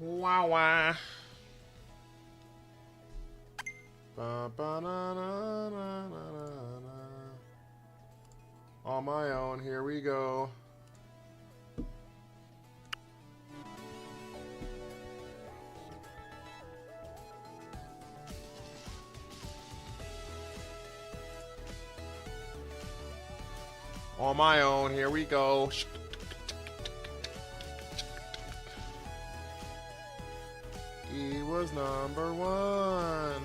Wow, wow. Ba, ba, na, na, na, na, na. On my own, here we go. On my own, here we go. He was number one.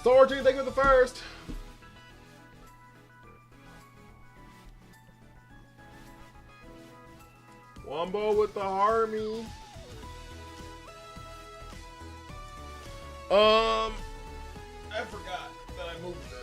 Thorgy, thank you for the first. Wombo with the Harmy. I forgot that I moved this.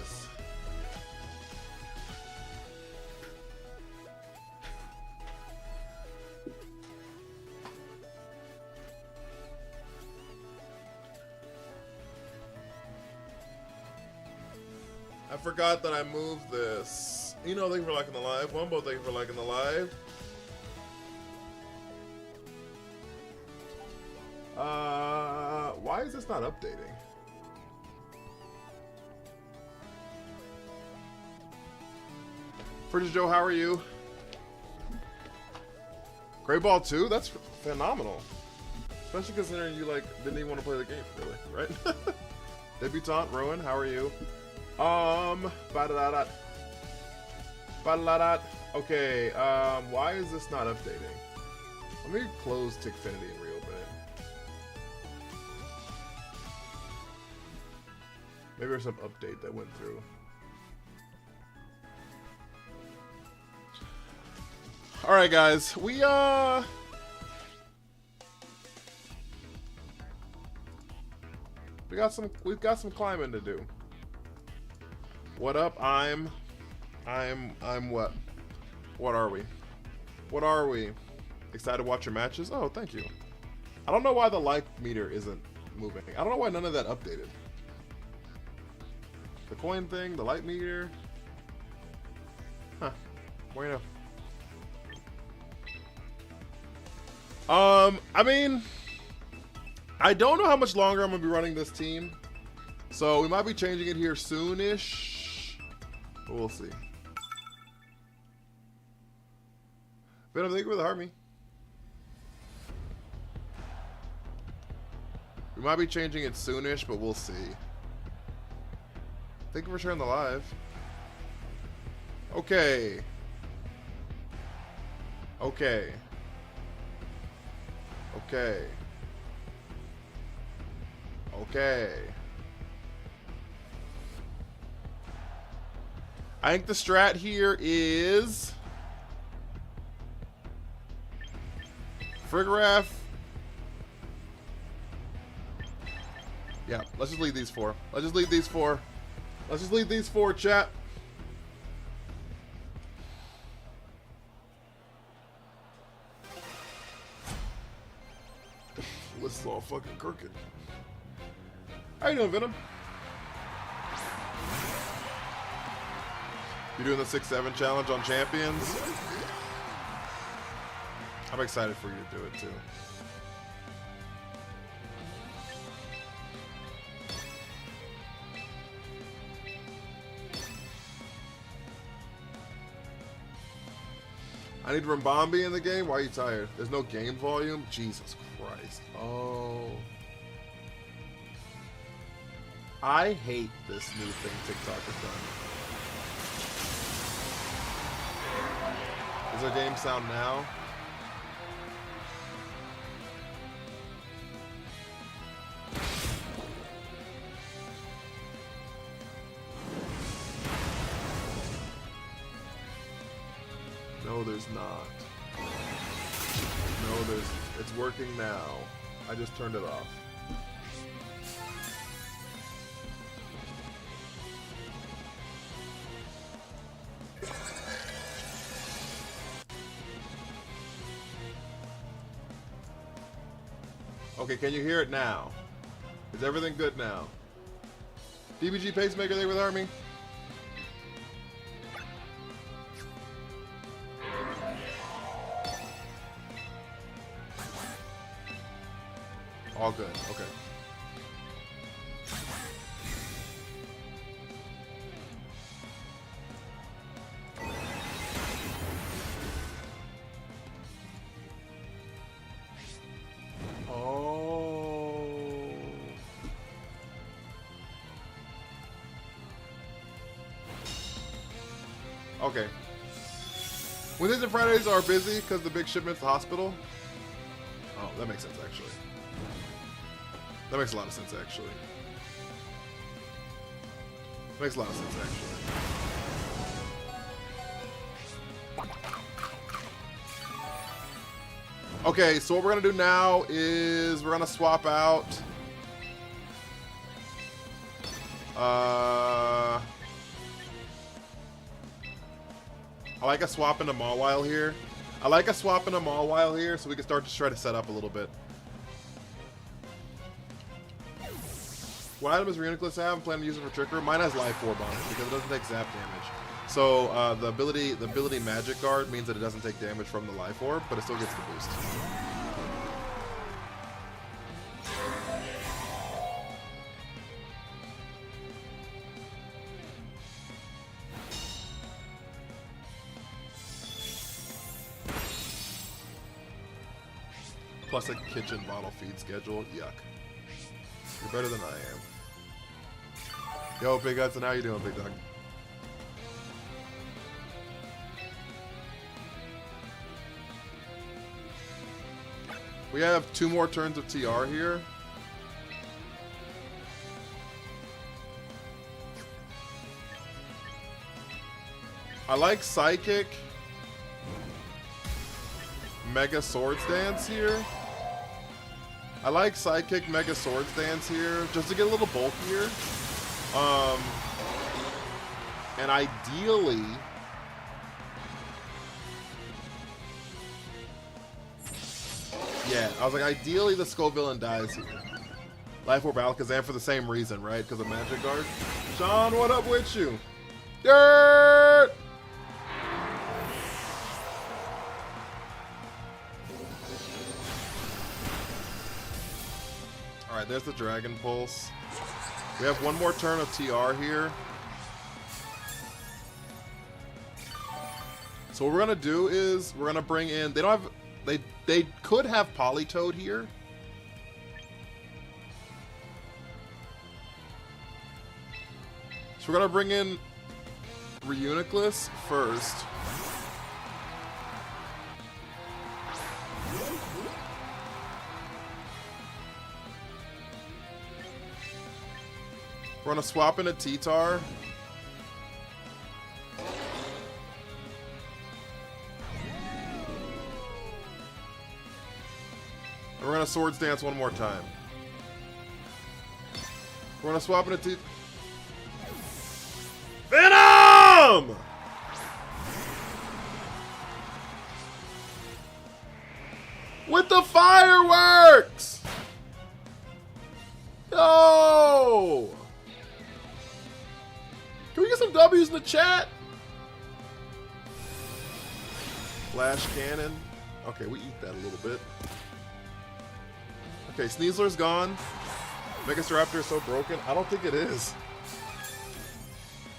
I forgot that I moved this. You know, thank you for liking the live. Wombo, thank you for liking the live. Why is this not updating? Frigid Joe, how are you? Great Ball 2? That's phenomenal. Especially considering you, like, didn't even want to play the game, really, right? Debutante, Rowan, how are you? Ba-da-da-da. Ba-da-da-da. Okay, why is this not updating? Let me close Tickfinity and reopen it. Maybe there's some update that went through. Alright guys, we've got some climbing to do. What up? I'm what? What are we? What are we? Excited to watch your matches? Oh, thank you. I don't know why the like meter isn't moving. I don't know why none of that updated. The coin thing, the light meter. Huh. Well, you know. I mean, I don't know how much longer I'm gonna be running this team, so we might be changing it here soonish, but we'll see. Venom, thank you for the Harmy. We might be changing it soonish, but we'll see. Thank you for sharing the live. Okay. Okay. Okay. Okay. I think the strat here is Frigoraph. Yeah, let's just lead these four. Let's just lead these four. Let's just lead these four, chat. This is all fucking crooked. How you doing, Venom? You doing the 6-7 challenge on Champions? I'm excited for you to do it too. I need Rimbombi in the game? Why are you tired? There's no game volume? Jesus Christ. Oh. I hate this new thing TikTok has done. Is there game sound now? No, there's not. No, it's working now. I just turned it off. Okay, can you hear it now? Is everything good now? DBG Pacemaker there with Army? All good. Okay. Okay. Wednesdays and Fridays are busy because the big shipment's the hospital. Oh, that makes sense, actually. That makes a lot of sense, actually. Makes a lot of sense, actually. Okay, so what we're going to do now is we're going to swap out... I like a swap into Mawile here. I like a swap into Mawile here so we can start to try to set up a little bit. What item does Reuniclus have? I'm planning to use it for Trick Room. Mine has Life Orb on it because it doesn't take zap damage. So the ability Magic Guard means that it doesn't take damage from the Life Orb, but it still gets the boost. Plus a kitchen bottle feed schedule. Yuck. You're better than I am. Yo, Big Hudson, how you doing, Big Dog? We have 2 more turns of TR here. I like Psychic, Mega Swords Dance here. I like Psychic, Mega Swords Dance here, just to get a little bulkier. And ideally... Yeah, I was like, ideally the Skull Villain dies here. Life Orb Alakazam for the same reason, right? Because of Magic Guard. Sean, what up with you? Dirt! Alright, there's the Dragon Pulse. We have 1 more turn of TR here. So what we're gonna do is we're gonna bring in, they don't have, they could have Politoed here. So we're gonna bring in Reuniclus first. We're gonna swap in a T-Tar. And we're gonna Swords Dance 1 more time. We're gonna swap in a T... Venom! With the fireworks! Yo! Can we get some W's in the chat? Flash Cannon. Okay, we eat that a little bit. Okay, Sneasler's gone. Megastaraptor is so broken. I don't think it is.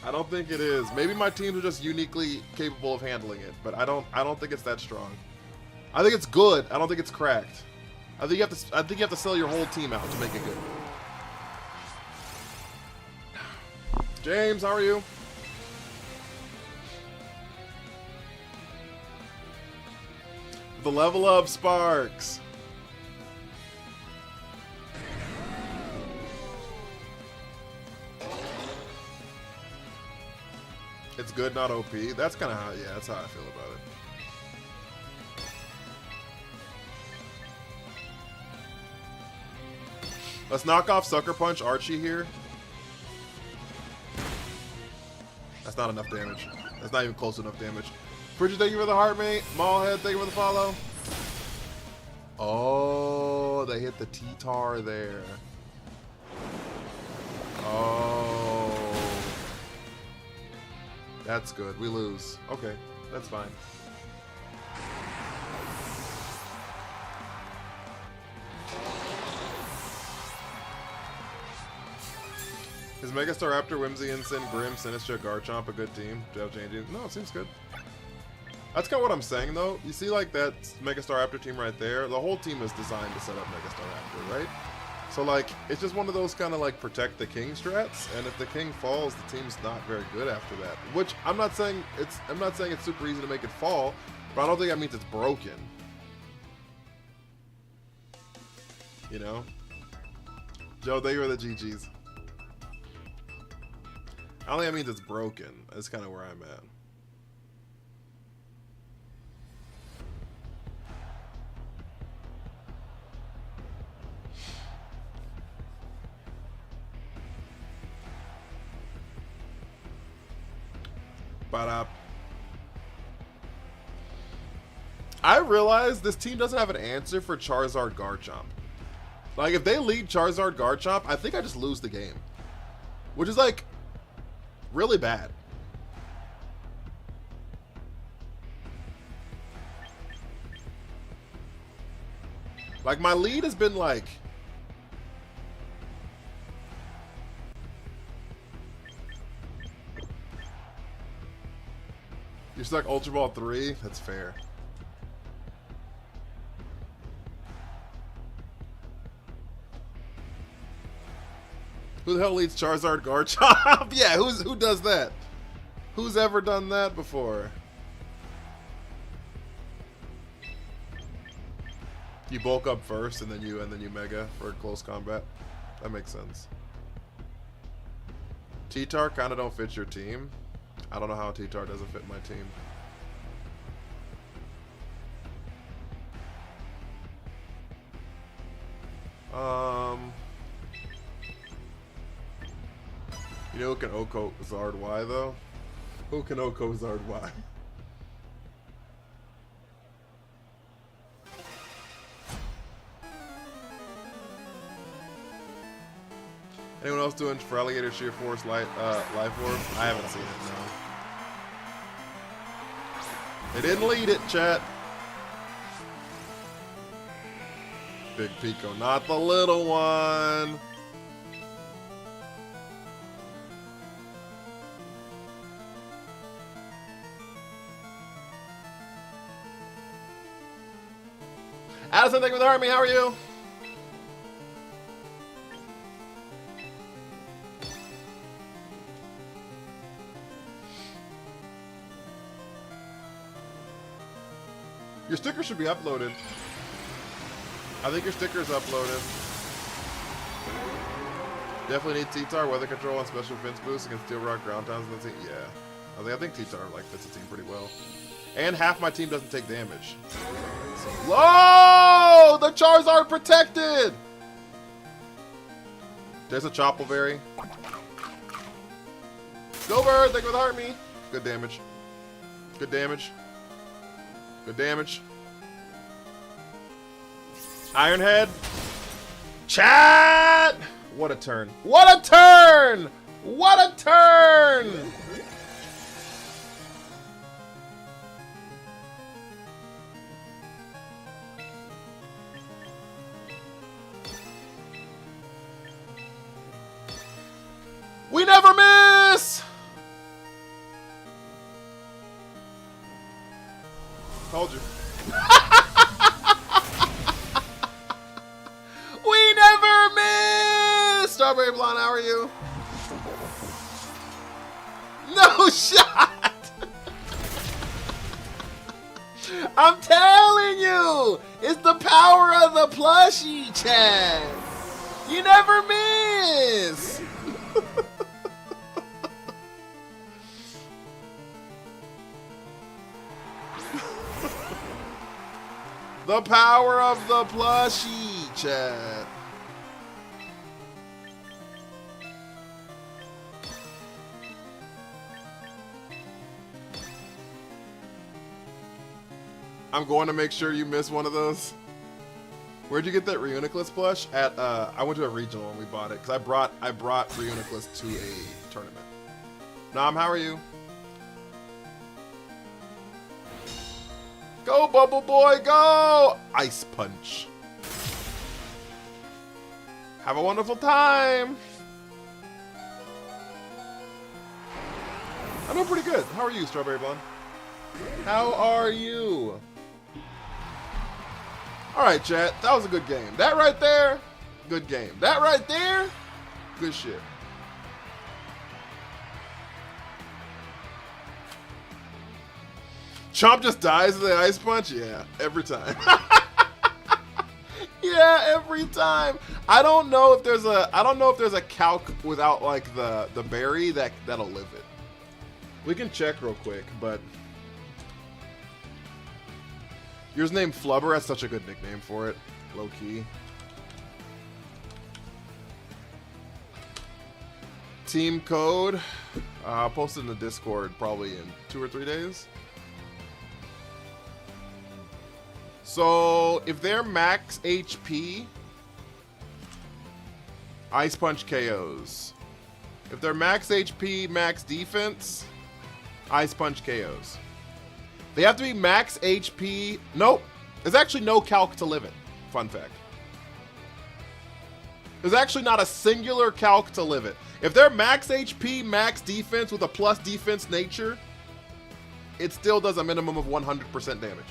I don't think it is. Maybe my teams are just uniquely capable of handling it, but I don't think it's that strong. I think it's good. I don't think it's cracked. I think you have to sell your whole team out to make it good. James, how are you? The level up, Sparks. It's good, not OP. That's kind of how, yeah, that's how I feel about it. Let's knock off Sucker Punch Archie here. That's not enough damage. That's not even close enough damage. Bridget, thank you for the heart, mate. Mallhead, thank you for the follow. Oh, they hit the T-Tar there. Oh. That's good. We lose. Okay, that's fine. Is Megastar Raptor, Whimsy, Instant, Grim, Sinistcha, Garchomp a good team? Gel changing? No, it seems good. That's kind of what I'm saying, though. You see, like, that Megastar Raptor team right there? The whole team is designed to set up Megastar Raptor, right? So, like, it's just one of those kind of, like, protect the king strats, and if the king falls, the team's not very good after that. Which, I'm not saying it's super easy to make it fall, but I don't think that means it's broken. You know? Joe, they were the GGs. I don't think that means it's broken. That's kind of where I'm at. I realize this team doesn't have an answer for Charizard Garchomp. Like, if they lead Charizard Garchomp, I think I just lose the game. Which is, like, really bad. Like, my lead has been, like... You're stuck Ultra Ball 3? That's fair. Who the hell leads Charizard Garchomp? Yeah, who does that? Who's ever done that before? You bulk up first and then you mega for close combat. That makes sense. T-Tar kind of don't fit your team. I don't know how T-Tar doesn't fit my team. You know who can Oko Zard Y though? Who can Oko Zard Y? Anyone else doing for Alligator Sheer Force Life Orb? I haven't seen it, no. They didn't lead it, chat. Big Pico, not the little one. Addison, thank you for the army. How are you? Your sticker should be uploaded. I think your sticker is uploaded. Definitely need T-Tar, weather control, and special defense boost against Steel Rock, ground towns, and the team. Yeah. I think T-Tar like fits the team pretty well. And half my team doesn't take damage. Whoa! The Charizard protected! There's a Choppleberry. Go Bird, thank you for the heart me. Good damage. Good damage. Good damage. Iron Head. Chat! What a turn. What a turn! What a turn! We never miss! Told you. We never miss! Strawberry Blonde, how are you? No shot! I'm telling you! It's the power of the plushie, Chad! You never miss! The power of the plushie, chat. I'm going to make sure you miss one of those. Where'd you get that Reuniclus plush? At I went to a regional and we bought it because I brought Reuniclus to a tournament. Nam, how are you? Go, Bubble Boy, go! Ice Punch. Have a wonderful time. I'm doing pretty good. How are you, Strawberry Blonde? How are you? Alright, chat. That was a good game. That right there, good game. That right there, good shit. Chomp just dies of the ice punch? Yeah, every time. Yeah, every time. I don't know if there's a calc without like the berry that'll live it. We can check real quick, but yours named Flubber. That's such a good nickname for it. Low key. Team code. I'll post it in the Discord probably in 2 or 3 days. So if they're max HP, Ice Punch KOs. If they're max HP, max defense, Ice Punch KOs. They have to be max HP. Nope. There's actually no calc to live it. Fun fact. There's actually not a singular calc to live it. If they're max HP, max defense with a plus defense nature, it still does a minimum of 100% damage.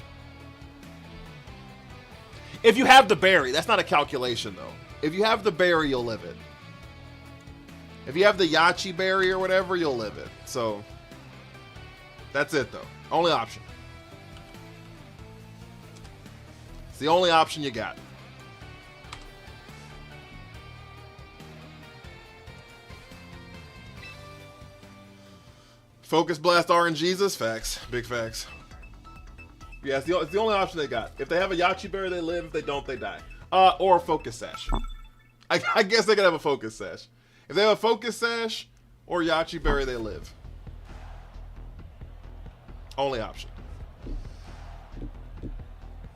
If you have the berry, that's not a calculation though. If you have the berry, you'll live it. If you have the Yachi berry or whatever, you'll live it. So that's it though. Only option. It's the only option you got. Focus Blast RNGesus? Facts. Big facts. Yeah, it's the only option they got. If they have a Yachi berry, they live. If they don't, they die. Or a Focus Sash. I guess they could have a Focus Sash. If they have a Focus Sash or Yachi berry, they live. Only option.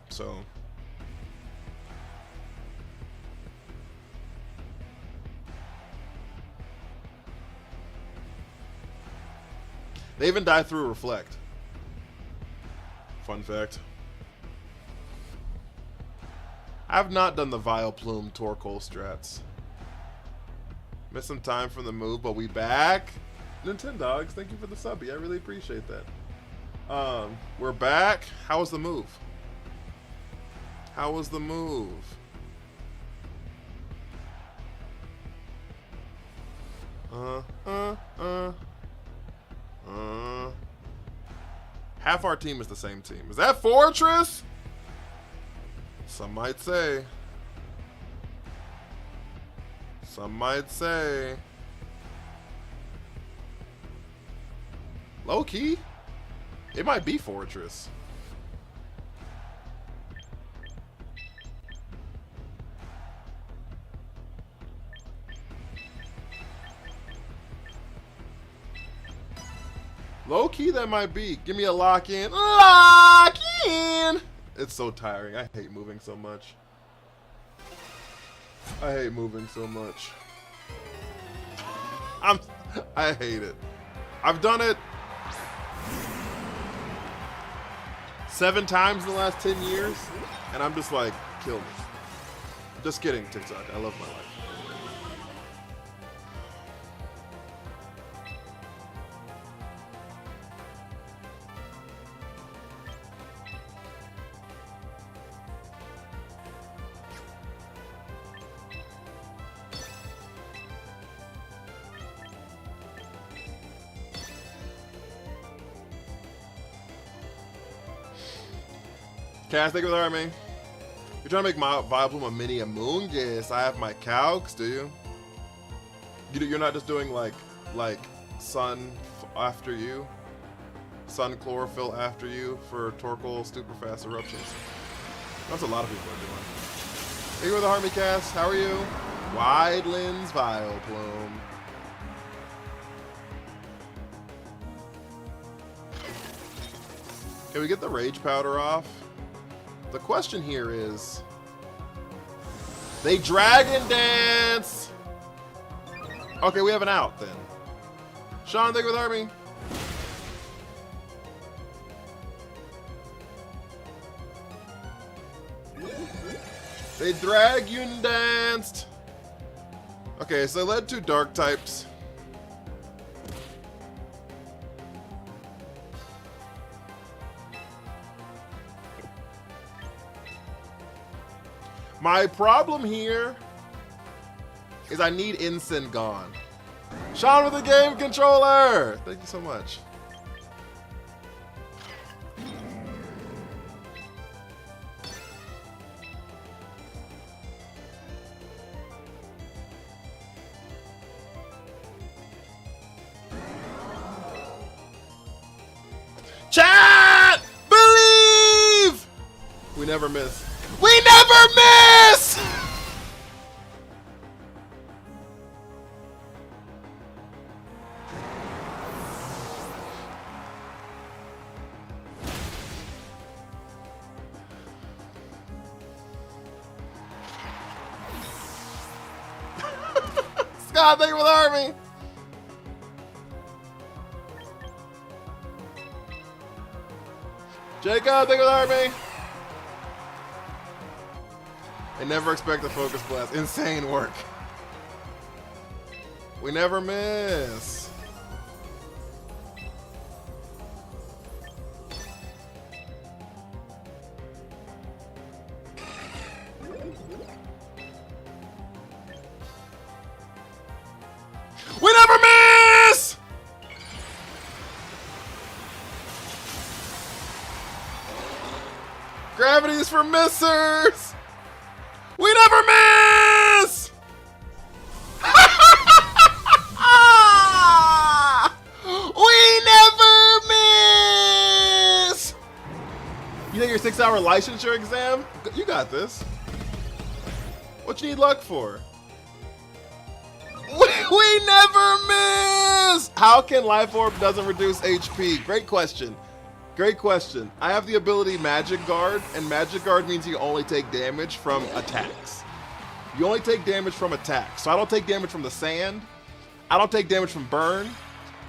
So. They even die through Reflect. Fun fact. I've not done the Vileplume Torkoal strats. Missed some time from the move, but we back. Nintendogs, thank you for the subby. I really appreciate that. We're back. How was the move? How was the move? Half our team is the same team. Is that Fortress? Some might say. Some might say. Low key, it might be Fortress. Low key, that might be. Give me a lock in. Lock in! It's so tiring. I hate moving so much. I hate moving so much. I hate it. I've done it 7 times in the last 10 years, and I'm just like, kill me. Just kidding, TikTok. I love my life. Cass, thank you for the army. You're trying to make my Vileplume a mini Amoonguss. I have my calcs, do you? You're not just doing like Sun after you? Sun Chlorophyll after you for Torkoal super fast eruptions? That's a lot of people are doing. Thank you for the army, Cass. How are you? Wide Lens Vileplume. Can we get the Rage Powder off? The question here is, they Dragon Dance! Okay, we have an out then. Sean, thank you with army. They Dragon Danced! Okay, so they led 2 dark types. My problem here is I need Ensign gone. Sean with the game controller! Thank you so much. Chat! Believe! We never miss. We never miss! Scott, thank you for the army! Jacob, thank you for the army! I never expect a focus blast. Insane work. We never miss. We never miss! Gravity is for missers! We never miss! We never miss! You think your 6-hour licensure exam? You got this. What you need luck for? We never miss! How can Life Orb doesn't reduce HP? Great question. Great question. I have the ability Magic Guard, and Magic Guard means you only take damage from attacks. You only take damage from attacks. So I don't take damage from the sand. I don't take damage from burn.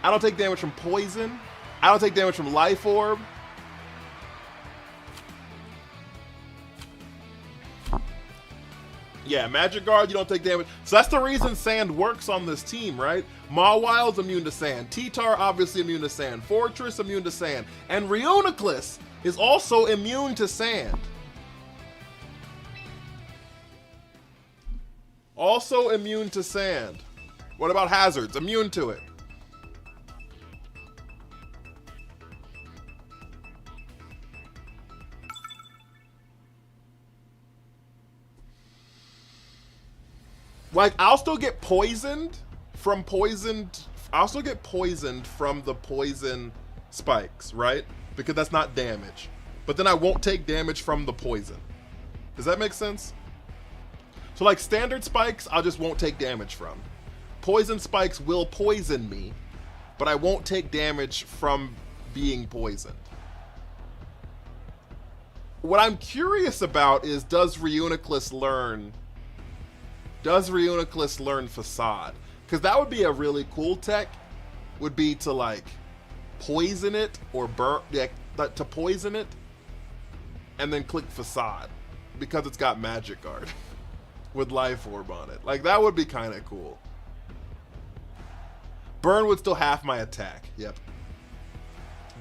I don't take damage from poison. I don't take damage from Life Orb. Yeah, Magic Guard, you don't take damage. So that's the reason sand works on this team, right? Mawwile's immune to sand. T-Tar obviously immune to sand. Fortress immune to sand. And Reuniclus is also immune to sand. Also immune to sand. What about hazards? Immune to it. Like, I'll still get poisoned from I'll still get poisoned from the poison spikes, right? Because that's not damage. But then I won't take damage from the poison. Does that make sense? So like standard spikes, I just won't take damage from. Poison spikes will poison me, but I won't take damage from being poisoned. What I'm curious about is, does Reuniclus learn Facade? Because that would be a really cool tech, would be to like poison it or burn, yeah, to poison it and then click Facade because it's got Magic Guard with Life Orb on it. Like, that would be kind of cool. Burn would still half my attack. Yep.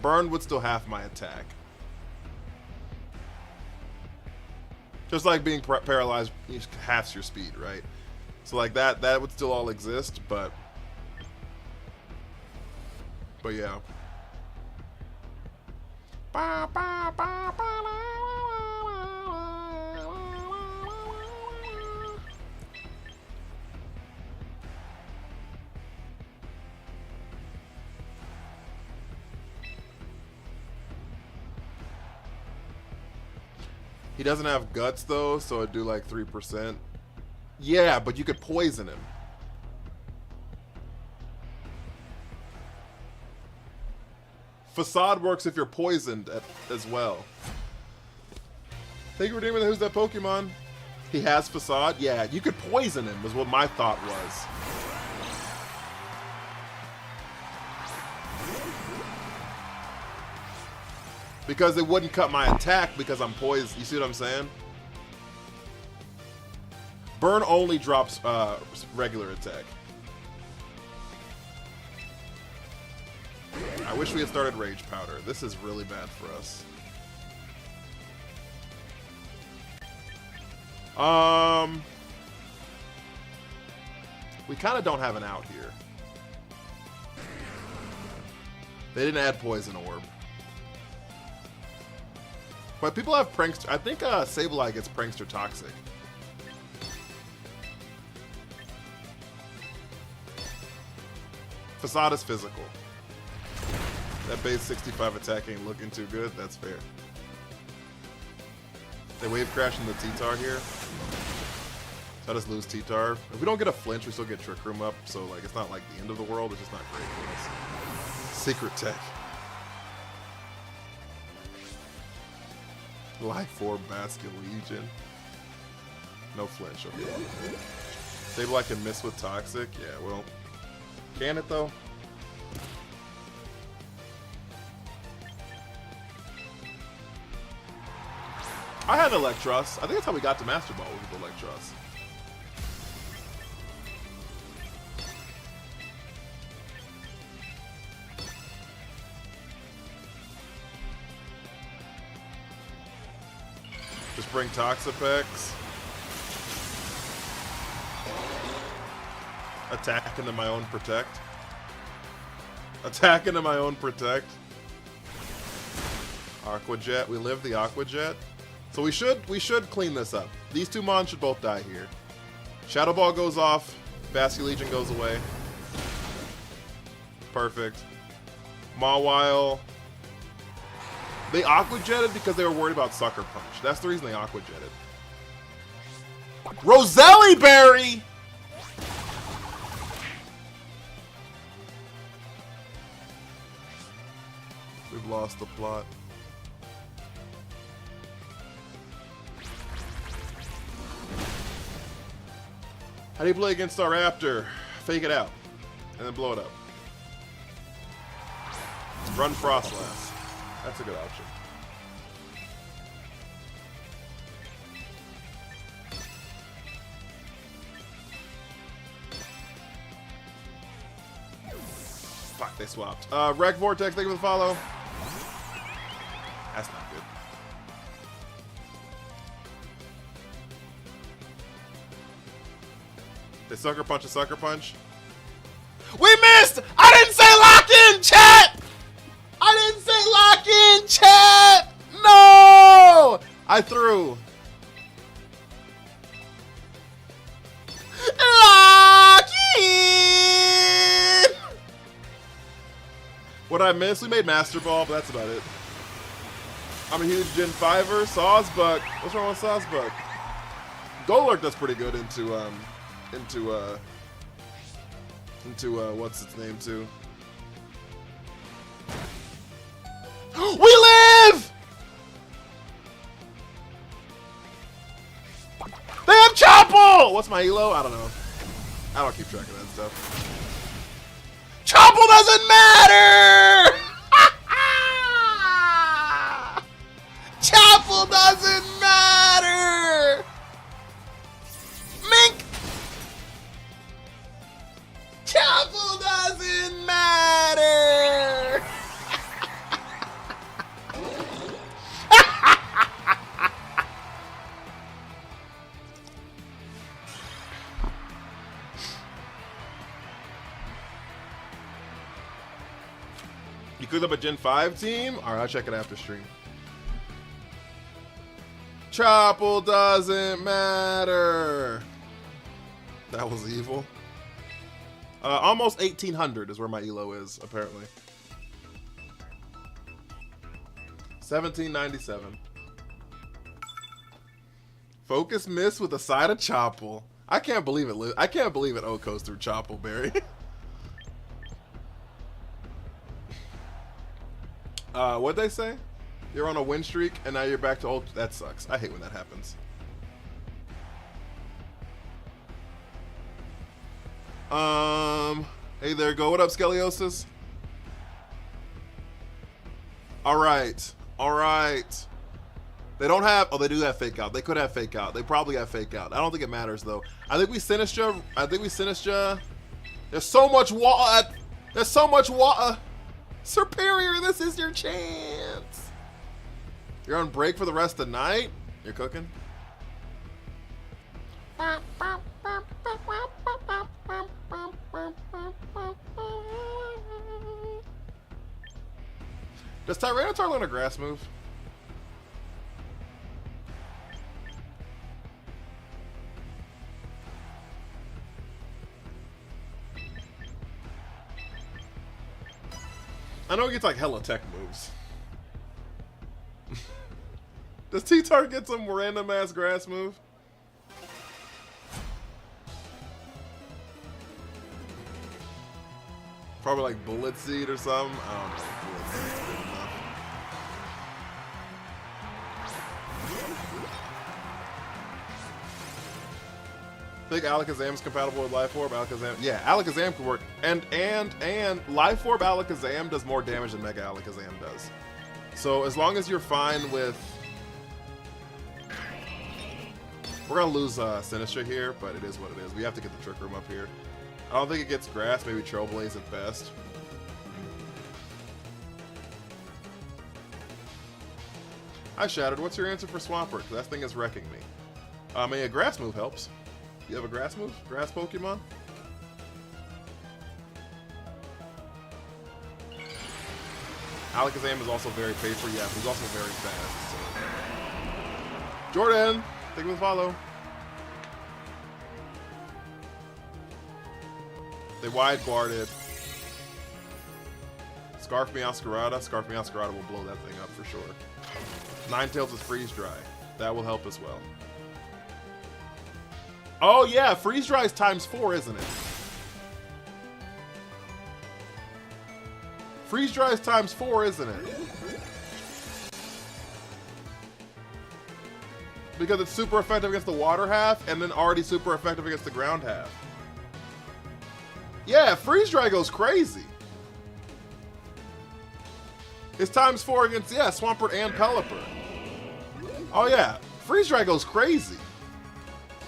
Burn would still half my attack. Just like being paralyzed halves your speed, right? So like that would still all exist, but yeah. He doesn't have guts though, so it'd do like 3%. Yeah, but you could poison him. Facade works if you're poisoned as well. Thank you for doing who's that Pokemon? He has Facade? Yeah, you could poison him was what my thought was. Because it wouldn't cut my attack because I'm poisoned. You see what I'm saying? Burn only drops regular attack. I wish we had started Rage Powder. This is really bad for us. We kind of don't have an out here. They didn't add Poison Orb. But people have Prankster. I think Sableye gets Prankster Toxic. Facade is physical. That base 65 attack ain't looking too good. That's fair. They wave crash in the T-Tar here. So I just lose T-Tar. If we don't get a flinch, we still get Trick Room up. So like, it's not like the end of the world. It's just not great for us. Secret Tech. Life Orb Basket Legion. No flinch. Okay. Sableye can miss with Toxic. Yeah, well. Can it though? I had Electros. I think that's how we got to Master Ball with Electros. Just bring Toxapex. Attack into my own Protect. Attack into my own Protect. Aqua Jet. We live the Aqua Jet. So we should clean this up. These two Mons should both die here. Shadow Ball goes off. Basket Legion goes away. Perfect. Mawile. They Aqua Jetted because they were worried about Sucker Punch. That's the reason they Aqua Jetted. Roselli Berry! We've lost the plot. How do you play against our Raptor? Fake it out, and then blow it up. Run Frostlass. That's a good option. Fuck, they swapped. Reg Vortex, thank you for the follow. That's not good. They Sucker Punch a Sucker Punch. We missed! I didn't say lock in, chat! I didn't say lock in, chat! No! I threw. Lock in! What I missed? We made Master Ball, but that's about it. I'm a huge Gen 5er. Sawsbuck. What's wrong with Sawsbuck? Golurk does pretty good into what's its name too. We live! They have Chopple! What's my elo? I don't know. I don't keep track of that stuff. Chopple doesn't matter! Chopple doesn't matter! Mink! Chopple doesn't matter! You cooked up a Gen 5 team? Alright, I'll check it after stream. Chopple doesn't matter. That was evil. Almost 1800 is where my elo is, apparently. 1797. Focus miss with a side of Chopple. I can't believe it. I can't believe it Okos through Chopple Berry. What'd they say? You're on a win streak and now you're back to old. That sucks. I hate when that happens. Hey there, go. What up, Scoliosis? All right. They don't have. Oh, they do have Fake Out. They could have Fake Out. They probably have Fake Out. I don't think it matters though. I think we Sinistra. There's so much water. There's so much water. Superior, this is your chance. You're on break for the rest of the night? You're cooking? Does Tyranitar learn a grass move? I know he gets like hella tech moves. Does T-Tar get some random ass grass move? Probably like Bullet Seed or something. I don't know. Bullet Seed's good enough. Think Alakazam's compatible with Life Orb? Alakazam, yeah, Alakazam could work. And Life Orb Alakazam does more damage than Mega Alakazam does. So as long as you're fine with... We're gonna lose Sinistra here, but it is what it is. We have to get the Trick Room up here. I don't think it gets grass, maybe Trailblaze at best. Hi Shattered, what's your answer for Swampert? That thing is wrecking me. Maybe a grass move helps. You have a grass move? Grass Pokemon? Alakazam is also very paper, yeah, but he's also very fast. So. Jordan, thank you for the follow. They wide guarded. Scarf Meowscarada. Scarf Meowscarada will blow that thing up for sure. Ninetales is Freeze Dry. That will help as well. Oh yeah, Freeze Dry is ×4, isn't it? Freeze Dry is ×4, isn't it? Because it's super effective against the water half, and then already super effective against the ground half. Yeah, Freeze Dry goes crazy. It's ×4 against, yeah, Swampert and Pelipper. Oh yeah, Freeze Dry goes crazy.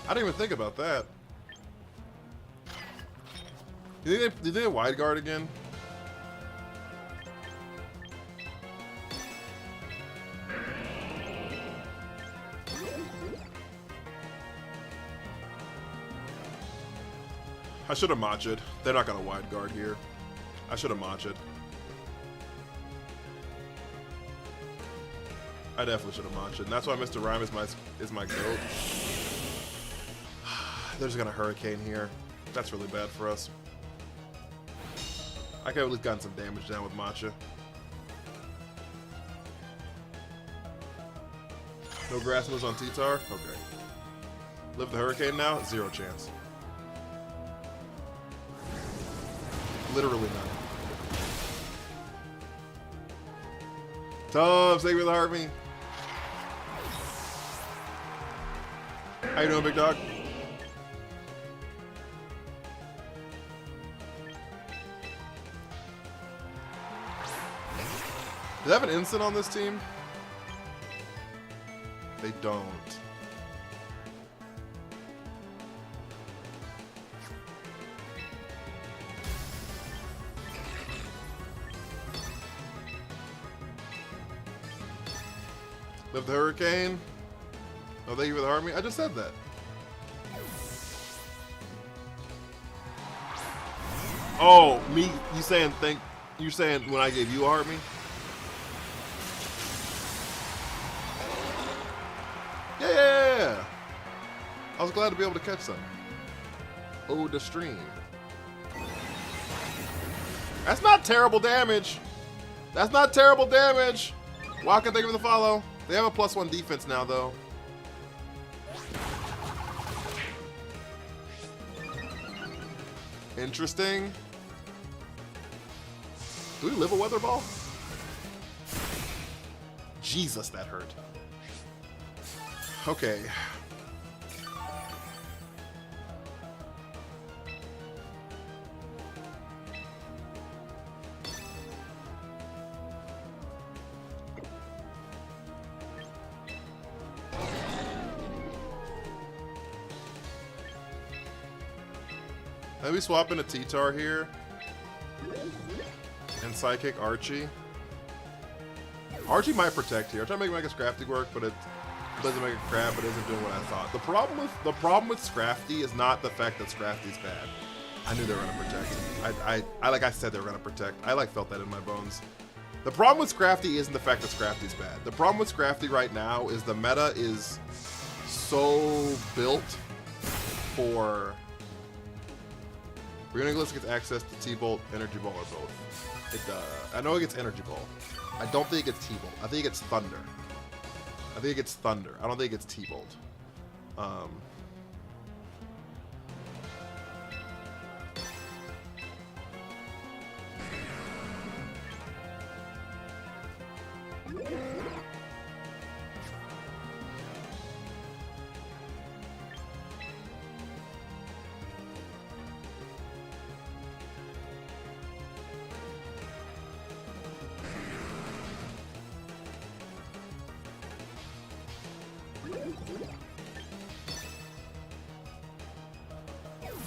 I didn't even think about that. Did they wide guard again? I should have matched. They're not gonna wide guard here. I should have matched. I definitely should have matched. And that's why Mr. Rhyme is my goat. They're just gonna Hurricane here. That's really bad for us. I could have at least gotten some damage down with Matcha. No grass moves on T-Tar? Okay. Live the Hurricane now? 0 chance. Literally none. Tubbs, thank you for the heart me. How you doing, big dog? Do they have an instant on this team? They don't. Live the Hurricane. Oh, thank you for the heart me. I just said that. Oh, me? You saying thank? You saying when I gave you a heart me? Yeah. I was glad to be able to catch some. Oh, the stream. That's not terrible damage. That's not terrible damage. Waka, thank you for the follow. They have a +1 defense now, though. Interesting. Do we live a Weather Ball? Jesus, that hurt. Okay. Maybe swap in a T-Tar here. And Psychic Archie. Archie might protect here. I'm trying to make Mega Scrafty work, but it's doesn't make a crab, but isn't doing what I thought. The problem with Scrafty is not the fact that Scrafty's bad. I knew they were gonna protect. I like I said they were gonna protect. I like felt that in my bones. The problem with Scrafty isn't the fact that Scrafty's bad. The problem with Scrafty right now is the meta is so built for Reuniclus gets access to T-Bolt, Energy Ball, or both. I know it gets Energy Ball. I don't think it gets T-Bolt. I think it gets Thunder. I think it gets Thunder. I don't think it gets T-Bolt.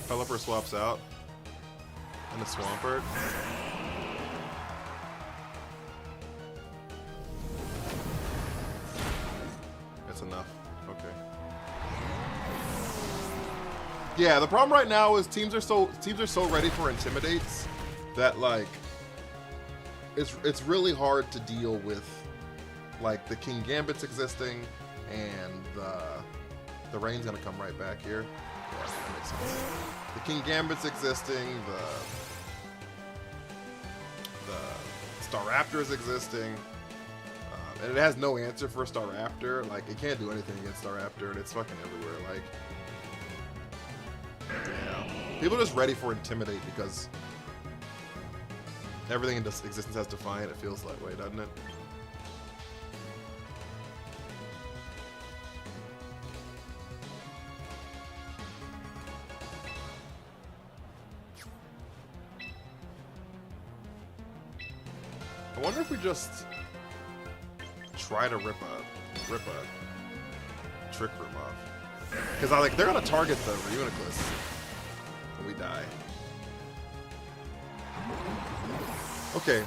Pelipper swaps out. And a Swampert. That's enough. Okay. Yeah, the problem right now is teams are so ready for Intimidates that like it's really hard to deal with like the King Gambits existing and the rain's gonna come right back here. Yeah, that makes sense. The King Gambit's existing, the Staraptor is existing, and it has no answer for Staraptor. Like, it can't do anything against Staraptor, and it's fucking everywhere. Like, yeah. People are just ready for Intimidate because everything in existence has Defiant, it feels that way, doesn't it? I wonder if we just try to rip a Trick Room off. Because they're gonna target the Reuniclus when we die. Okay.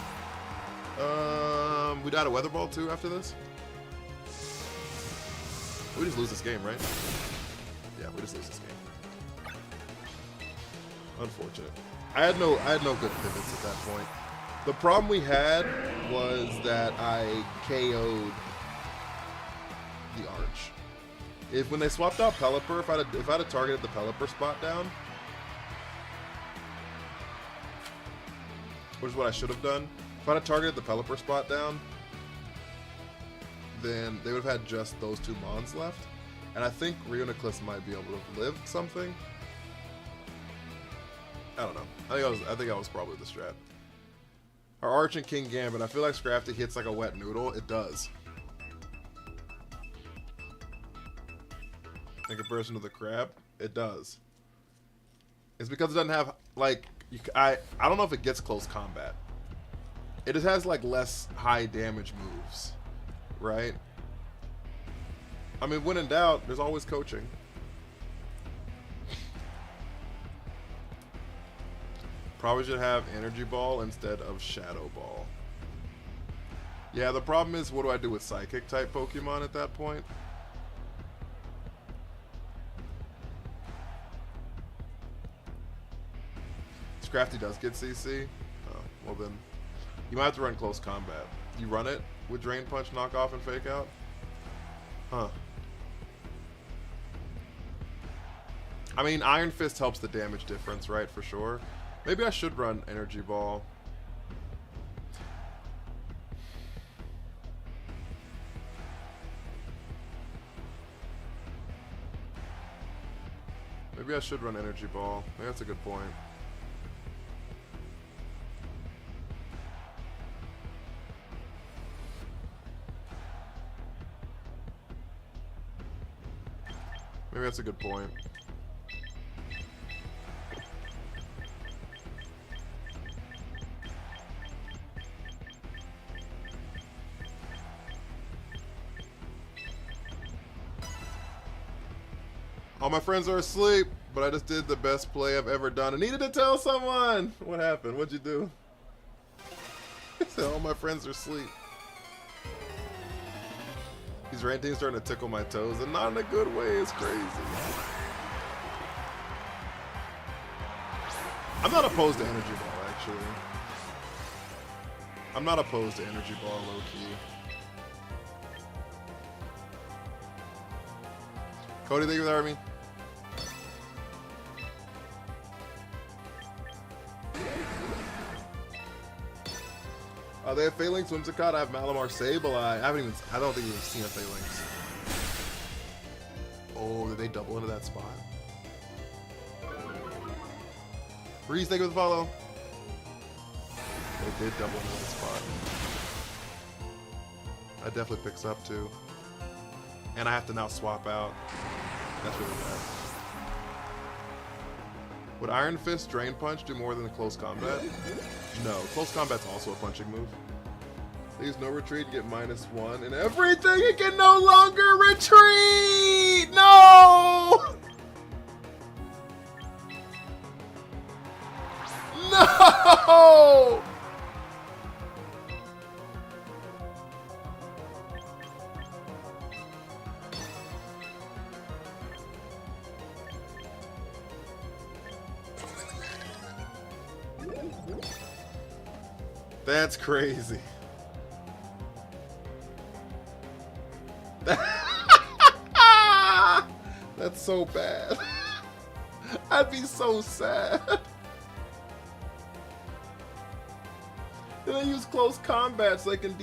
We died a Weather Ball too after this? We just lose this game, right? Yeah, we just lose this game. Unfortunate. I had no good pivots at that point. The problem we had was that I KO'd the Arch. When they swapped out Pelipper, if I'd have targeted the Pelipper spot down, which is what I should have done, if I'd have targeted the Pelipper spot down, then they would have had just those two Mons left, and I think Reuniclus might be able to have lived something. I don't know. I think I was probably the strat. Our Arch and King Gambit, I feel like Scrafty hits like a wet noodle. It does. In comparison to the crab, it does. It's because it doesn't have, like, I don't know if it gets close combat. It just has, like, less high damage moves, right? I mean, when in doubt, there's always coaching. Probably should have Energy Ball instead of Shadow Ball. Yeah, the problem is, what do I do with Psychic type Pokemon at that point? Scrafty does get CC. Oh, well then, you might have to run close combat. You run it with Drain Punch, Knock Off, and Fake Out? Huh. I mean, Iron Fist helps the damage difference, right? For sure. Maybe I should run Energy Ball. Maybe I should run Energy Ball. Maybe that's a good point. Maybe that's a good point. All my friends are asleep, but I just did the best play I've ever done. I needed to tell someone. What happened? What'd you do? He said all my friends are asleep. He's These rain teams starting to tickle my toes, and not in a good way. It's crazy. I'm not opposed to energy ball, actually. I'm not opposed to energy ball, low key. Cody, thank you for me. They have Phalanx, Whimsicott. I have Malamar, Sableye. I don't think you've seen a Phalanx. Oh, did they double into that spot? Reese, thank you for the follow. They did double into that spot. That definitely picks up too. And I have to now swap out. That's really bad. Would Iron Fist Drain Punch do more than the close combat? No, close combat's also a punching move. They use no retreat and get -1 and everything. It can no longer retreat! No! No! That's crazy. That's so bad. I'd be so sad. Then they use close combat so they can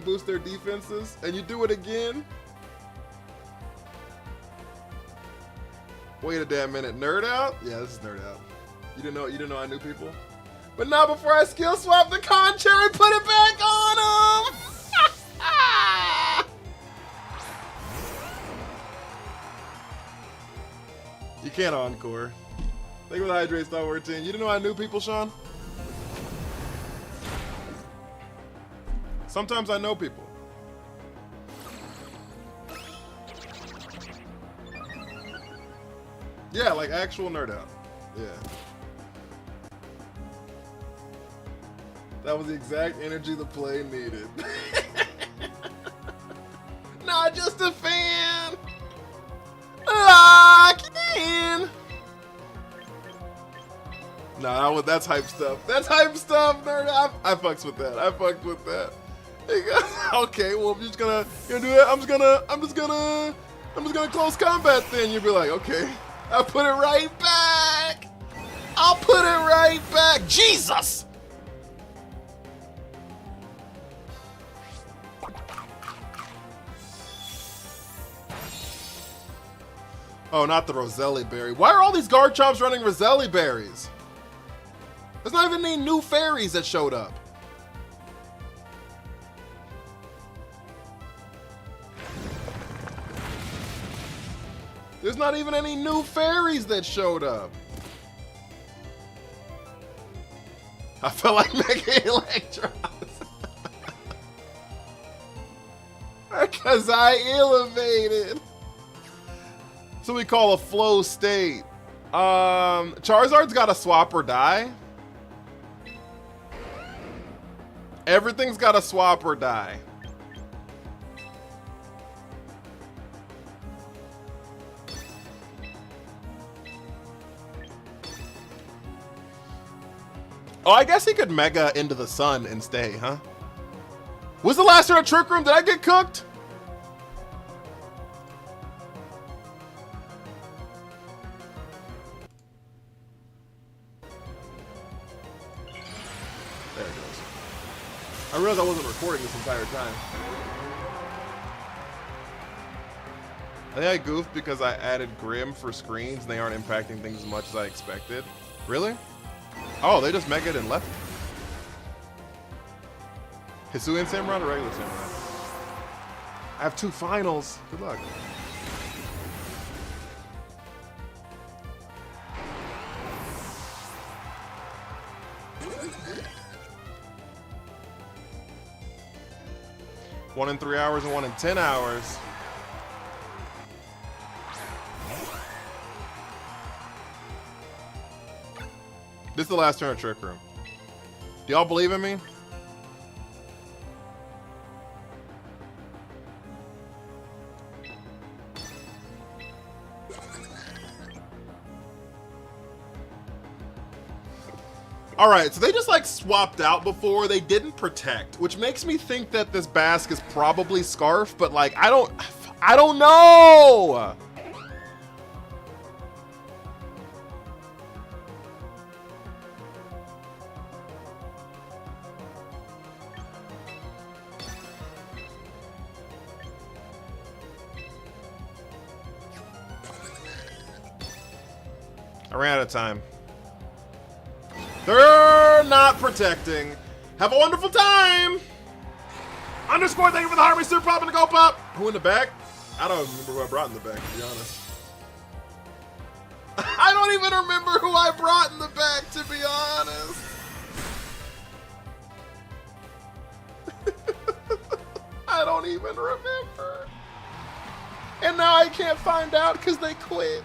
boost their defenses, and you do it again. Wait a damn minute, nerd out? Yeah, this is nerd out. You didn't know I knew people? But not before I skill swap the contrary, put it back on him! You can't encore. Thank you for the hydrate, Star Wars 10. You didn't know I knew people, Sean? Sometimes I know people. Yeah, like actual nerd out. Yeah. That was the exact energy the play needed. Not just a fan. Lock-in. Nah, that's hype stuff. That's hype stuff, nerd. I fucks with that. I fucks with that. Okay, well, I'm just gonna do that. I'm just gonna close combat. Then you'll be like, okay, I'll put it right back. I'll put it right back. Jesus. Oh, not the Roselli berry. Why are all these Garchomps running Roselli berries? There's not even any new fairies that showed up. There's not even any new fairies that showed up. I felt like Mega Electros. Because I elevated. So we call a flow state. Charizard's got to swap or die. Everything's got to swap or die. Oh, I guess he could Mega into the sun and stay, huh? Was the last turn of Trick Room? Did I get cooked? There it goes. I realized I wasn't recording this entire time. I think I goofed because I added Grim for screens and they aren't impacting things as much as I expected. Really? Oh, they just Mega'd and left. Hisuian Samurai or regular Samurai? I have 2 finals. Good luck. One in 3 hours and one in 10 hours. This is the last turn of Trick Room. Do y'all believe in me? All right, so they just like swapped out before. They didn't protect, which makes me think that this Basque is probably Scarf, but like I don't know. I ran out of time. They're not protecting. Have a wonderful time. Underscore, thank you for the Harvey Super Pop and the Go Pop. Who in the back? I don't remember who I brought in the back, to be honest. I don't even remember who I brought in the back, to be honest. I don't even remember. And now I can't find out because they quit.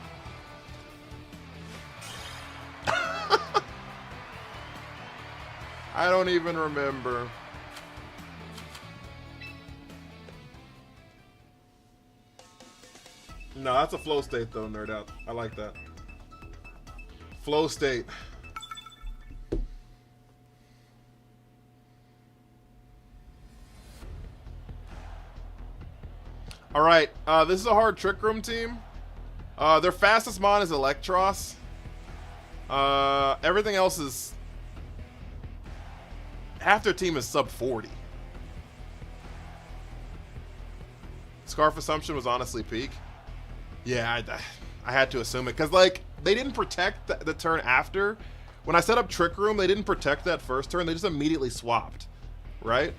I don't even remember. No, that's a flow state though, nerd out. I like that. Flow state. All right, this is a hard Trick Room team. Their fastest mon is Electros. Everything else is... Half their team is sub 40. Scarf Assumption was honestly peak. Yeah, I had to assume it. Because, like, they didn't protect the turn after. When I set up Trick Room, they didn't protect that first turn. They just immediately swapped. Right?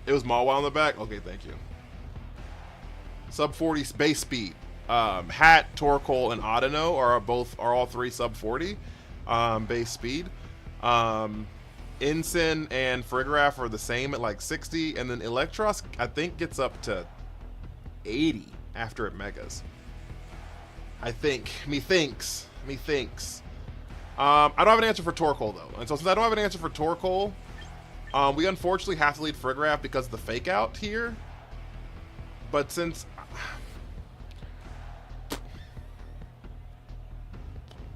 It was Mawile on the back? Okay, thank you. Sub 40 base speed. Hat, Torkoal, and Audino are all three sub 40 base speed. Ensign and Farigiraf are the same at like 60, and then Electros I think gets up to 80 after it megas. I think. Methinks. I don't have an answer for Torkoal though, and so since I don't have an answer for Torkoal, we unfortunately have to lead Farigiraf because of the fake out here. But since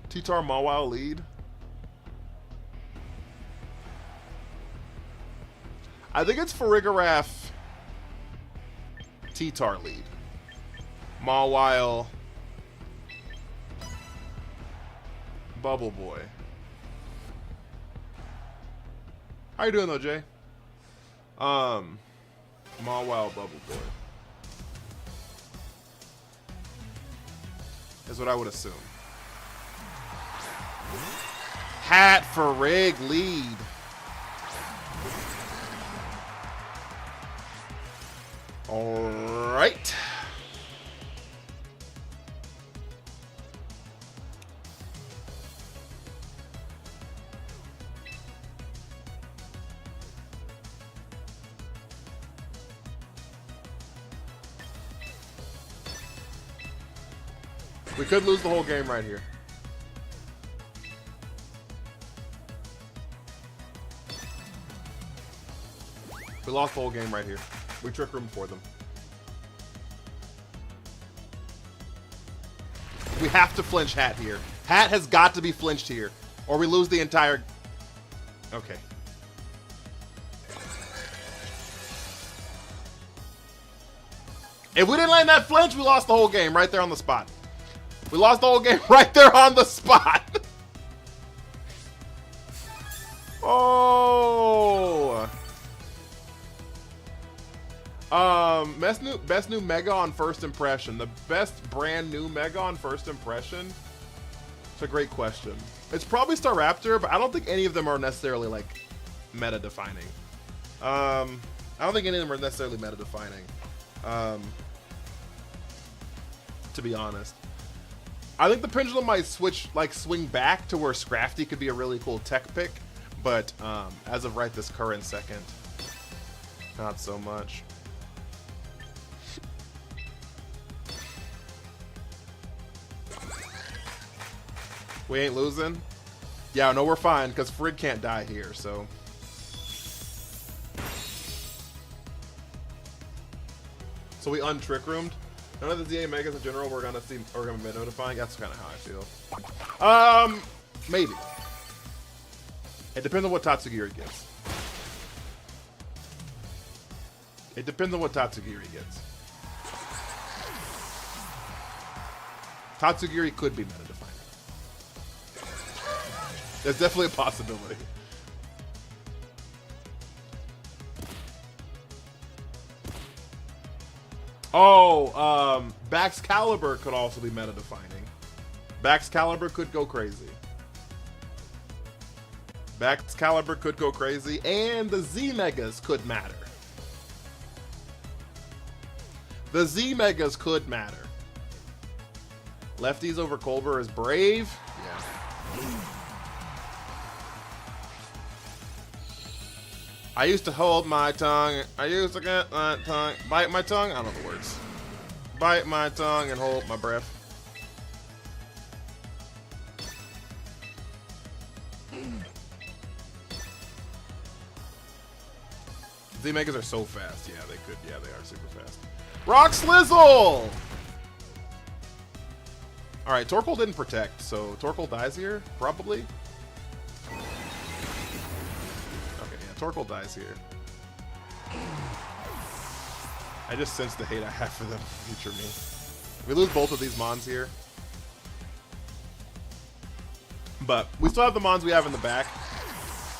T-Tar Mawile lead. I think it's Farigiraf T-Tar lead. Mawile Bubble Boy. How you doing though, Jay? Mawile Bubble Boy. Is what I would assume. Hat for Reg lead. All right. We could lose the whole game right here. We lost the whole game right here. We Trick Room for them. We have to flinch Hat here. Hat has got to be flinched here, or we lose the entire... Okay. If we didn't land that flinch, we lost the whole game right there on the spot. We lost the whole game right there on the spot. Oh. Best new Mega on first impression. The best brand new Mega on first impression. It's a great question. It's probably Staraptor, but I don't think any of them are necessarily like meta defining. I don't think any of them are necessarily meta defining. To be honest. I think the pendulum might swing back to where Scrafty could be a really cool tech pick, but as of right this current second, not so much. We ain't losing? Yeah, no, we're fine, because Frig can't die here, so. So we untrick roomed. None of the ZA Megas in general we're gonna be notifying. That's kind of how I feel. Maybe. It depends on what Tatsugiri gets. It depends on what Tatsugiri gets. Tatsugiri could be meta defining. There's definitely a possibility. Oh, Baxcalibur could also be meta defining. Baxcalibur could go crazy. Baxcalibur could go crazy, and the Z Megas could matter. The Z Megas could matter. Lefties over Culver is brave. Yeah. I used to hold my tongue. I used to get my tongue. Bite my tongue? I don't know the words. Bite my tongue and hold my breath. Z-Megas are so fast. Yeah, they could. Yeah, they are super fast. Rock Slizzle! Alright, Torkoal didn't protect, so Torkoal dies here? Probably? Okay, yeah, Torkoal dies here. I just sense the hate I have for them future me. If we lose both of these Mons here. But we still have the Mons we have in the back.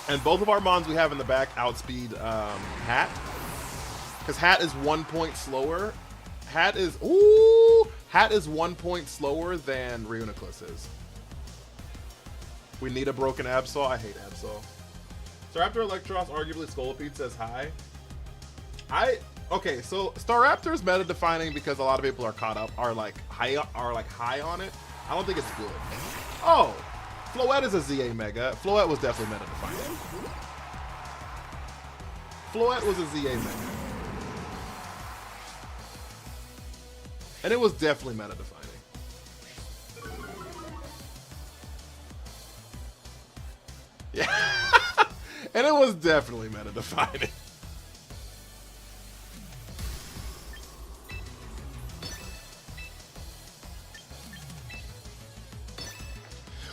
And both of our Mons we have in the back outspeed Hat. Because Hat is 1 point slower. Hat is... Ooh! Hat is 1 point slower than Reuniclus is. We need a broken Absol. I hate Absol. Staraptor Electros, arguably Scolipede says hi. Okay, so Staraptor is meta defining because a lot of people are caught up, are like high on it. I don't think it's good. Oh, Floette is a ZA Mega. Floette was definitely meta defining. Floette was a ZA Mega. And it was definitely meta defining. Yeah. And it was definitely meta defining.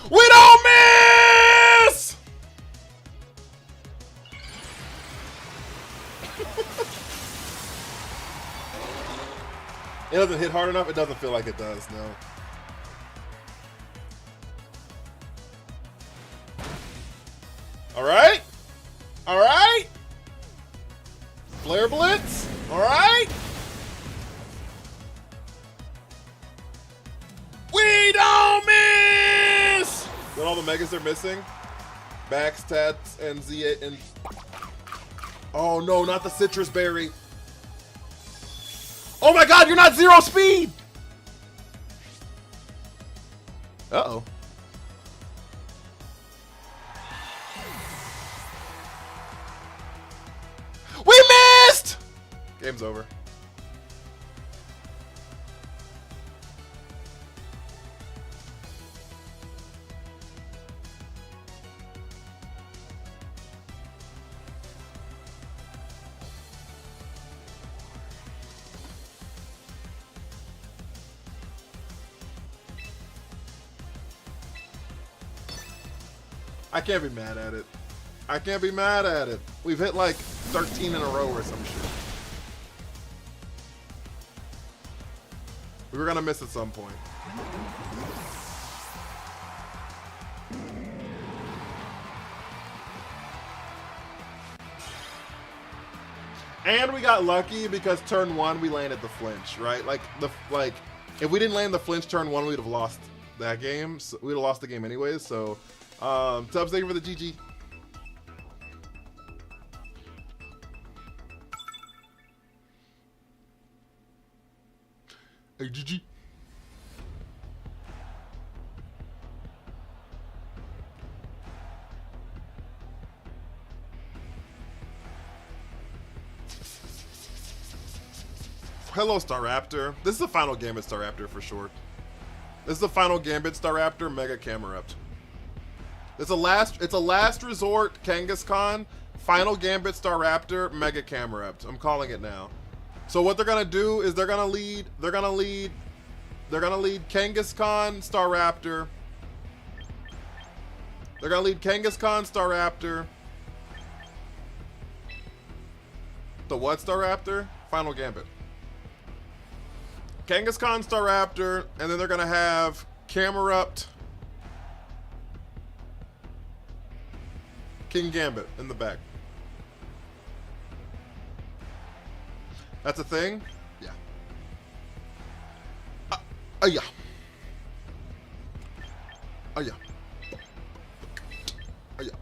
We don't miss! It doesn't hit hard enough. It doesn't feel like it does, no. All right. All right. Flare Blitz. All right. We don't miss! Is that all the Megas are missing? Backstats and Z8 and... Oh no, not the Citrus Berry. Oh my god, you're not zero speed! Uh-oh. We missed! Game's over. I can't be mad at it. I can't be mad at it. We've hit like 13 in a row or some shit. We were gonna miss at some point. And we got lucky because turn one we landed the flinch, right? Like if we didn't land the flinch turn one, we'd have lost that game. So we'd have lost the game anyways. So Tubbs, thank you for the GG. Hey, GG. Hello, Staraptor. This is the final Gambit Staraptor for short. This is the final Gambit Staraptor Mega Camerupt. It's a last resort Kangaskhan, final Gambit Staraptor Mega Camerupt. I'm calling it now. So what they're gonna do is they're gonna lead Kangaskhan Staraptor. They're gonna lead Kangaskhan, Staraptor. The what Staraptor? Final Gambit. Kangaskhan, Staraptor, and then they're gonna have Camerupt, King Gambit in the back. That's a thing? Yeah. Yeah. Yeah. Yeah.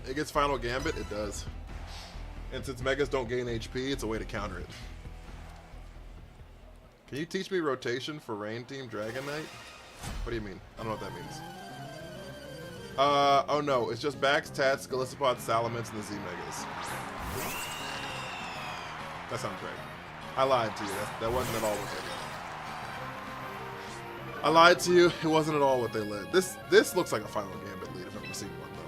It gets Final Gambit? It does. And since Megas don't gain HP, it's a way to counter it. Can you teach me rotation for Rain Team Dragonite? What do you mean? I don't know what that means. Oh no, it's just Bax, Tats, Galissapod, Salamence, and the Z-Megas. That sounds right. I lied to you. That wasn't at all what they did. I lied to you. It wasn't at all what they led. This looks like a Final Gambit lead if I've ever seen one, though.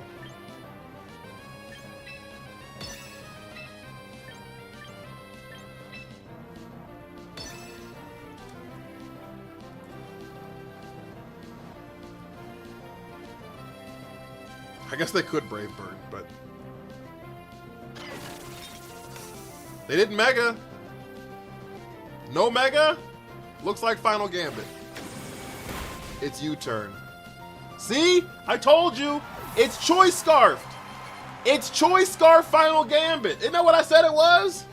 I guess they could Brave Bird, but they didn't Mega. No Mega? Looks like Final Gambit. It's U-turn. See? I told you. It's Choice Scarfed. It's Choice Scarf Final Gambit. Isn't that what I said it was?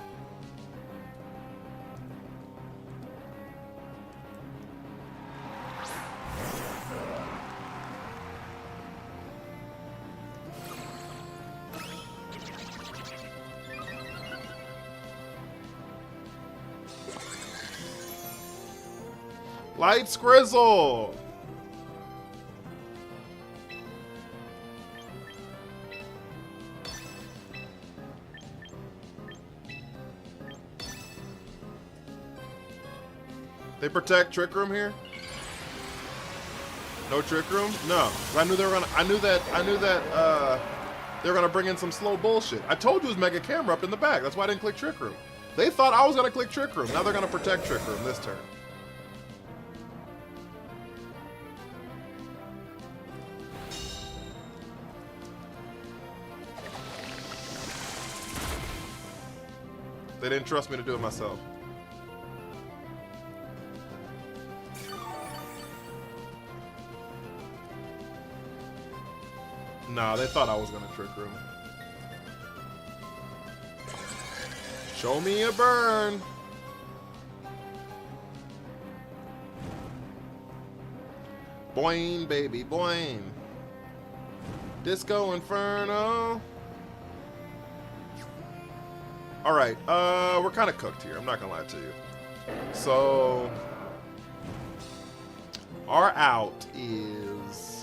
Light Scrizzle. They protect Trick Room here? No Trick Room? No. I knew they were gonna. I knew that they were gonna bring in some slow bullshit. I told you it was Mega Camera up in the back. That's why I didn't click Trick Room. They thought I was gonna click Trick Room. Now they're gonna protect Trick Room this turn. They didn't trust me to do it myself. Nah, they thought I was gonna Trick Room. Show me a burn. Boing, baby, boing. Disco Inferno. All right, we're kind of cooked here. I'm not gonna lie to you. So, our out is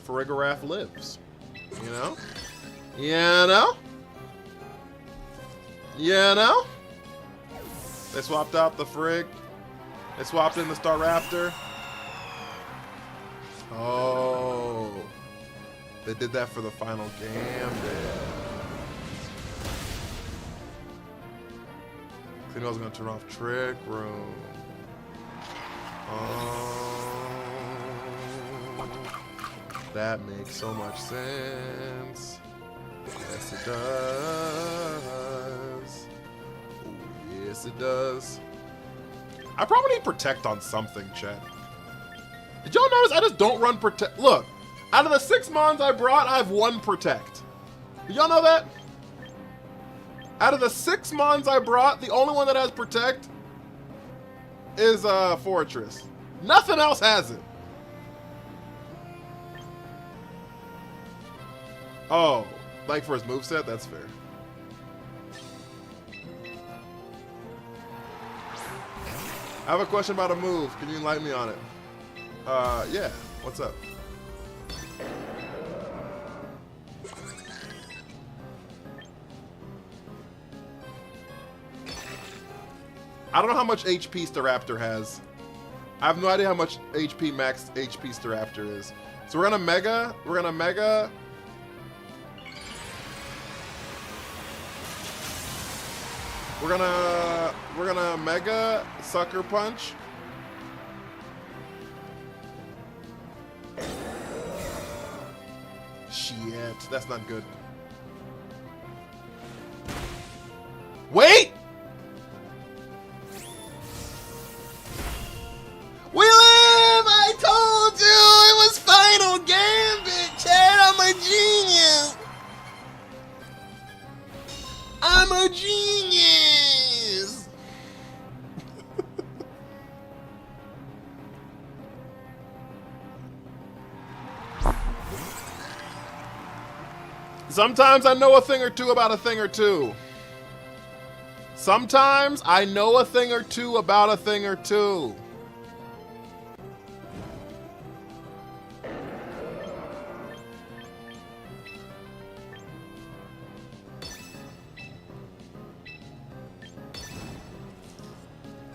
Farigiraf Lives. You know? You know? You know? They swapped out the Frig. They swapped in the Staraptor. Oh, they did that for the Final Gambit. I knew I was going to turn off Trick Room. Oh, that makes so much sense. Yes, it does. Oh, yes, it does. I probably need Protect on something, chat. Did y'all notice I just don't run Protect? Look, out of the 6 Mons I brought, I have 1 Protect. Did y'all know that? Out of the 6 Mons I brought, the only one that has Protect is Fortress. Nothing else has it. Oh, like for his moveset? That's fair. I have a question about a move. Can you enlighten me on it? Yeah. What's up? I don't know how much HP Staraptor has. I have no idea how much HP max HP Staraptor is. So we're gonna mega. We're gonna mega. We're gonna mega sucker punch. Shit, that's not good. Wait! We live! I told you it was Final Gambit, Chad. I'm a genius. I'm a genius. Sometimes I know a thing or two about a thing or two. Sometimes I know a thing or two about a thing or two.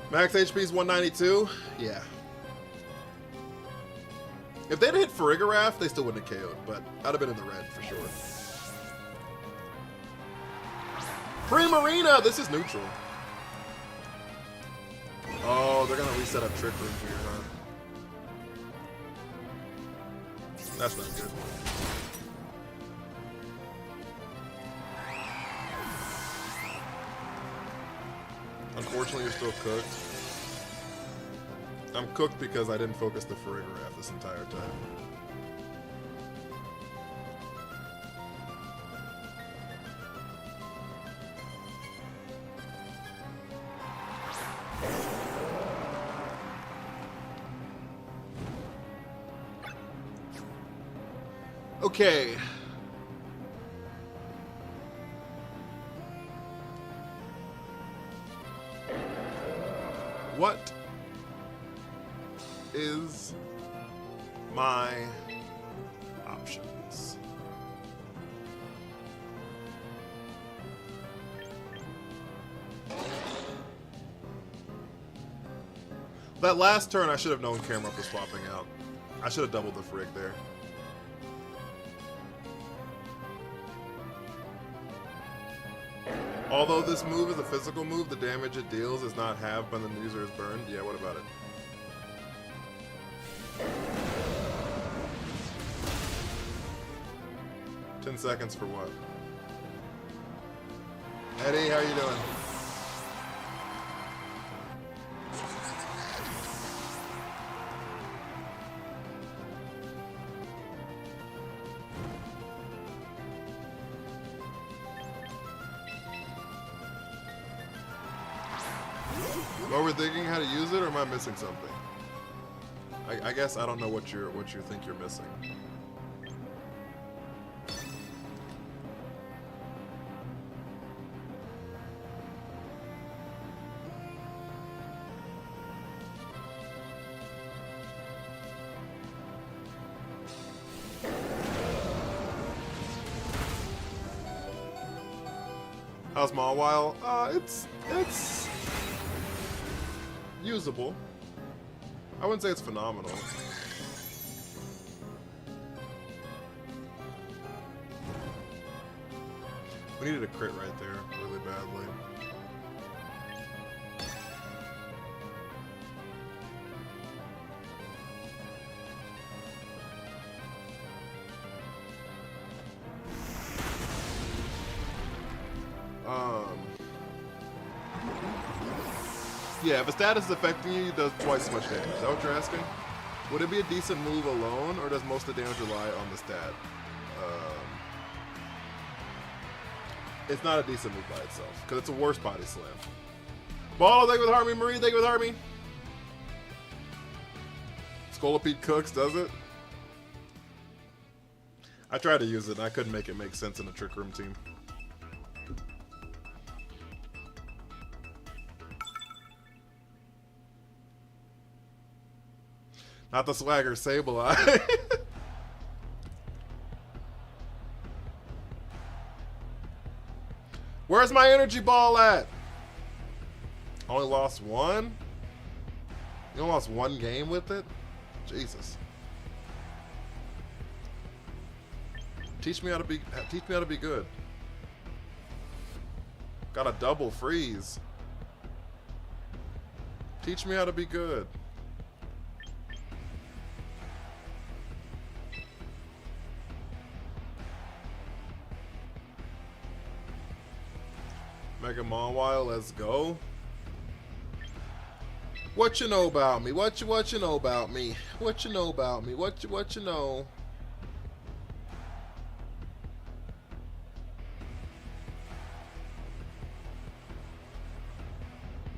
Max HP is 192? Yeah. If they'd hit Farigiraf, they still wouldn't have KO'd, but I'd have been in the red for sure. Primarina! This is neutral. Oh, they're gonna reset up Trick Room here, huh? That's not good. Unfortunately, you're still cooked. I'm cooked because I didn't focus the Farigiraf this entire time. Okay. What is my options? That last turn, I should have known camera up was swapping out. I should have doubled the frig there. Although this move is a physical move, the damage it deals is not halved when the user is burned. Yeah, what about it? $10 seconds for what? Eddie, how you doing? Overthinking how to use it, or am I missing something? I guess I don't know what you think you're missing. How's Mawile? It's usable. I wouldn't say it's phenomenal. We needed a crit right there, really badly. Yeah, if a stat is affecting you, it does twice as much damage. Is that what you're asking? Would it be a decent move alone, or does most of the damage rely on the stat? It's not a decent move by itself, because it's a worse body slam. Ball, thank you with Harmy. Marie, thank you with Harmy. Scolipede cooks, does it? I tried to use it, and I couldn't make it make sense in a Trick Room team. Not the swagger, Sableye. Where's my energy ball at? Only lost one? You only lost one game with it? Jesus. Teach me how to be good. Got a double freeze. Teach me how to be good. Mega Monwile, let's go. What you know about me? What you know about me? What you know about me? What you know?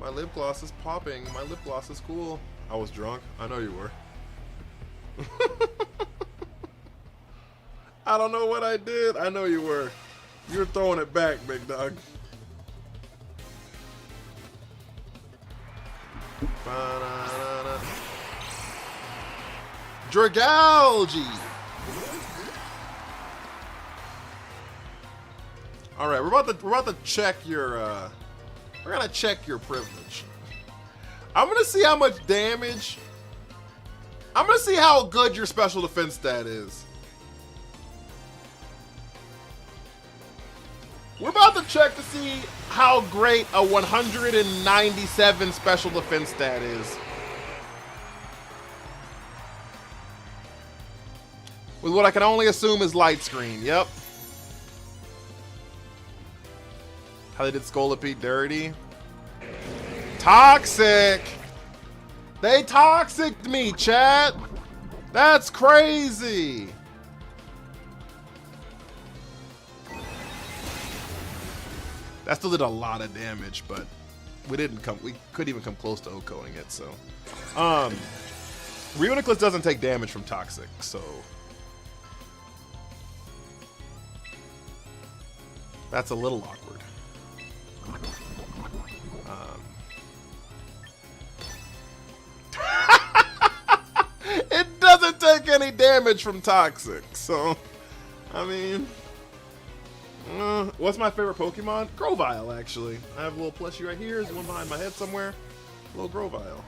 My lip gloss is popping. My lip gloss is cool. I was drunk. I know you were. I don't know what I did. I know you were. You were throwing it back, big dog. Dragalge. All right, we're about to check your. We're gonna check your privilege. I'm gonna see how much damage. I'm gonna see how good your special defense stat is. We're about to check to see how great a 197 special defense stat is. With what I can only assume is light screen. Yep. How they did Scolipede dirty. Toxic! They toxic'd me, chat! That's crazy! That still did a lot of damage, but we couldn't even come close to OHKOing it, so. Reuniclus doesn't take damage from Toxic, so. That's a little awkward. It doesn't take any damage from Toxic, so I mean, what's my favorite Pokemon? Grovyle, actually. I have a little plushie right here. There's one behind my head somewhere. A little Grovyle.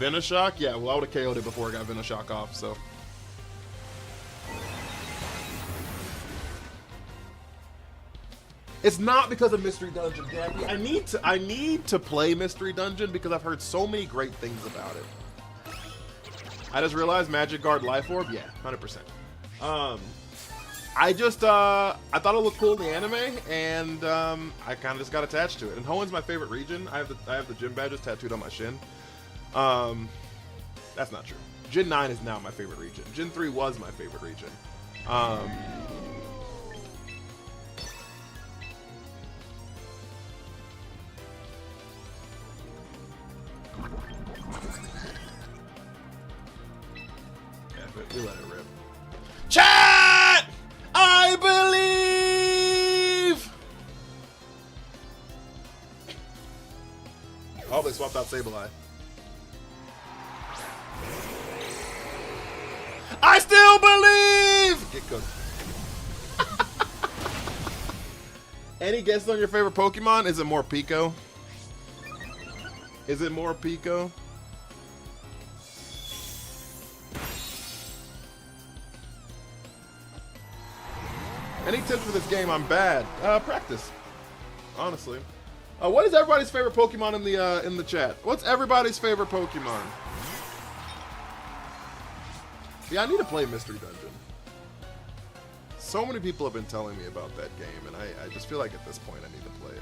Venoshock? Yeah, well, I would have KO'd it before I got Venoshock off, so. It's not because of Mystery Dungeon, Jackie. I need to play Mystery Dungeon because I've heard so many great things about it. I just realized Magic Guard Life Orb, yeah, 100%. I thought it looked cool in the anime, and I kind of just got attached to it. And Hoenn my favorite region. I have the gym badges tattooed on my shin. That's not true. Gen 9 is now my favorite region. Gen 3 was my favorite region. We let it rip. Chat! I believe! Oh, they swapped out Sableye. I still believe! Get cooked. Any guesses on your favorite Pokemon? Is it more Pico? Is it more Pico? Any tips for this game? I'm bad. Practice. Honestly. What is everybody's favorite Pokemon in the chat? What's everybody's favorite Pokemon? Yeah, I need to play Mystery Dungeon. So many people have been telling me about that game, and I just feel like at this point I need to play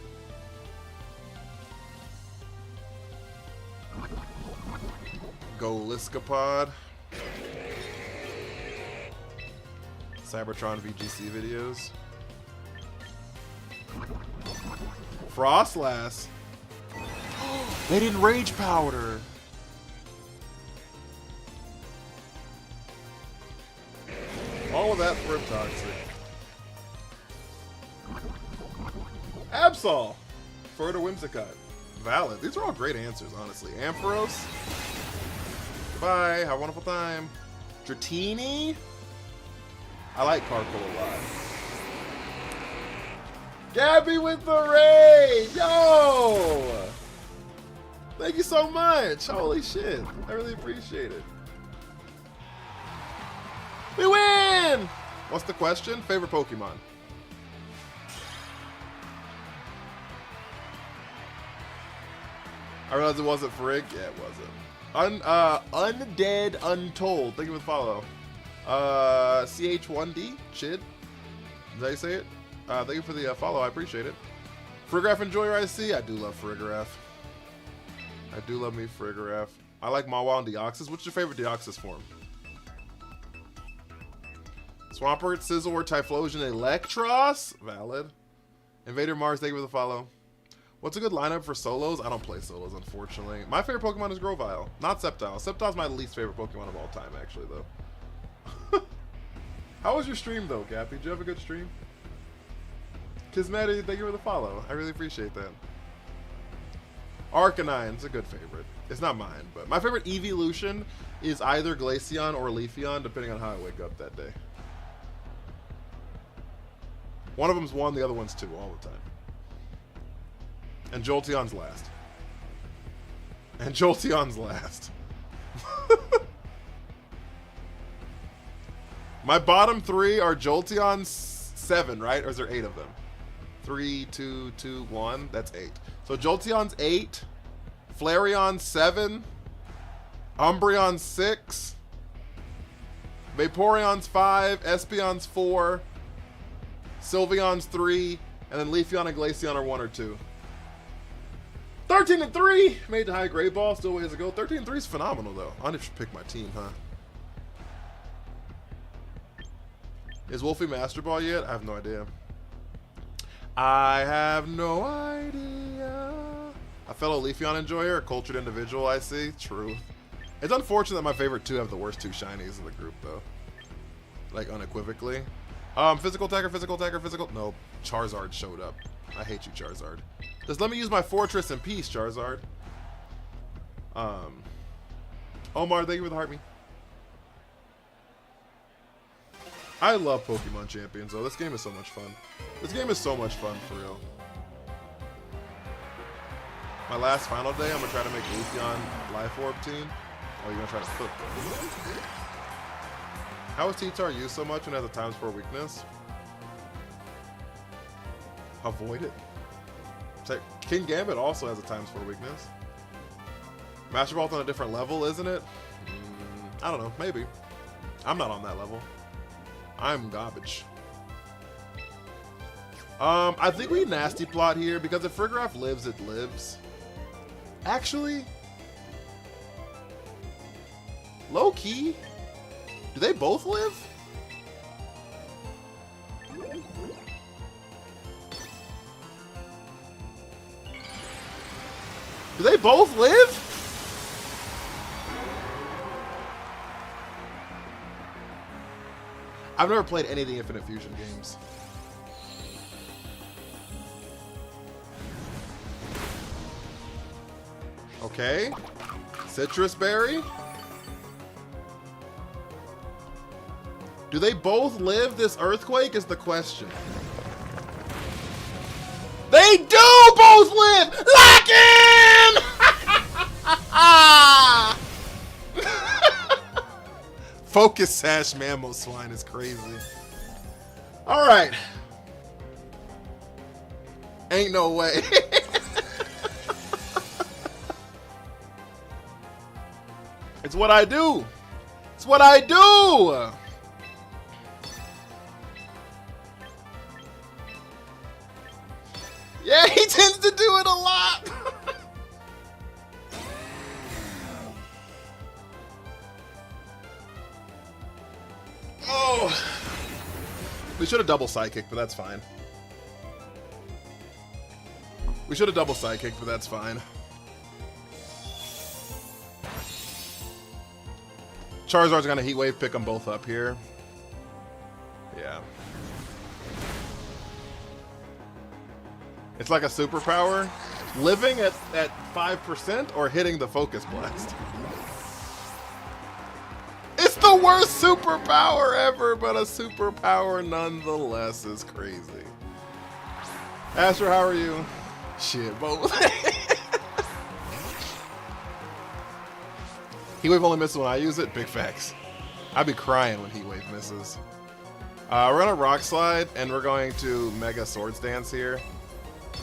it. Go Liskapod. Cybertron VGC videos. Frostlass. They didn't Rage Powder. All of that for Toxic. Absol. Further Whimsicott. Valid. These are all great answers, honestly. Ampharos. Goodbye. Have a wonderful time. Dratini. I like Carkle a lot. Gabby with the raid! Yo! Thank you so much. Holy shit. I really appreciate it. We win! What's the question? Favorite Pokemon? I realized it wasn't Frig. Yeah, it wasn't. Undead Untold. Thank you for the follow. CH1D? Chid? Is that how you say it? Thank you for the follow. I appreciate it. Frigoraph Enjoyer IC? I do love Frigoraph. I do love me Frigoraph. I like Mawile and Deoxys. What's your favorite Deoxys form? Swampert, Scizor, Typhlosion, Electros? Valid. Invader Mars, thank you for the follow. What's a good lineup for solos? I don't play solos, unfortunately. My favorite Pokemon is Grovyle, not Sceptile. Sceptile's my least favorite Pokemon of all time, actually, though. How was your stream, though, Gappy? Did you have a good stream? Kismeti, thank you for the follow. I really appreciate that. Arcanine's a good favorite. It's not mine, but my favorite evolution is either Glaceon or Leafeon, depending on how I wake up that day. One of them's 1, the other one's 2 all the time. And Jolteon's last. And Jolteon's last. My bottom 3 are Jolteon's 7, right? Or is there 8 of them? 3, 2, 2, 1. That's 8. So Jolteon's 8. Flareon's 7. Umbreon's 6. Vaporeon's 5. Espeon's 4. Sylveon's 3. And then Leafeon and Glaceon are 1 or 2. 13-3! Made the high grade ball, still ways to go. 13-3 is phenomenal, though. I need to pick my team, huh? Is Wolfie Master Ball yet? I have no idea. I have no idea. A fellow Leafeon enjoyer, a cultured individual, I see. True. It's unfortunate that my favorite 2 have the worst 2 shinies in the group, though. Like, unequivocally. Physical attacker, physical attacker, physical... Nope. Charizard showed up. I hate you, Charizard. Just let me use my fortress in peace, Charizard. Omar, thank you for the heart me. I love Pokemon Champions, though. This game is so much fun. This game is so much fun, for real. My last final day, I'm going to try to make Leafeon Life Orb team. Oh, you're going to try to flip. How is T-Tar used so much when it has a times 4 weakness? Avoid it. King Gambit also has a times 4 weakness. Master Ball's on a different level, isn't it? I don't know, maybe. I'm not on that level. I'm garbage. I think we nasty plot here because if Frigoraph lives, it lives. Actually, low key, do they both live? Do they both live? I've never played any of the Infinite Fusion games. Okay. Citrus Berry. Do they both live this earthquake is the question. They do both live! Lock in! Focus Sash Mammo Swine is crazy. Alright. Ain't no way. It's what I do. It's what I do. Yeah, he tends to do it a lot. Oh. We should have double Psychic, but that's fine. We should have double Psychic, but that's fine. Charizard's gonna Heat Wave, pick them both up here. Yeah. It's like a superpower. Living at 5% or hitting the Focus Blast. It's the worst superpower ever, but a superpower nonetheless is crazy. Astro, how are you? Shit, both. Heat Wave only misses when I use it. Big facts. I'd be crying when Heat Wave misses. We're gonna Rock Slide, and we're going to Mega Swords Dance here.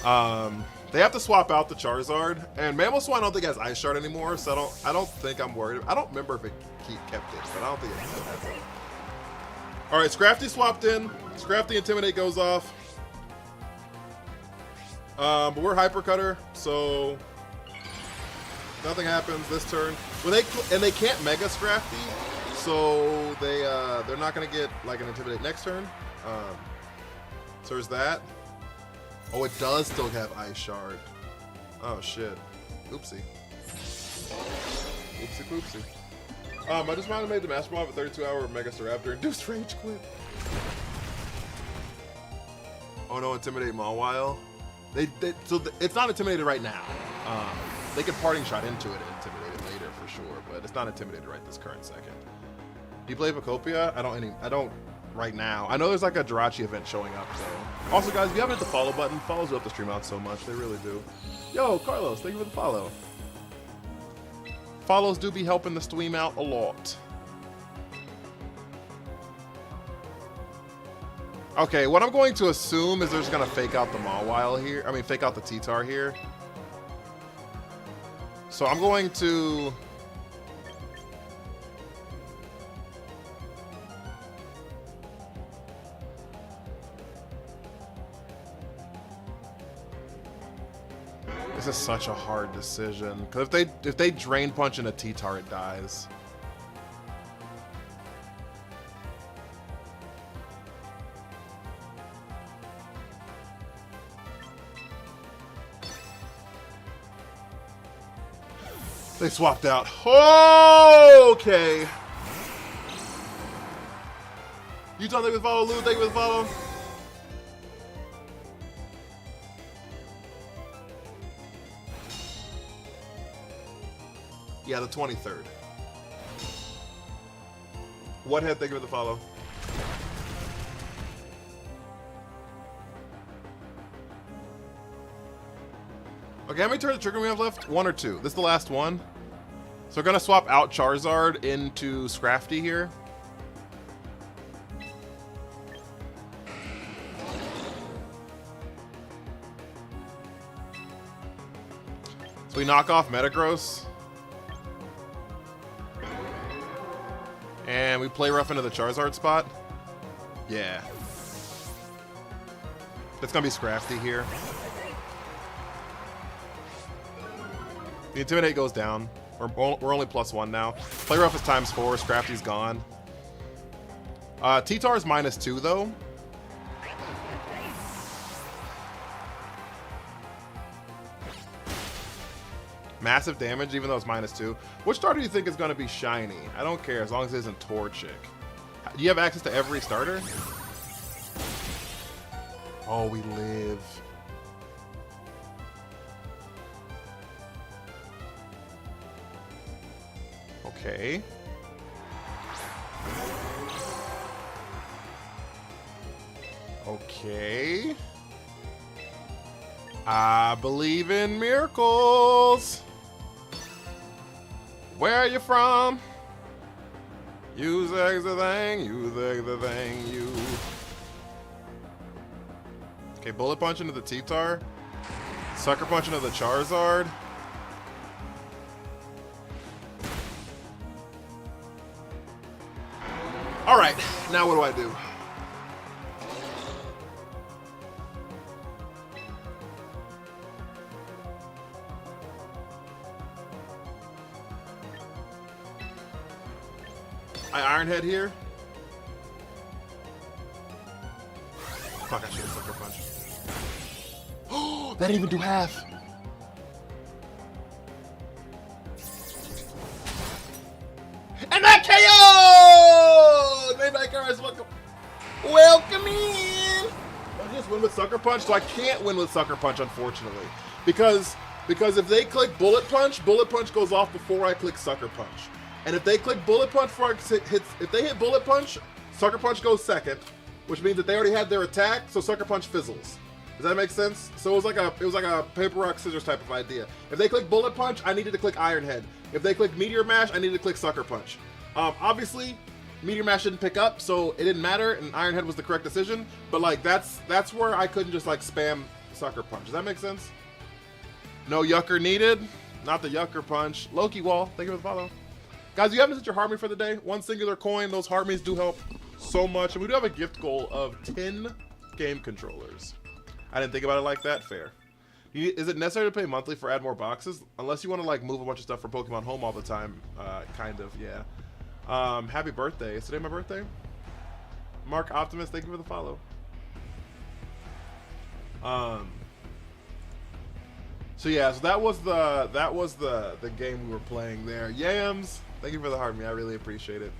They have to swap out the Charizard, and Mamoswine I don't think has Ice Shard anymore, so I don't think I'm worried. I don't remember if it kept it, but I don't think it still has it. All right, Scrafty swapped in. Scrafty Intimidate goes off. But we're Hyper Cutter, so nothing happens this turn. They can't Mega Scrafty, so they're not gonna get like an Intimidate next turn. So there's that. Oh, it does still have Ice Shard. Oh shit. Oopsie. Oopsie poopsie. I just finally made the Master Ball of a 32-hour Mega Staraptor. Induced Rage Quit. Oh no, Intimidate Mawile. It's not intimidated right now. They could Parting Shot into it and intimidate it later for sure, but it's not intimidated right this current second. Do you play Vocopia? I don't right now. I know there's like a Jirachi event showing up though. Also guys, if you haven't hit the follow button, follows help the stream out so much. They really do. Yo, Carlos, thank you for the follow. Follows do be helping the stream out a lot. Okay, what I'm going to assume is they're just gonna fake out the Mawile here. I mean, fake out the T-Tar here. So I'm going to... This is such a hard decision. Because if they Drain Punch in a T-Tar, it dies. They swapped out. Oh, okay. Utah, thank you for the follow. Lou, thank you for the follow. Yeah, the 23rd. What head, thank you for the follow. Okay, how many turns of trigger we have left? 1 or 2. This is the last one. So we're gonna swap out Charizard into Scrafty here. So we knock off Metagross. And we play rough into the Charizard spot. Yeah. It's gonna be Scrafty here. The Intimidate goes down. We're only +1 now. Play rough is ×4. Scrafty's gone. T-Tar is -2 though. Massive damage, even though it's -2. Which starter do you think is going to be shiny? I don't care as long as it isn't Torchic. Do you have access to every starter? Oh, we live. Okay. Okay. I believe in miracles. Where are you from? Use the thing, use the thing, you. Okay, Bullet Punch into the T-Tar. Sucker Punch into the Charizard. All right, now what do I do? I Iron Head here. Fuck, I should have Sucker Punch. Oh, that didn't even do half. And that KO! Mayback Cars, welcome. Welcome in. I just win with Sucker Punch, so I can't win with Sucker Punch, unfortunately. Because if they click Bullet Punch goes off before I click Sucker Punch. And if they click Bullet Punch before if they hit Bullet Punch, Sucker Punch goes second, which means that they already had their attack, so Sucker Punch fizzles. Does that make sense? So it was like a paper rock scissors type of idea. If they click bullet punch, I needed to click iron head. If they click meteor mash, I needed to click sucker punch. Obviously, meteor mash didn't pick up, so it didn't matter, and iron head was the correct decision. But like that's where I couldn't just like spam sucker punch. Does that make sense? No yucker needed. Not the yucker punch. Loki wall. Thank you for the follow. Guys, you haven't set your heart me for the day. One singular coin. Those heart me's do help so much. And we do have a gift goal of 10 game controllers. I didn't think about it like that. Fair. Is it necessary to pay monthly for add more boxes? Unless you want to like move a bunch of stuff from Pokemon Home all the time. Kind of, yeah. Happy birthday. Is today my birthday? Mark Optimus, thank you for the follow. So yeah, so that was the game we were playing there. Yams, thank you for the heart me. I really appreciate it.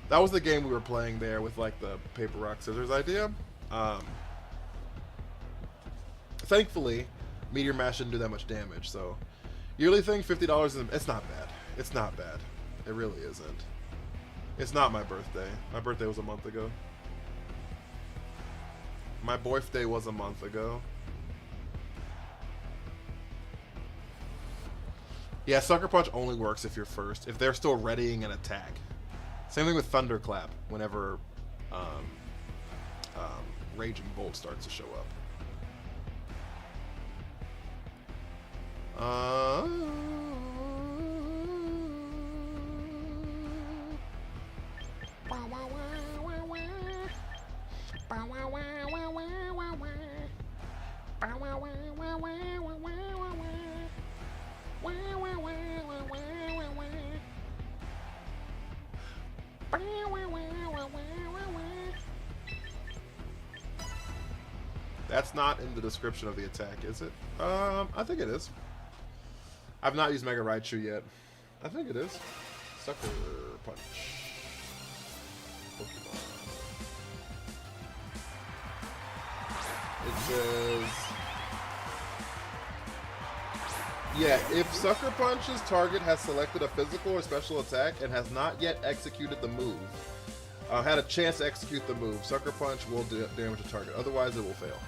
That was the game we were playing there with like the paper rock scissors idea. Thankfully, meteor mash didn't do that much damage. So yearly thing, $50. It's not bad. It's not bad. It really isn't. It's not my birthday. My birthday was a month ago. My birthday was a month ago. Yeah, Sucker Punch only works if you're first, if they're still readying an attack. Same thing with Thunderclap whenever Raging Bolt starts to show up. That's not in the description of the attack, is it? I think it is. I've not used Mega Raichu yet. I think it is. Sucker Punch. Pokemon. It says... Yeah, if Sucker Punch's target has selected a physical or special attack and has not yet executed the move, had a chance to execute the move, Sucker Punch will damage the target. Otherwise, it will fail.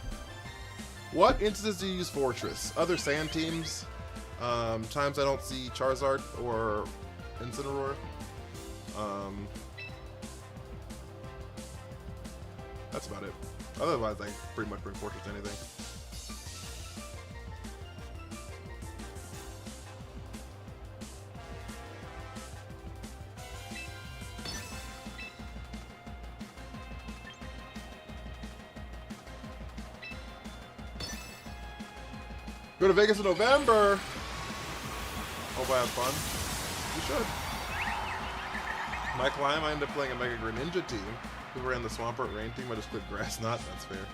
What instances do you use Fortress? Other Sand teams? Times I don't see Charizard or Incineroar. That's about it. Otherwise, I pretty much bring Fortress to anything. Go to Vegas in November. Hope I have fun. You should. My climb, I ended up playing a Mega Greninja team. Who ran the Swampert Rain team? I just clicked Grass Knot. That's fair.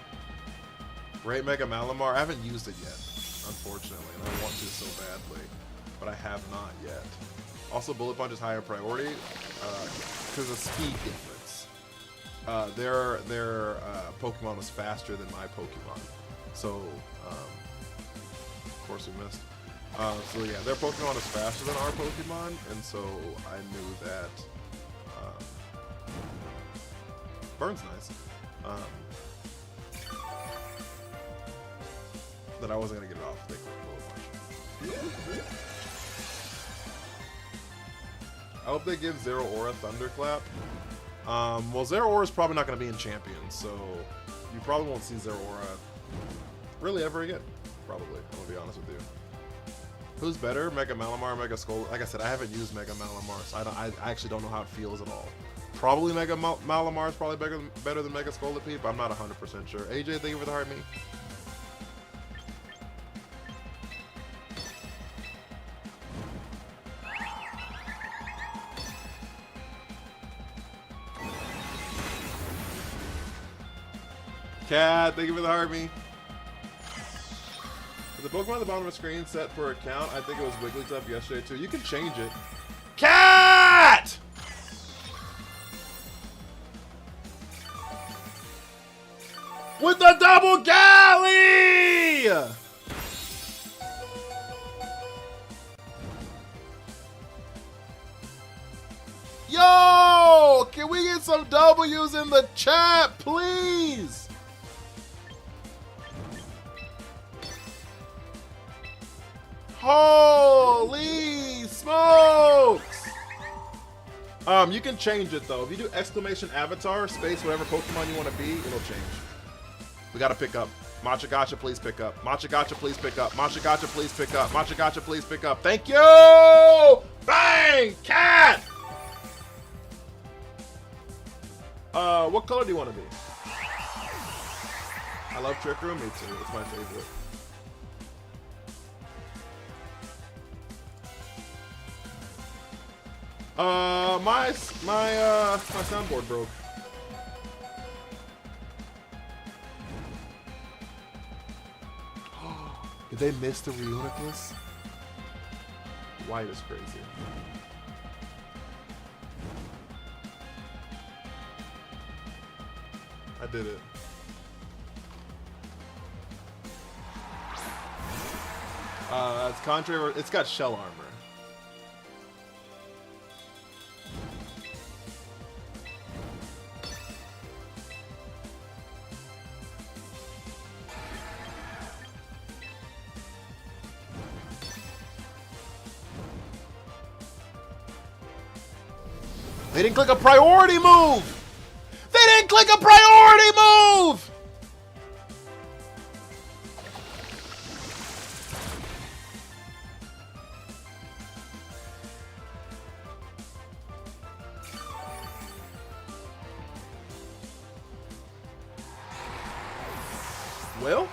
Great Mega Malamar. I haven't used it yet, unfortunately, and I want to so badly, but I have not yet. Also, Bullet Punch is higher priority because of speed difference. Their Pokemon was faster than my Pokemon, so. Of course we missed. So yeah, their Pokemon is faster than our Pokemon, and so I knew that Burn's nice. That I wasn't gonna get it off if they clicked Bullet Punch. I hope they give Zero Aura Thunderclap. Well, Zero Aura is probably not gonna be in Champions, so you probably won't see Zero Aura really ever again. Probably, I'm gonna be honest with you. Who's better, Mega Malamar or Mega Skull? Like I said, I haven't used Mega Malamar, so I actually don't know how it feels at all. Probably Mega Malamar is probably better than Mega Scolipede, but I'm not 100% sure. AJ, thank you for the heart me. Cat, thank you for the heart me. The Pokemon at the bottom of the screen set for account. I think it was Wigglytuff yesterday too. You can change it. Cat! With the double galley! Yo! Can we get some W's in the chat, please? Holy smokes! You can change it though. If you do exclamation avatar space whatever Pokemon you want to be, it'll change. We gotta pick up. Matcha Gotcha, please pick up. Matcha Gotcha, please pick up. Matcha Gotcha, please pick up. Matcha Gotcha, please pick up. Thank you! Bang! Cat! What color do you want to be? I love Trick Room. Me too. It's my favorite. My soundboard broke. Did they miss the Reuniclus? White is crazy. I did it. It's contrary. It's got shell armor. They didn't click a priority move! They didn't click a priority move! Well?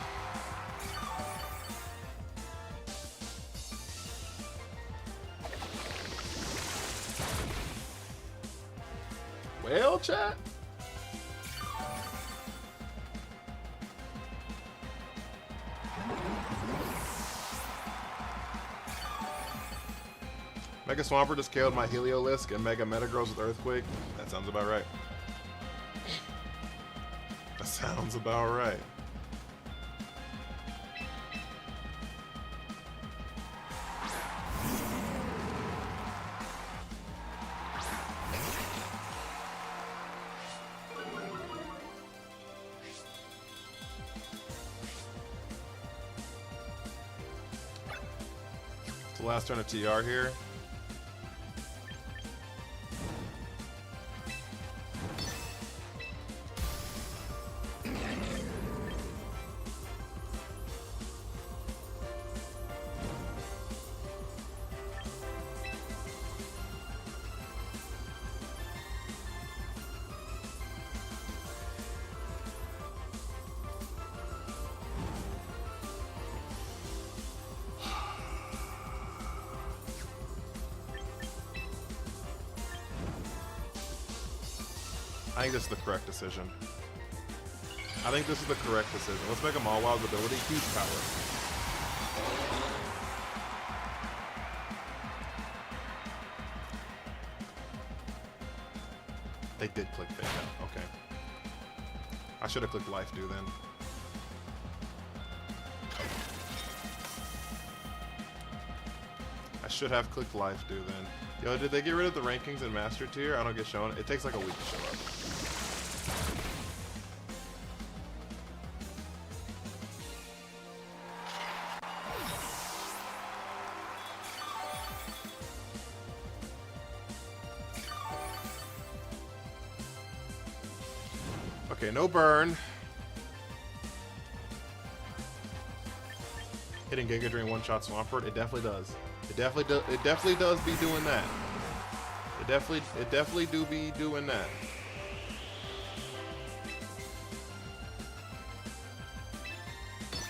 Well, chat? Mega Swampert just killed my Heliolisk and Mega Metagross with Earthquake. That sounds about right. That sounds about right. It's the last turn of TR here. I think this is the correct decision. I think this is the correct decision. Let's make a Mawil's ability huge power. They did click fake out. Okay. I should have clicked life do then. I should have clicked life do then. Yo, did they get rid of the rankings in Master Tier? I don't get shown. It takes like a week to show up. Okay, no burn. Hitting Giga Drain one-shot Swampert, it definitely does. It definitely does be doing that. It definitely do be doing that.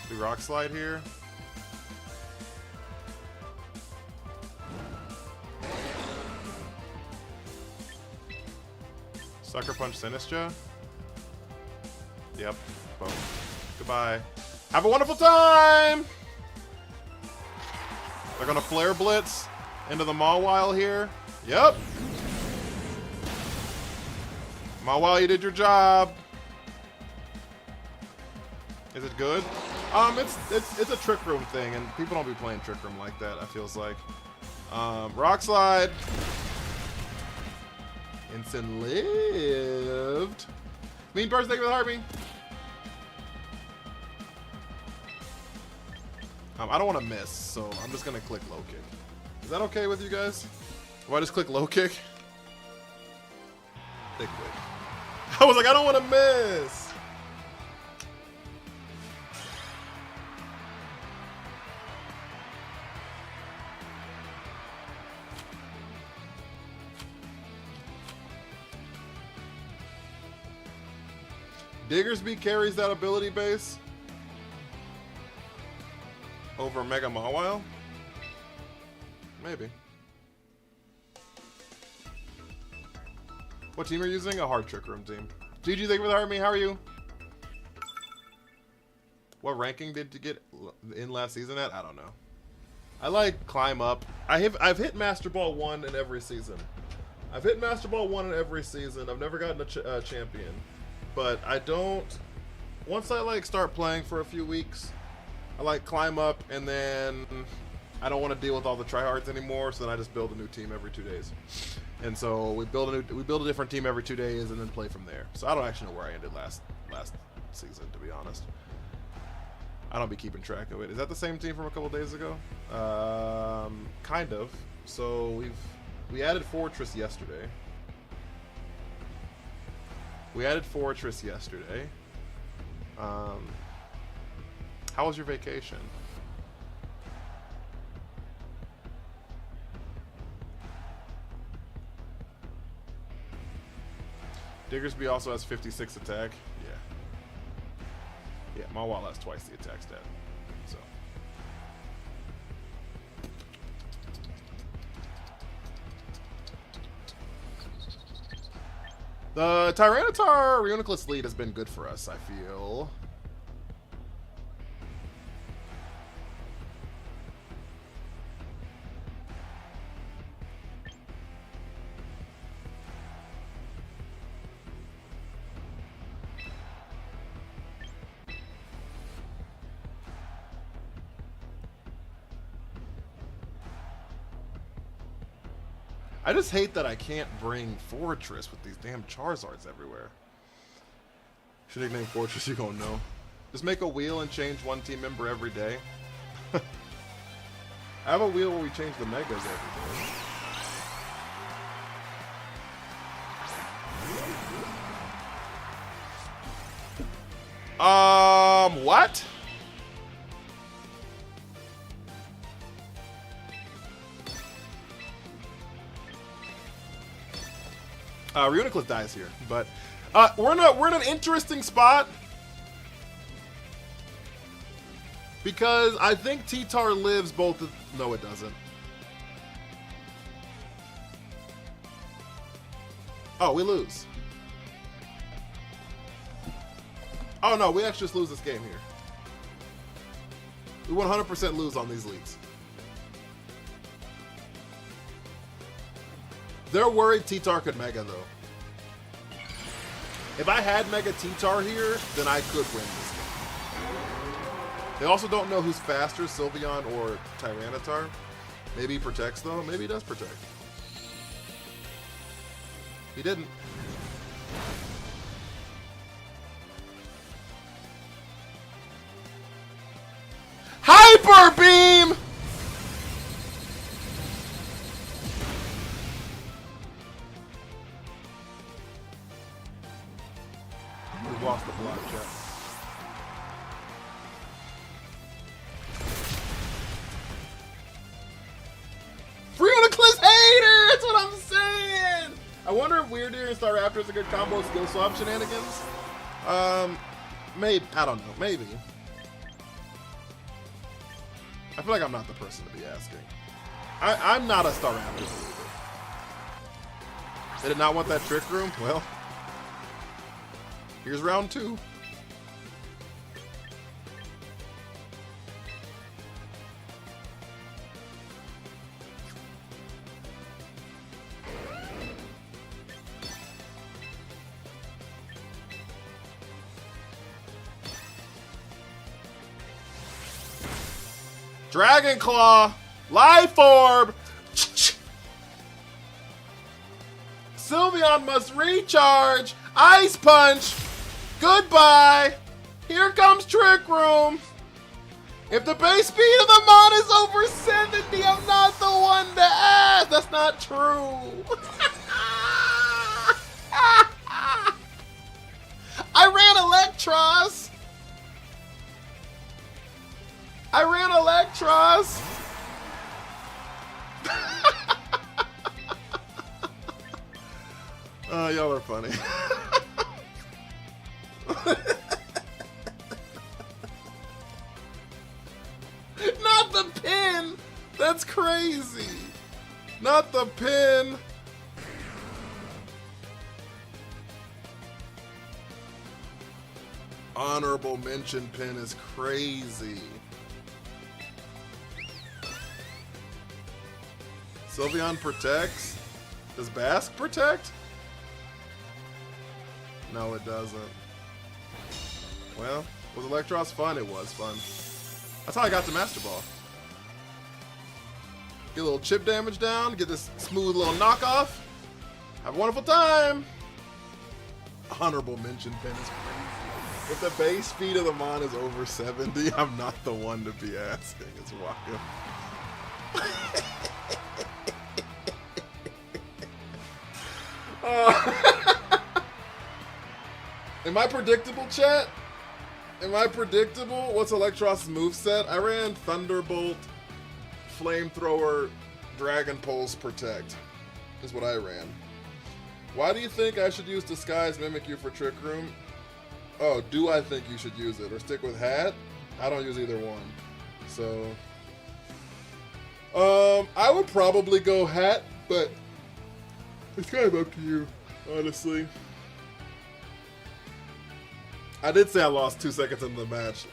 Do Rock Slide here. Sucker Punch Sinistra. Yep. Boom. Goodbye. Have a wonderful time! They're gonna Flare Blitz into the Mawile here. Yep. Mawile, you did your job. Is it good? It's a Trick Room thing, and people don't be playing Trick Room like that, it feels like. Rock Slide. Instant lived. Mean Birds, thank you for the heartbeat. I don't want to miss, so I'm just going to click low kick. Is that okay with you guys? If I just click low kick? They quit. I was like, I don't want to miss. Diggersby carries that ability base over Mega Mawile? Maybe. What team are you using? A hard Trick Room team. GG, thank you for the heart me. How are you? What ranking did you get in last season at? I don't know. I like climb up. I've hit Master Ball 1 in every season. I've hit Master Ball 1 in every season. I've never gotten a champion. But I don't, once I like start playing for a few weeks, I like climb up and then I don't want to deal with all the tryhards anymore, so then I just build a new team every 2 days. And so we build a different team every 2 days and then play from there. So I don't actually know where I ended last season, to be honest. I don't be keeping track of it. Is that the same team from a couple days ago? Kind of. So we added Fortress yesterday. How was your vacation? Diggersby also has 56 attack. Yeah, Mawile has twice the attack stat. So. The Tyranitar Reuniclus lead has been good for us, I feel. I just hate that I can't bring Fortress with these damn Charizards everywhere. Should nickname Fortress, you gonna know. Just make a wheel and change one team member every day. I have a wheel where we change the Megas every day. What? Reuniclus dies here, but we're in an interesting spot because I think T-Tar lives both. No, it doesn't. Oh, we lose. Oh no, we actually just lose this game here. We 100% lose on these leagues. They're worried T-Tar could Mega, though. If I had Mega T-Tar here, then I could win this game. They also don't know who's faster, Sylveon or Tyranitar. Maybe he protects, though. Maybe he does protect. He didn't. Hyper Beam! We lost the block, chat. Reuniclus hater! That's what I'm saying! I wonder if Weirdeer and Staraptor is a good combo skill swap shenanigans. Maybe. I don't know. Maybe. I feel like I'm not the person to be asking. I'm not a Staraptor believer. They did not want that Trick Room? Well, here's round 2. Dragon Claw, Life Orb. Sylveon must recharge. Ice Punch. Goodbye. Here comes Trick Room. If the base speed of the mod is over 70, I'm not the one to ask. That's not true. I ran Electros. Y'all are funny. Not the pin! That's crazy! Not the pin! Honorable mention pin is crazy. Sylveon protects? Does Bask protect? No, it doesn't. Well, was Electros fun? It was fun. That's how I got to Master Ball. Get a little chip damage down, get this smooth little knockoff. Have a wonderful time. Honorable mention pin is crazy. If the base speed of the mon is over 70, I'm not the one to be asking. It's wild. Am I predictable, chat? Am I predictable? What's Electros' moveset? I ran Thunderbolt, Flamethrower, Dragon Pulse, Protect. Is what I ran. Why do you think I should use Disguise Mimikyu for Trick Room? Oh, do I think you should use it? Or stick with Hat? I don't use either one. So... I would probably go Hat, but... it's kind of up to you, honestly. I did say I lost 2 seconds into the match.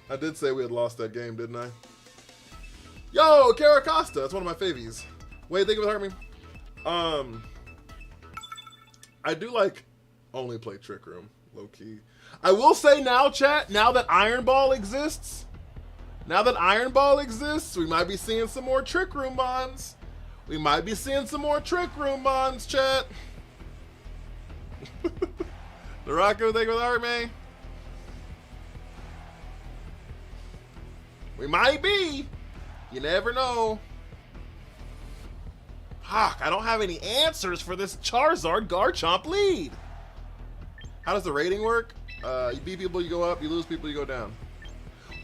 I did say we had lost that game, didn't I? Yo, Caracosta! That's one of my favies. Wait, think of it, hurt me. I do like only play Trick Room, low key. I will say now, chat, now that Iron Ball exists, we might be seeing some more Trick Room mons. We might be seeing some more Trick Room mons, chat. The Rocco, thank you for the heart, man. We might be. You never know. Fuck, I don't have any answers for this Charizard Garchomp lead. How does the rating work? You beat people, you go up. You lose people, you go down.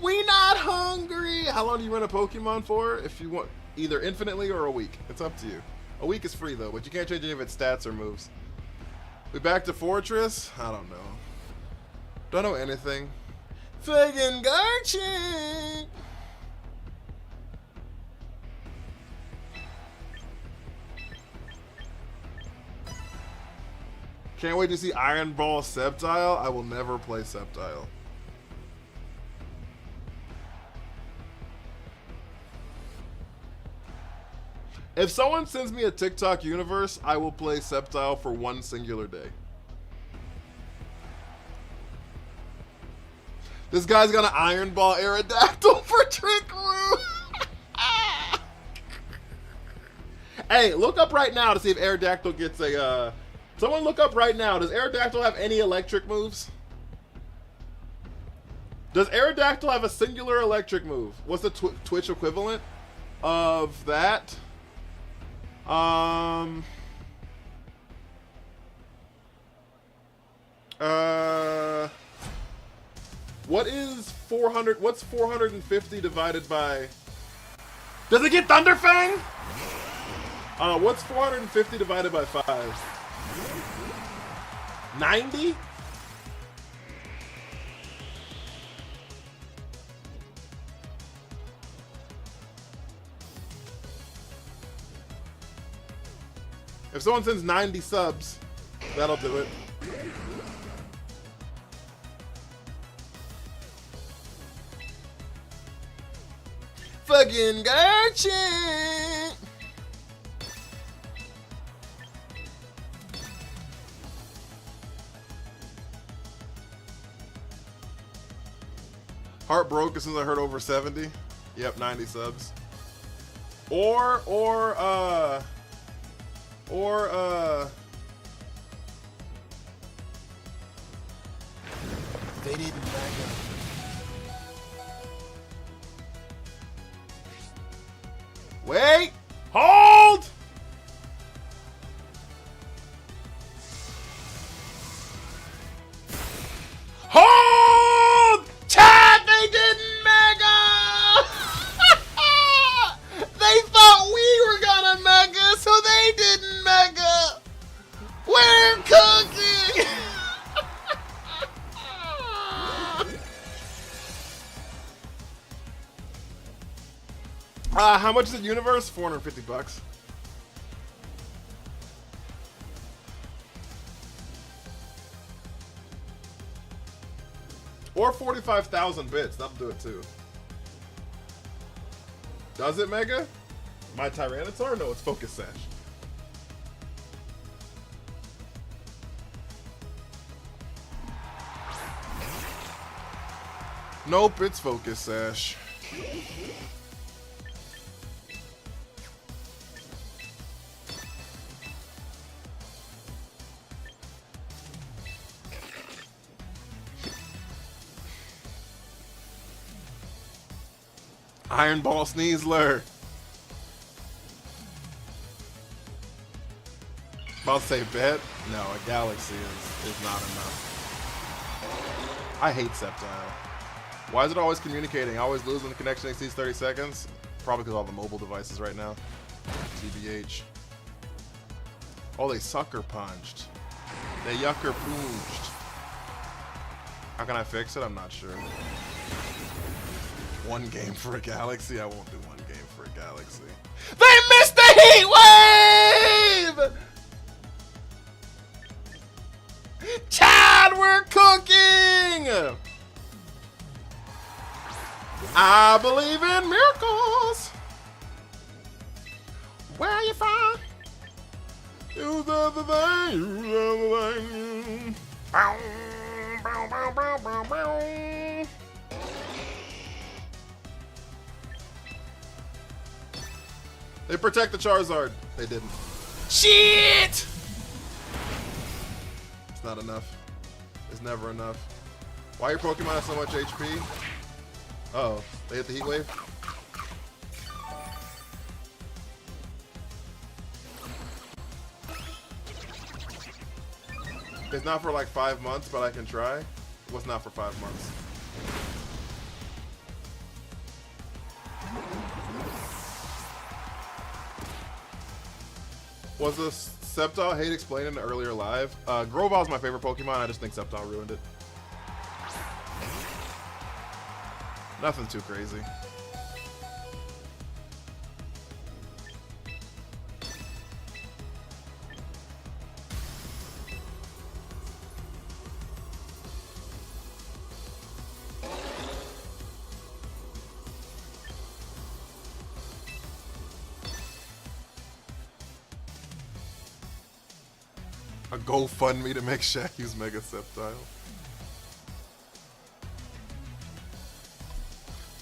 We not hungry. How long do you run a Pokemon for? If you want, either infinitely or a week. It's up to you. A week is free though, but you can't change any of its stats or moves. We back to Fortress? I don't know. Don't know anything. Friggin' Garchomp! Can't wait to see Iron Ball Sceptile. I will never play Sceptile. If someone sends me a TikTok universe, I will play Sceptile for one singular day. This guy's got an Iron Ball Aerodactyl for Trick Room. Hey, look up right now to see if Aerodactyl gets a... Someone look up right now. Does Aerodactyl have any electric moves? Does Aerodactyl have a singular electric move? What's the Twitch equivalent of that? What is 400? What's 450 divided by? Does it get Thunderfang? What's 450 divided by 5? 90? If someone sends 90 subs, that'll do it. Fucking Garchomp! Heartbroken since I heard over 70. Yep, 90 subs. Or they didn't back up. Wait! Hold! Hold! Chat, they didn't mega! They thought we were gonna mega, so they didn't mega! We're cooking! How much is it, Universe? 450 bucks. Or 45,000 bits. That'll do it too. Does it, Mega? My Tyranitar? No, it's Focus Sash. Nope, it's Focus Sash. Iron Ball Sneasler. About to say bet. No, a Galaxy is not enough. I hate Sceptile. Why is it always communicating? I always lose when the connection exceeds 30 seconds. Probably because of all the mobile devices right now. TBH. Oh, they sucker punched. They yucker pooched. How can I fix it? I'm not sure. One game for a Galaxy? I won't do one game for a Galaxy. They missed the heat wave! Chad, we're cooking! I believe in miracles. Where you from? You the thing, you the thing. Bow, bow, bow, bow, bow, bow. They protect the Charizard. They didn't. Shit! It's not enough. It's never enough. Why your Pokemon have so much HP? Uh oh, they hit the Heat Wave? It's not for like 5 months, but I can try. What's not for 5 months? Was the Sceptile hate explained in the earlier live? Groval's my favorite Pokemon. I just think Sceptile ruined it. Nothing too crazy. A GoFundMe to make Shaq use Mega Sceptile.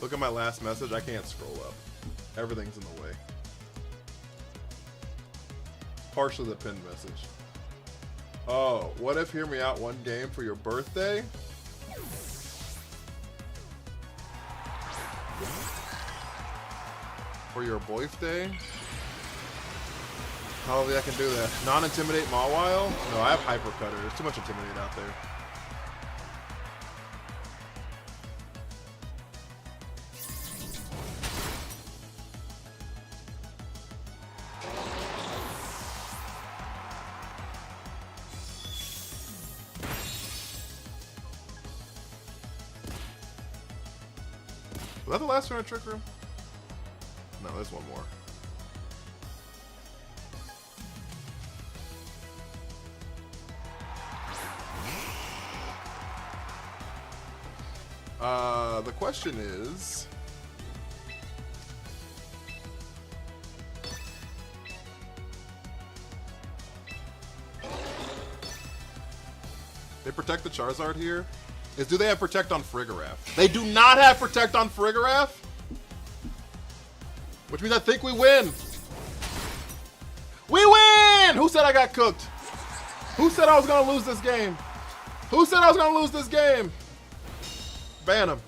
Look at my last message. I can't scroll up. Everything's in the way. Partially the pinned message. Oh, what if hear me out one game for your birthday? For your birthday? Probably I can do that. Non-intimidate Mawile? No, I have Hyper Cutter. There's too much intimidate out there. Was that the last one in Trick Room? No, there's one more. The question is... They protect the Charizard here? Do they have Protect on Frigoraph? They do not have Protect on Frigoraph? Which means I think we win. We win! Who said I got cooked? Who said I was gonna lose this game? Who said I was gonna lose this game? Ban them.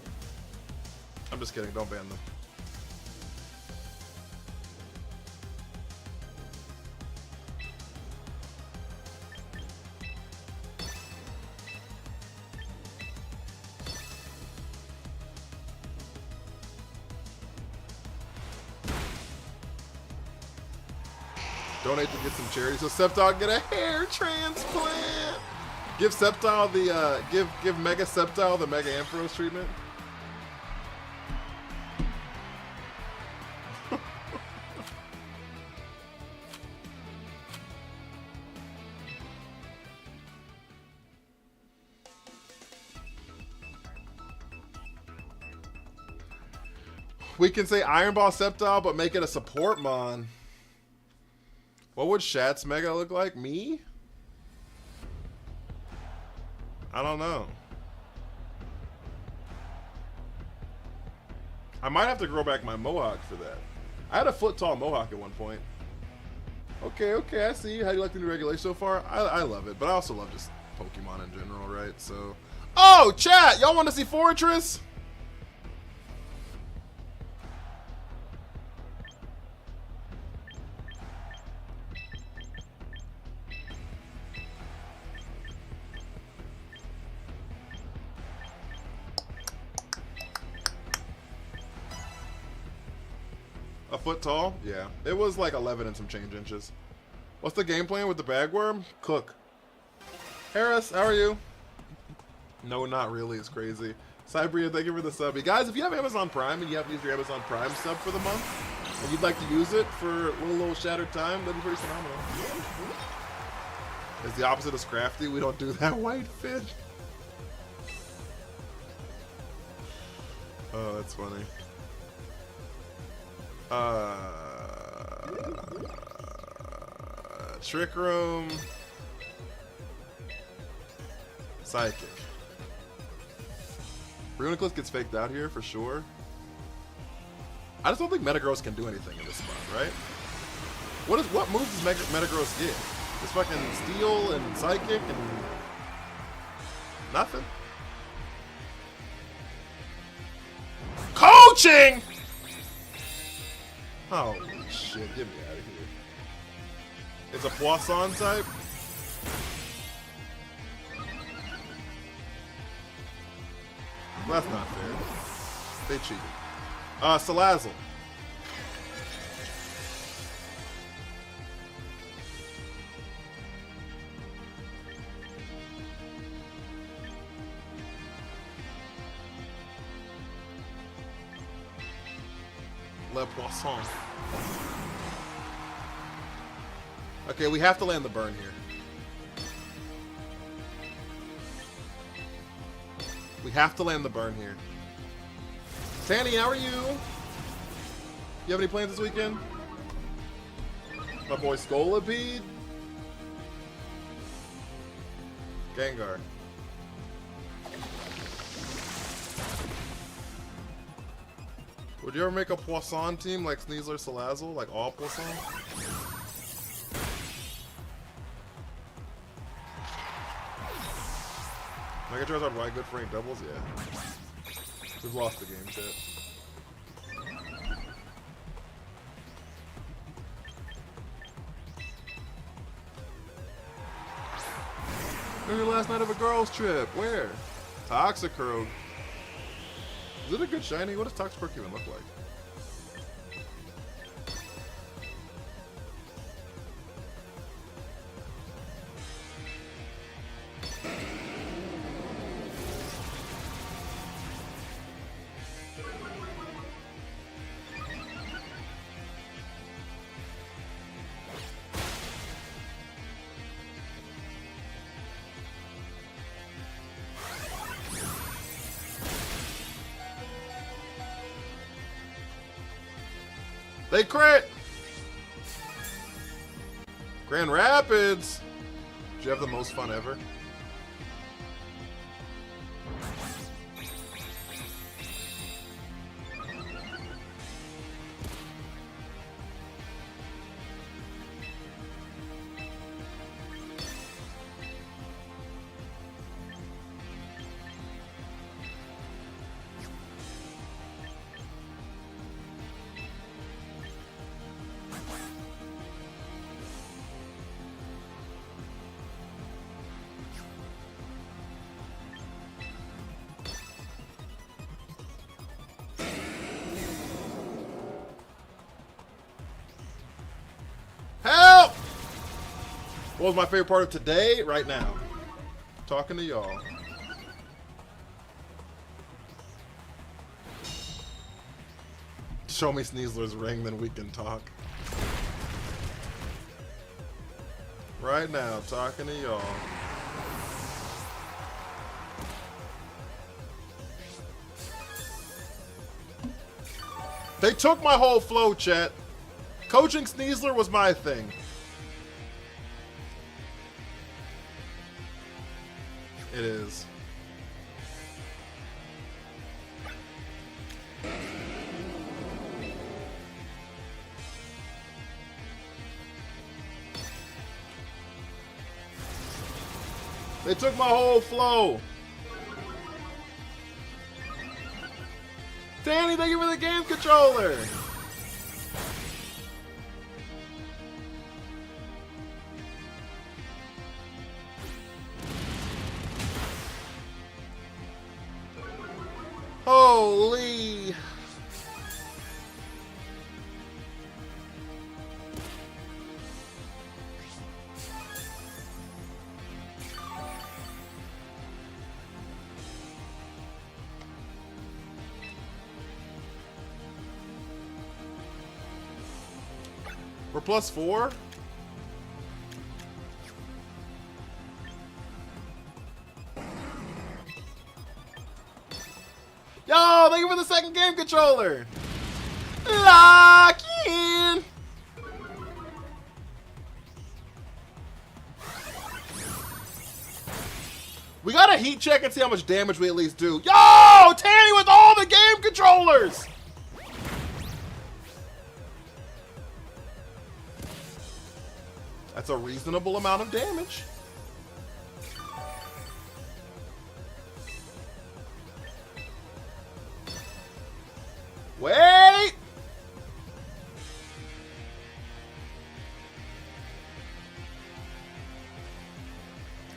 I'm just kidding, don't ban them. Donate to get some charity so Septile get a hair transplant. Give Septile the give Mega Septile the Mega Ampharos treatment. We can say Iron Ball Septile, but make it a support mon. What would Shat's Mega look like? Me? I don't know. I might have to grow back my mohawk for that. I had a foot tall mohawk at one point. Okay, I see. How do you like the new regulation so far? I love it, but I also love just Pokemon in general, right? So, oh, chat, y'all want to see Fortress? A foot tall? Yeah. It was like 11 and some change inches. What's the game plan with the bagworm? Cook. Harris, how are you? No, not really. It's crazy. Cybria, thank you for the sub. Guys, if you have Amazon Prime and you haven't used your Amazon Prime sub for the month, and you'd like to use it for a little shattered time, that'd be pretty phenomenal. It's the opposite of Scrafty. We don't do that, white fish. Oh, that's funny. Trick Room, Psychic. Reuniclus gets faked out here for sure. I just don't think Metagross can do anything in this spot, right? What moves does Metagross get? Just fucking Steel and Psychic and nothing. Coaching! Holy shit, get me out of here. It's a Poisson type? Well, that's not fair. They cheated. Salazzle. Le Poisson. Okay, we have to land the burn here. We have to land the burn here. Sandy, how are you? You have any plans this weekend? My boy Scolipede? Gengar. Would you ever make a Poisson team like Sneasler Salazzle? Like all Poisson? Mega Charizard Y good for any doubles? Yeah. We've lost the game, chat. Maybe last night of a girls' trip. Where? Toxicroak. Is it a good shiny? What does Toxicroak even look like? They crit! Grand Rapids! Did you have the most fun ever? What was my favorite part of today? Right now. Talking to y'all. Show me Sneasler's ring, then we can talk. Right now, talking to y'all. They took my whole flow, chat. Coaching Sneasler was my thing. It is. They took my whole flow. Danny, thank you for the game controller. Holy. We're +4? Yo, thank you for the second game controller. Lock in. We gotta heat check and see how much damage we at least do. Yo, Tanny with all the game controllers. That's a reasonable amount of damage. Wait!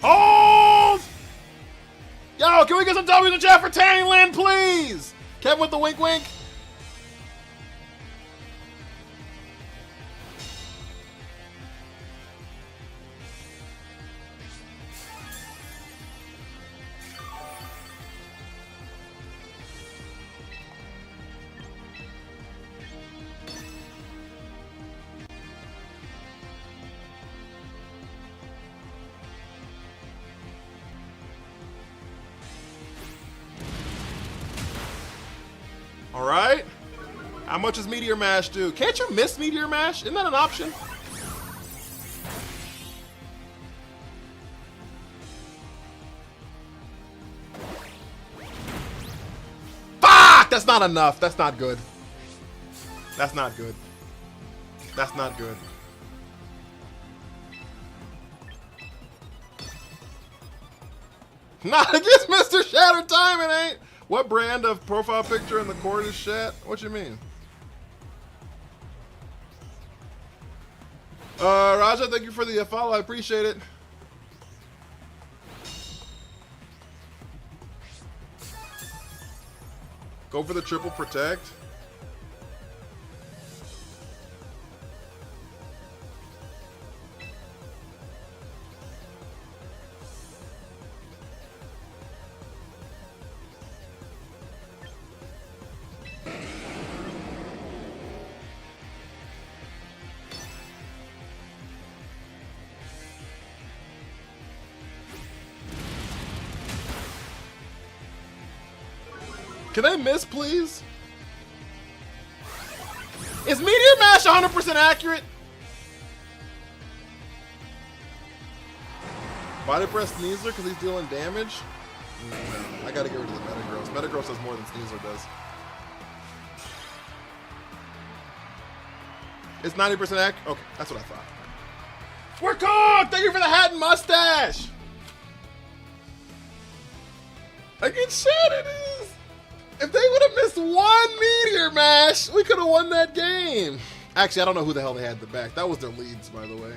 Hold! Yo, can we get some W's in chat for Tannyland, please? Kevin with the wink wink. All right. How much does Meteor Mash do? Can't you miss Meteor Mash? Isn't that an option? Fuck! That's not enough. That's not good. That's not good. That's not good. Not against Mr. Shattered Time, it ain't. What brand of profile picture in the court is Shat? What you mean? Raja, thank you for the follow. I appreciate it. Go for the triple protect. Can I miss, please? Is Meteor Mash 100% accurate? Body press Sneasler because he's dealing damage? No, I gotta get rid of the Metagross. Metagross does more than Sneasler does. It's 90% accurate? Okay, that's what I thought. We're cooked! Thank you for the hat and mustache! I get shot it is! If they would have missed one Meteor Mash, we could have won that game. Actually, I don't know who the hell they had in the back. That was their leads, by the way.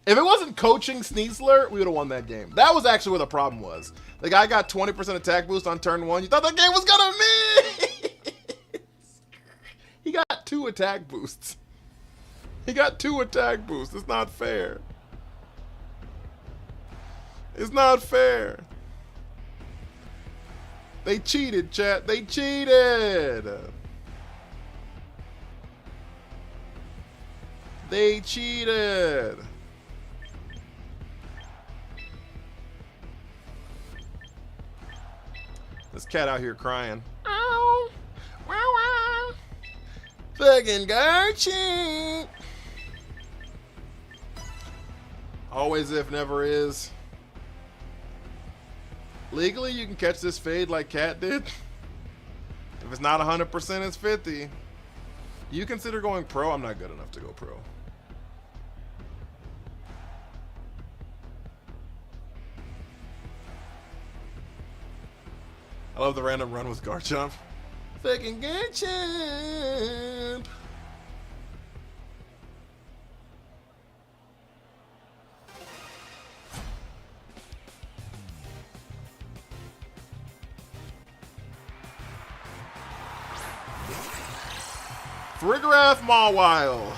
If it wasn't coaching Sneasler, we would have won that game. That was actually where the problem was. The guy got 20% attack boost on turn 1. You thought that game was gonna miss! He got 2 attack boosts. He got 2 attack boosts. It's not fair. It's not fair. They cheated, chat. They cheated. They cheated. This cat out here crying. Ow. Wow, wow. Fucking Garchie. Always if, never is. Legally, you can catch this fade like Cat did. If it's not 100%, it's 50. You consider going pro? I'm not good enough to go pro. I love the random run with Garchomp. Fucking Garchomp. Frigarath Mawile.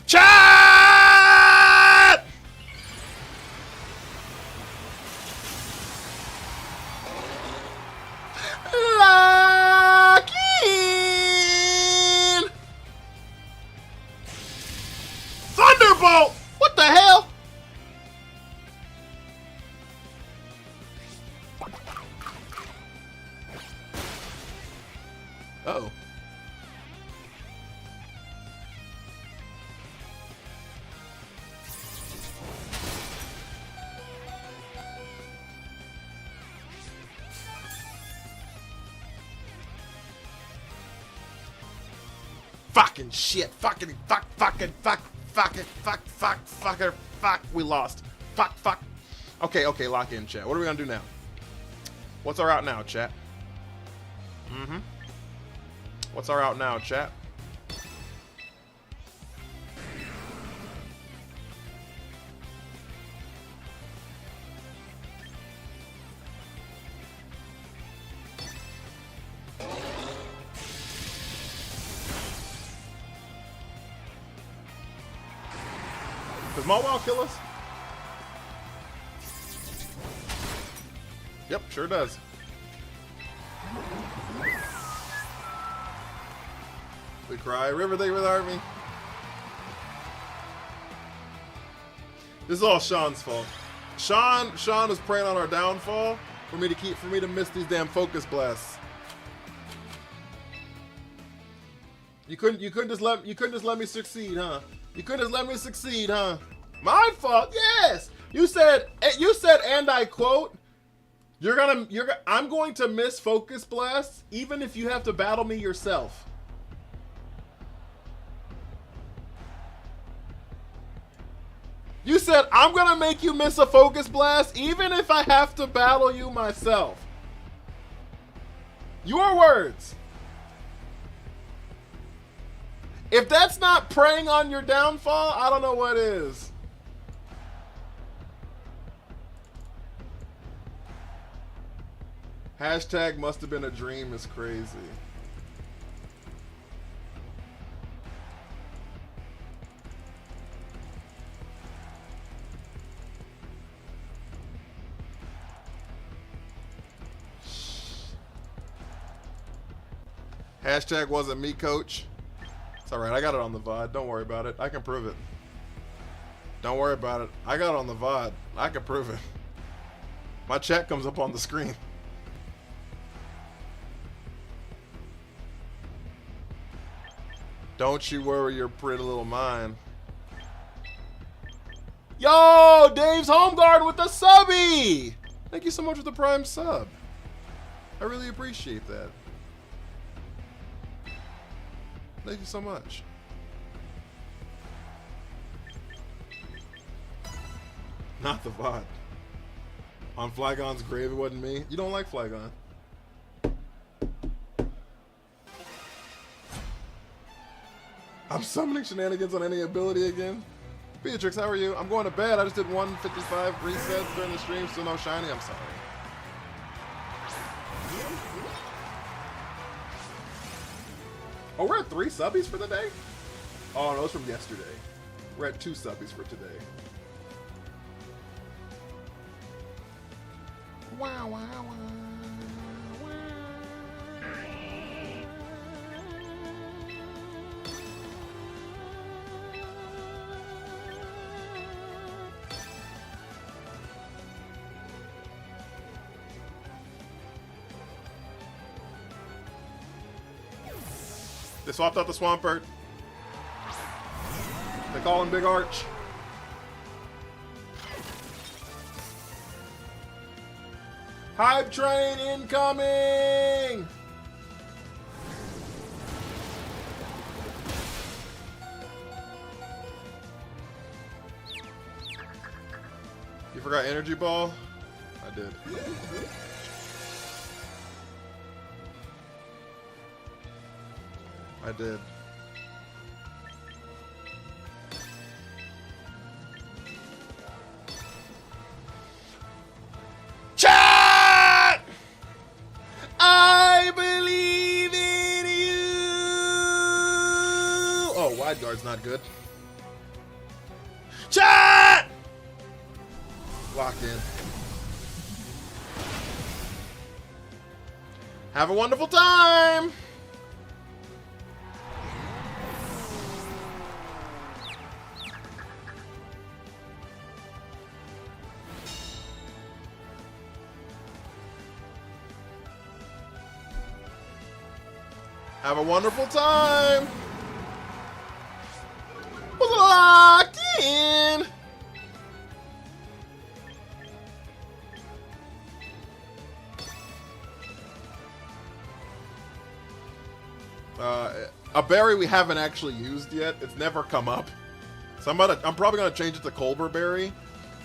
Chat! Lock in! Thunderbolt! What the hell? Uh-oh. Fucking shit. Fuck. We lost. Fuck. Okay, lock in, chat. What are we gonna do now? What's our out now, chat? What's our out now, chat? Does Mawile kill us? Yep, sure does. We cry. River, thank you for the army. This is all Sean's fault. Sean is preying on our downfall for me to miss these damn focus blasts. You couldn't just let me succeed, huh? You couldn't just let me succeed, huh? My fault. Yes. You said, and I quote, I'm going to miss focus blasts even if you have to battle me yourself. You said, I'm going to make you miss a focus blast even if I have to battle you myself. Your words. If that's not preying on your downfall, I don't know what is. Hashtag must have been a dream is crazy. Hashtag wasn't me, coach. It's alright, I got it on the VOD. Don't worry about it. I can prove it. Don't worry about it. I got it on the VOD. I can prove it. My chat comes up on the screen. Don't you worry your pretty little mind. Yo, Dave's Homeguard with the subby! Thank you so much for the Prime sub. I really appreciate that. Thank you so much. Not the VOD. On Flygon's grave, it wasn't me. You don't like Flygon. I'm summoning shenanigans on any ability again. Beatrix, how are you? I'm going to bed. I just did 155 resets during the stream. Still no shiny. I'm sorry. Oh, we're at 3 subbies for the day? Oh, no, it's from yesterday. We're at 2 subbies for today. Wow, wow, wow. They swapped out the Swampert. They call him Big Arch. Hype train incoming! You forgot Energy Ball? I did. I did. Chat! I believe in you! Oh, wide guard's not good. Chat! Locked in. Have a wonderful time! Have a wonderful time. Was locked in. A berry we haven't actually used yet. It's never come up. So I'm probably gonna change it to Culver Berry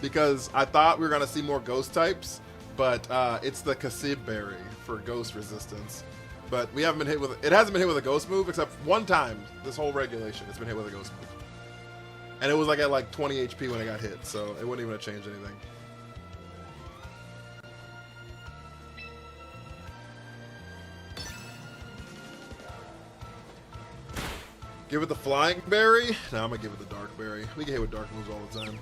because I thought we were gonna see more ghost types, but it's the Cassid Berry for ghost resistance. But we haven't been hit with it. Hasn't been hit with a ghost move except one time this whole regulation. It's been hit with a ghost move, and it was like at like 20 HP when it got hit, so it wouldn't even have changed anything. Give it the Flying Berry. No, I'm gonna give it the Dark Berry. We get hit with dark moves all the time.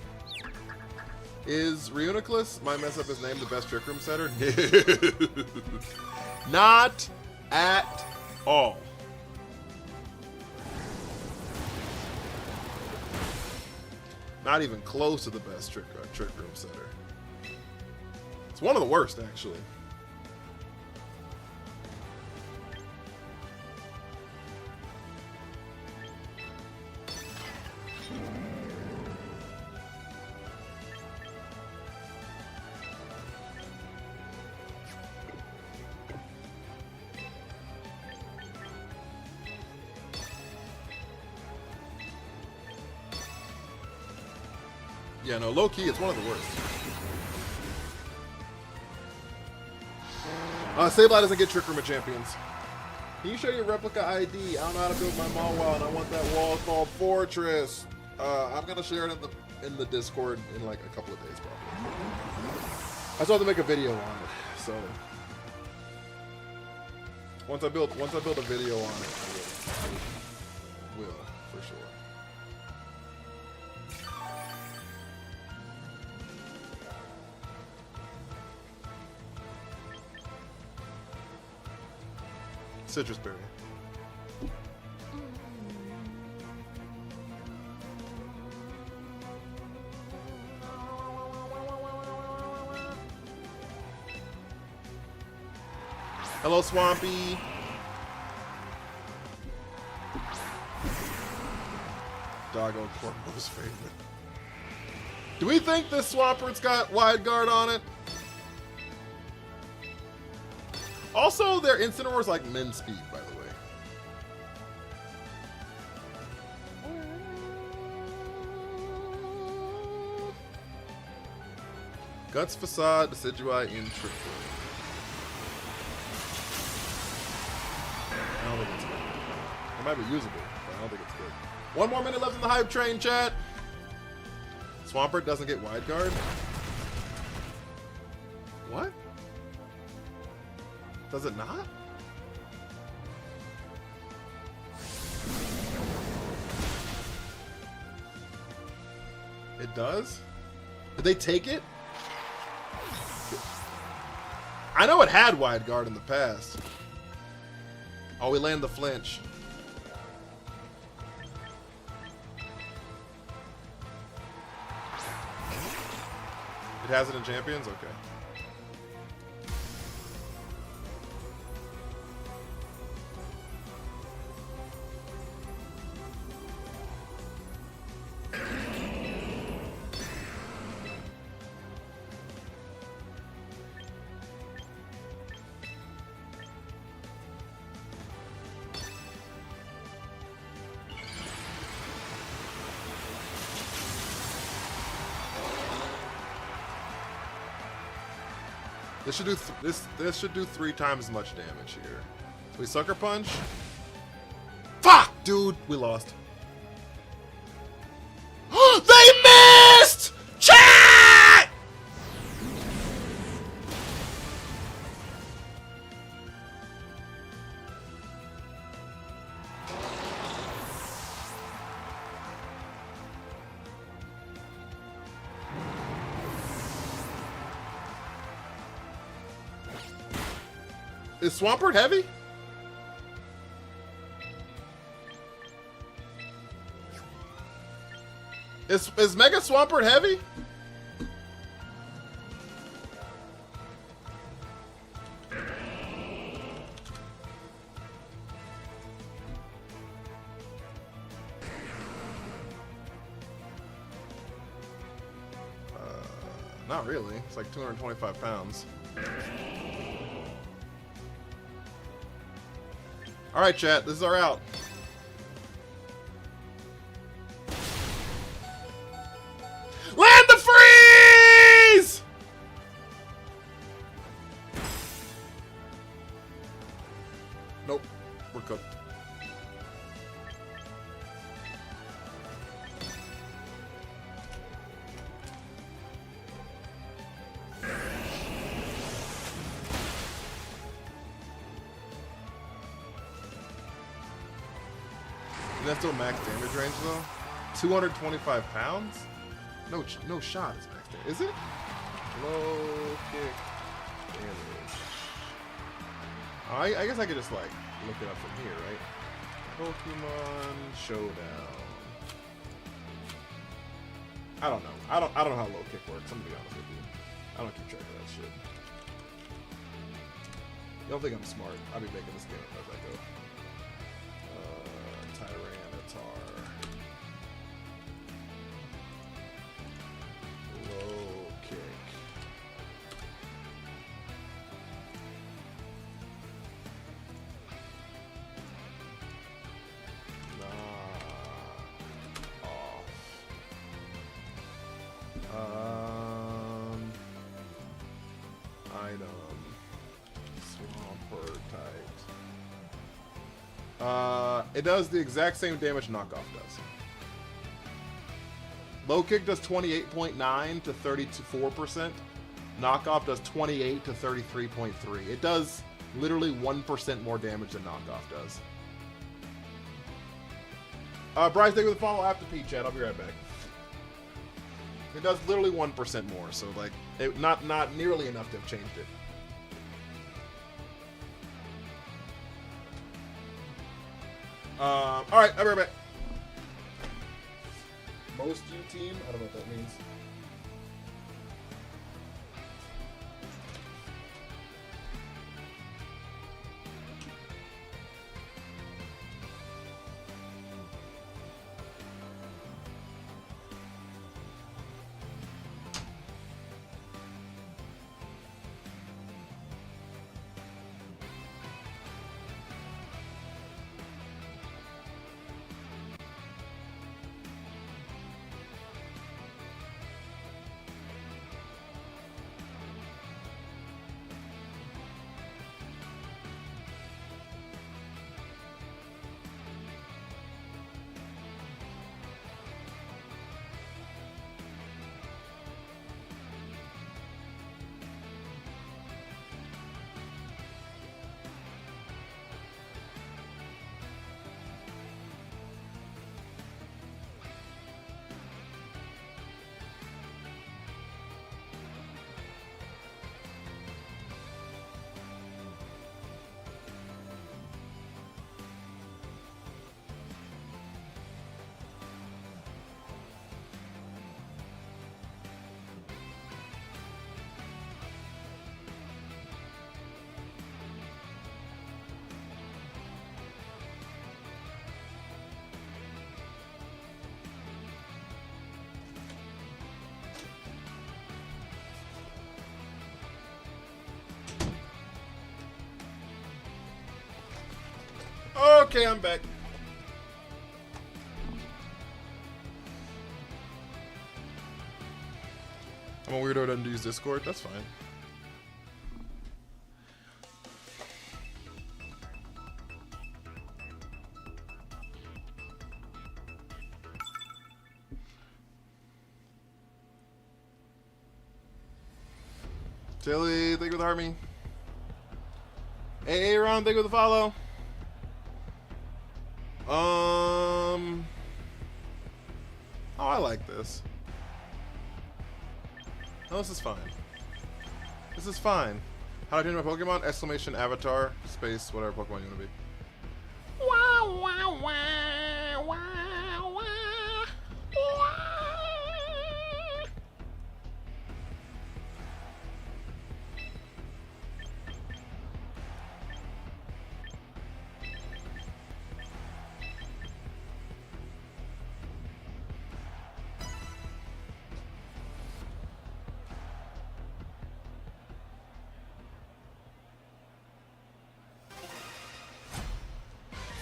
Is Reuniclus, my mess up his name, the best Trick Room setter? Not at all. Not even close to the best trick room setter. It's one of the worst, actually. Yeah, no, low key, it's one of the worst. Sableye doesn't get Trick Room at Champions. Can you show your replica ID? I don't know how to build my mall wall, and I want that wall called Fortress. I'm gonna share it in the Discord in like a couple of days, probably. I still have to make a video on it, so once I build a video on it, I will for sure. Citrus Berry. Hello, Swampy. Doggo Corpo's favorite. Do we think this Swampert's got wide guard on it? Also, their Incineroar's like min speed, by the way. Guts Facade, Decidui in triple. I don't think it's good. It might be usable, but I don't think it's good. 1 more minute left in the hype train, chat. Swampert doesn't get wide guard. What? Does it not? It does? Did they take it? I know it had wide guard in the past. Oh, we land the flinch. It has it in Champions? Okay. This should do 3 times as much damage here. So we sucker punch. Fuck, dude, we lost. They missed! Chat! Is Swampert heavy? Is Mega Swampert heavy? Not really. It's like 225 pounds. All right, chat. This is our out. Land the freeze! Nope. We're cooked. That's still max damage range though. 225 pounds? No shot is max damage. Is it? Low kick damage. I guess I could just like look it up from here, right? Pokemon Showdown. I don't know. I don't know how low kick works. I'm gonna be honest with you. I don't keep track of that shit. You don't think I'm smart? I'll be making this game up as I go. Tyranitar. Low kick. Knock off. Item. Swampert type. It does the exact same damage knockoff does. Low kick does 28.9 to 34%. Knockoff does 28 to 33.3. It does literally 1% more damage than knockoff does. Bryce, thank you for the follow. I have to pee, chat. I'll be right back. It does literally 1% more, so like not nearly enough to have changed it. All right, I'll be right back. Most U team? I don't know what that means. Okay, I'm back. I'm a weirdo who doesn't use Discord. That's fine. Tilly, thank you for the army. Hey, Ron, thank you for the follow. Oh, I like this. Oh, this is fine. This is fine. How do I change my Pokemon? Exclamation avatar space whatever Pokemon you want to be. Wow, wow, wow, wow, wow, wow.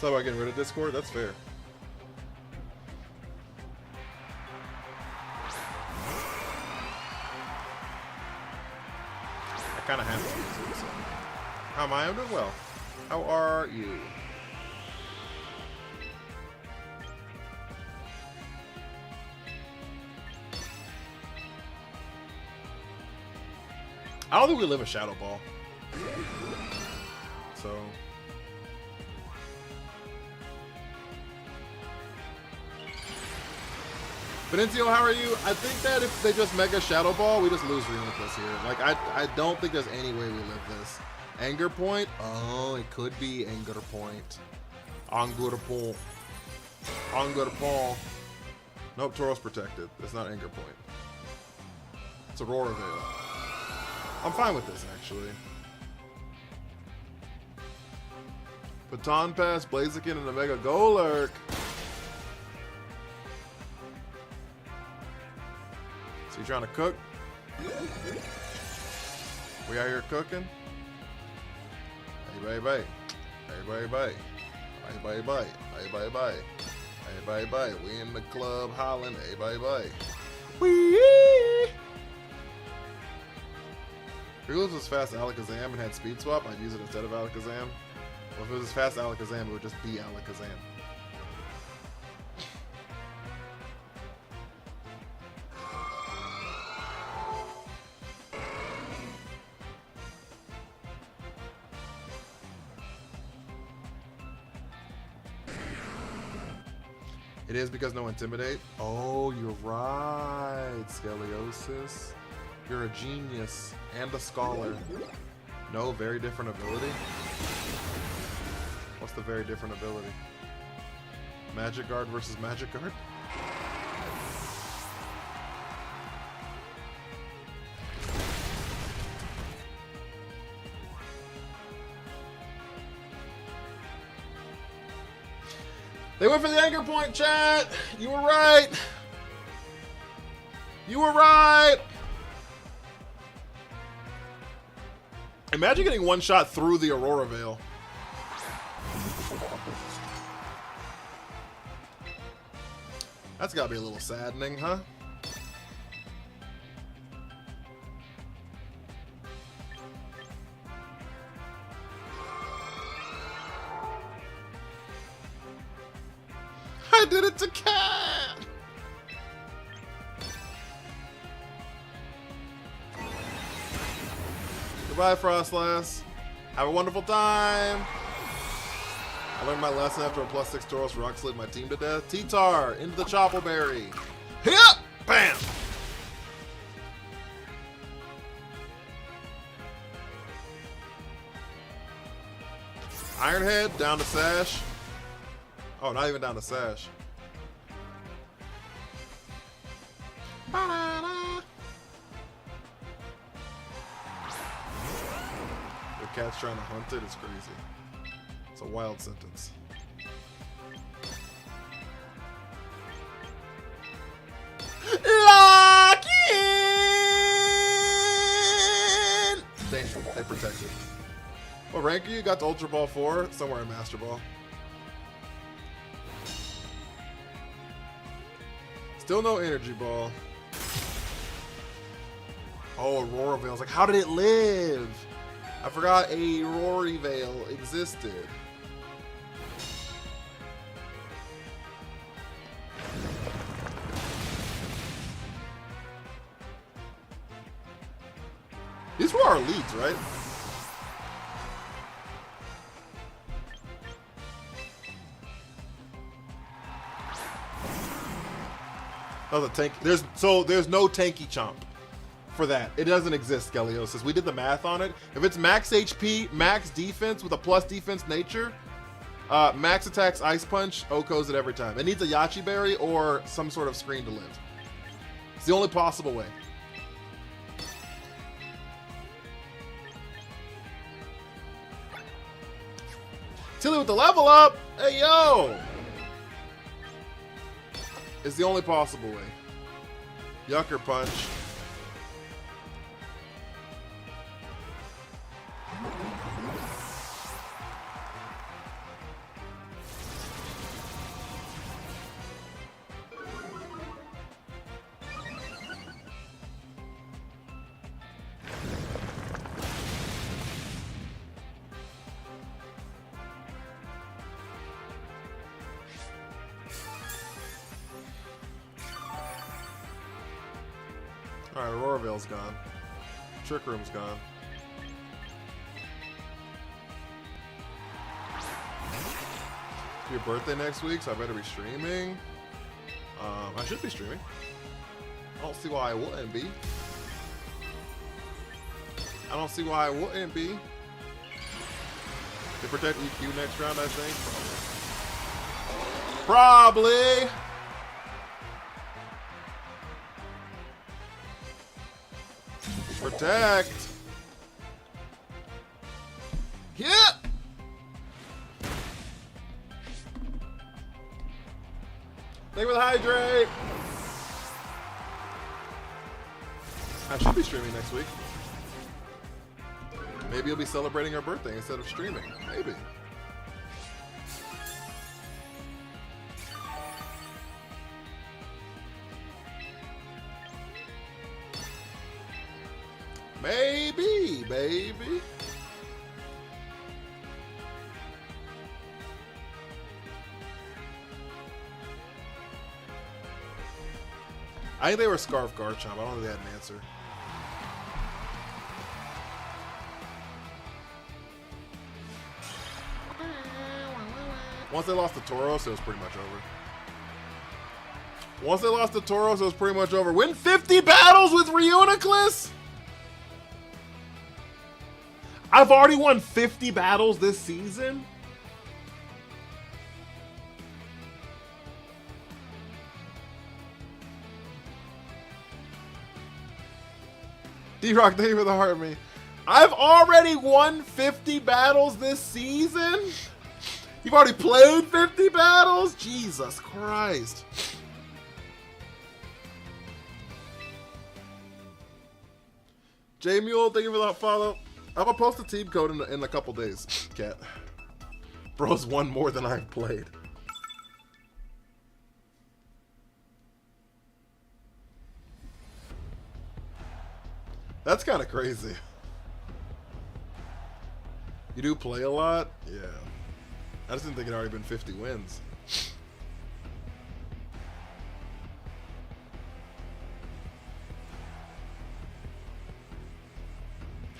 So about getting rid of Discord? That's fair. I kind of have to use it, so. How am I? I'm doing well. How are you? I don't think we live a Shadow Ball. So... Benencio, how are you? I think that if they just Mega Shadow Ball, we just lose Relentless here. Like, I don't think there's any way we live this. Anger Point? Oh, it could be Anger Point. Anger Point. Anger Point. Nope, Tauros protected. It's not Anger Point. It's Aurora Veil. I'm fine with this, actually. Baton Pass, Blaziken, and a Mega Golurk. So you trying to cook? We out here cooking? Hey, baby. Hey, baby. Hey, baby. Hey, baby. Hey, baby. We in the club hollering. Hey, baby. Wee! If it was fast Alakazam and had Speed Swap, I'd use it instead of Alakazam. Well, if it was fast Alakazam, it would just be Alakazam. It is because no Intimidate. Oh, you're right, Scoliosis. You're a genius and a scholar. No, very different ability. What's the very different ability? Magic Guard versus Magic Guard? They went for the Anger Point, chat! You were right! You were right! Imagine getting one shot through the Aurora Veil. That's gotta be a little saddening, huh? I did it to Cat! Goodbye, Frostlass. Have a wonderful time. I learned my lesson after a +6 Tauros Rock slid my team to death. T-Tar into the Choppleberry. Hit up! Bam! Ironhead down to Sash. Oh, not even down to Sash. Ba-da-da. The cat's trying to hunt it. It's crazy. It's a wild sentence. Lock in! Damn, they protected. What rank are you? Got to Ultra Ball 4? Somewhere in Master Ball. Still no energy ball. Oh, Aurora Veil's like, how did it live? I forgot a Rory Veil existed. These were our leads, right? That was a tank. There's no tanky chomp for that. It doesn't exist, Scoliosis. We did the math on it. If it's max HP, max defense with a plus defense nature, max attacks Ice Punch, Oko's it every time. It needs a Yachi Berry or some sort of screen to live. It's the only possible way. Tilly with the level up! Hey, yo! It's the only possible way. Yucker Punch. Alright, Aurora Veil's gone. Trick Room's gone. It's your birthday next week, so I better be streaming. I should be streaming. I don't see why I wouldn't be. I don't see why I wouldn't be. They protect EQ next round, I think. Probably. Protect. Yeah. Thank you for the hydrate. I should be streaming next week. Maybe you'll be celebrating her birthday instead of streaming. Maybe. Maybe, baby. I think they were Scarf Garchomp. I don't think they had an answer. Once they lost to Tauros, it was pretty much over. Once they lost to Tauros, it was pretty much over. Win 50 battles with Reuniclus? I've already won 50 battles this season? D-Rock, thank you for the heart, me. I've already won 50 battles this season? You've already played 50 battles? Jesus Christ. J Mule, thank you for that follow. I'm gonna post a team code in a couple days, Cat. Bro's won more than I've played. That's kind of crazy. You do play a lot? Yeah. I just didn't think it had already been 50 wins.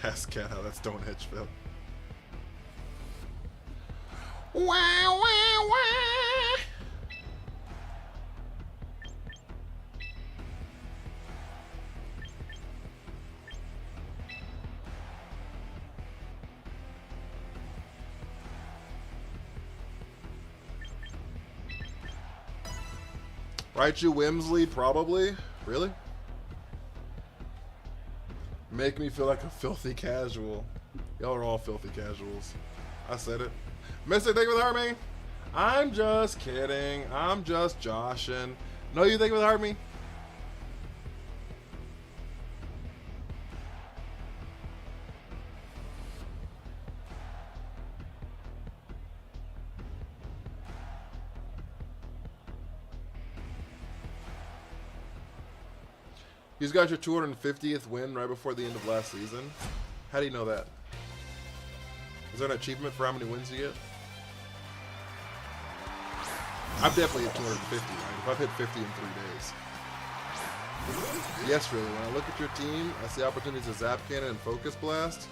Ask Cat how that Stonehenge felt. Wow, wow, wow. Raichu Wimsley, probably. Really? Make me feel like a filthy casual. Y'all are all filthy casuals. I said it. Mystic, thank you for the heart, me. I'm just kidding. I'm just joshing. No, you thank you for the heart, me. He's got your 250th win right before the end of last season. How do you know that? Is there an achievement for how many wins you get? I've definitely hit 250, right? If I've hit 50 in 3 days. Yes, really. When I look at your team, I see opportunities to Zap Cannon and Focus Blast.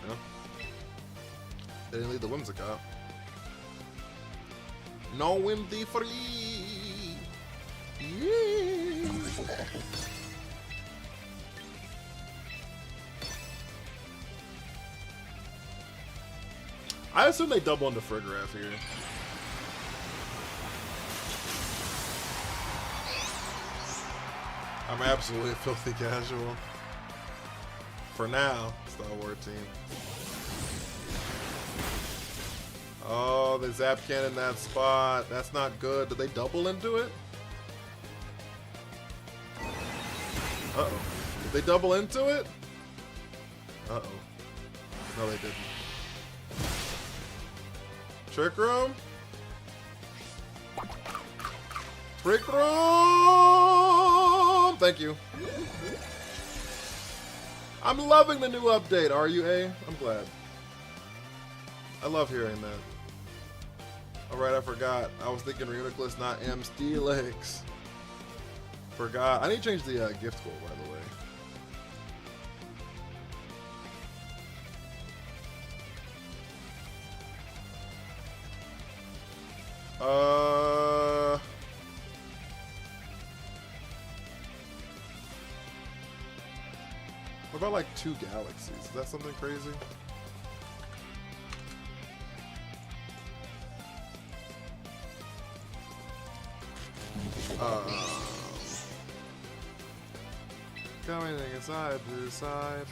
Yeah. They didn't lead the Whimsicott. No Whimsy free. Yeah. I assume they double into Frigoraph here. I'm absolutely a filthy casual. For now, Star Wars team. Oh, they Zap Cannon that spot. That's not good. Did they double into it? Uh-oh. Did they double into it? Uh-oh. No, they didn't. Trick Room? Trick Room! Thank you. I'm loving the new update. Are you, A? I'm glad. I love hearing that. Alright, I forgot. I was thinking Reuniclus, not M. Steelix. Forgot. I need to change the gift goal, by the way. What about like 2 galaxies? Is that something crazy? Coming inside to the side.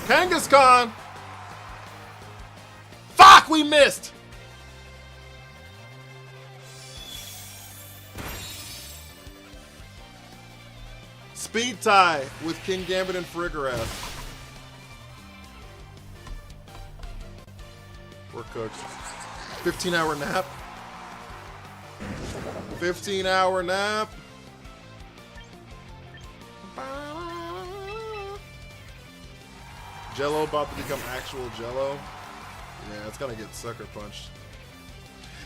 Kangaskhan! Fuck, we missed! Speed tie with King Gambit and Frigoraph. We're cooked. 15-hour nap. 15-hour nap. Jello about to become actual Jello. Yeah, it's gonna get sucker punched.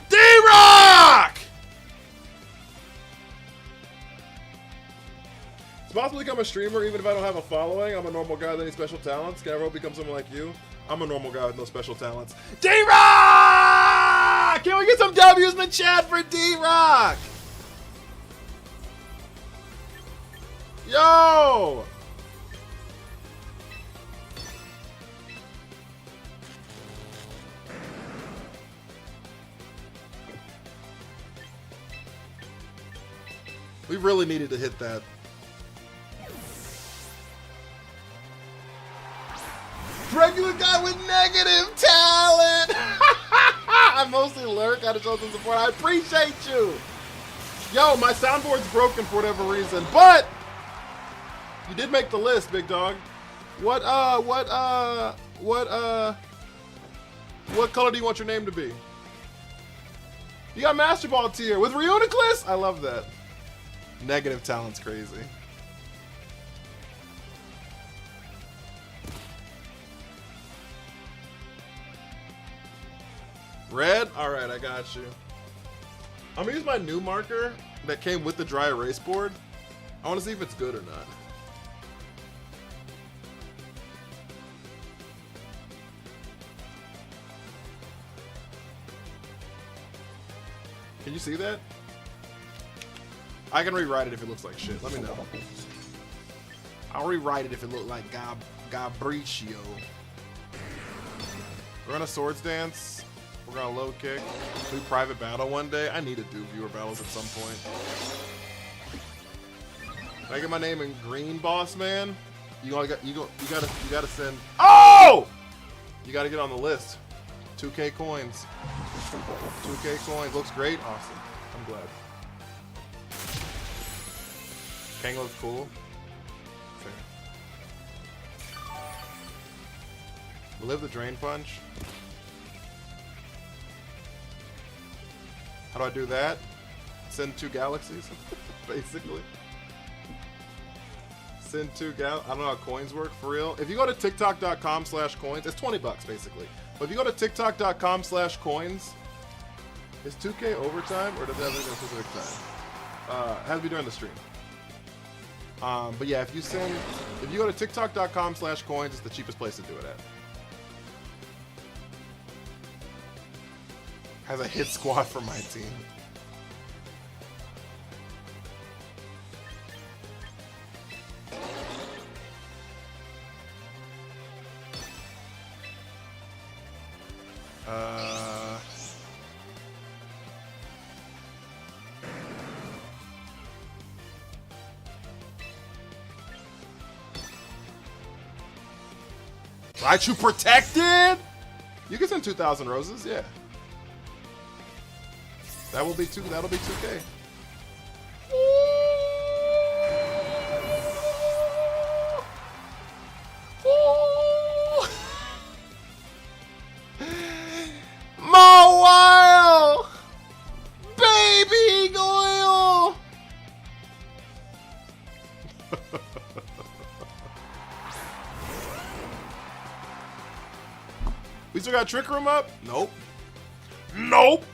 D-Rock! It's possible to become a streamer even if I don't have a following. I'm a normal guy with any special talents. Can I ever become someone like you? I'm a normal guy with no special talents. D-Rock! Can we get some W's in the chat for D-Rock? Yo! We really needed to hit that. Regular guy with negative talent! I mostly lurk out of show some support. I appreciate you! Yo, my soundboard's broken for whatever reason, but you did make the list, big dog. What color do you want your name to be? You got Master Ball tier with Reuniclus? I love that. Negative talent's crazy. Red? Alright, I got you. I'm gonna use my new marker that came with the dry erase board. I wanna see if it's good or not. Can you see that? I can rewrite it if it looks like shit. Let me know. I'll rewrite it if it looked like Gabricio. We're gonna swords dance. We're gonna low kick. Do private battle one day. I need to do viewer battles at some point. Can I get my name in green, boss man? You gotta send. Oh! You gotta get on the list. 2K coins. 2K coins. Looks great. Awesome. I'm glad. Kang looks cool. Fair. Live the drain punch. How do I do that? Send 2 galaxies, basically. Send 2 I don't know how coins work for real. If you go to tiktok.com/coins, it's 20 bucks basically. But if you go to tiktok.com/coins, is 2K overtime or does that have a specific time? It has to be during the stream. But yeah, if you go to tiktok.com/coins, it's the cheapest place to do it at. Has a hit squad for my team. Raichu protected? You can send 2,000 roses, yeah. That'll be 2K. Mawile! Baby Goyle! We still got Trick Room up? Nope. Nope!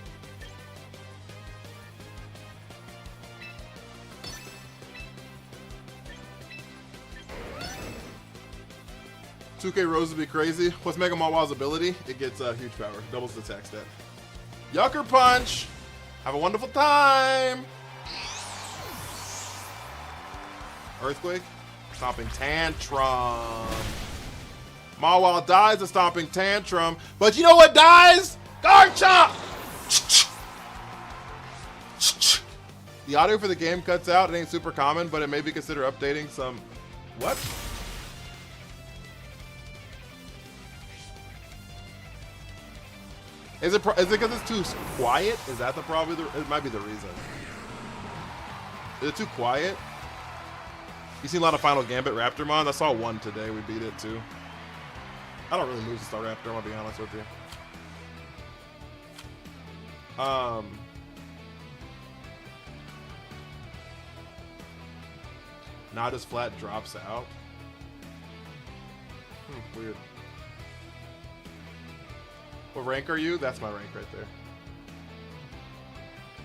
"2K Rose would be crazy." What's Mega Mawile's ability? It gets huge power. Doubles the attack stat. Yucker Punch! Have a wonderful time! Earthquake? Stomping Tantrum. Mawile dies a Stomping Tantrum, but you know what dies? Garchomp! The audio for the game cuts out. It ain't super common, but it may be considered updating some... What? Is it because it's too quiet? Is that the problem? It might be the reason. Is it too quiet? You seen a lot of Final Gambit Raptormon? I saw one today. We beat it too. I don't really lose to Star Raptor, I'm gonna be honest with you. Not just flat drops out. Weird. What rank are you? That's my rank right there.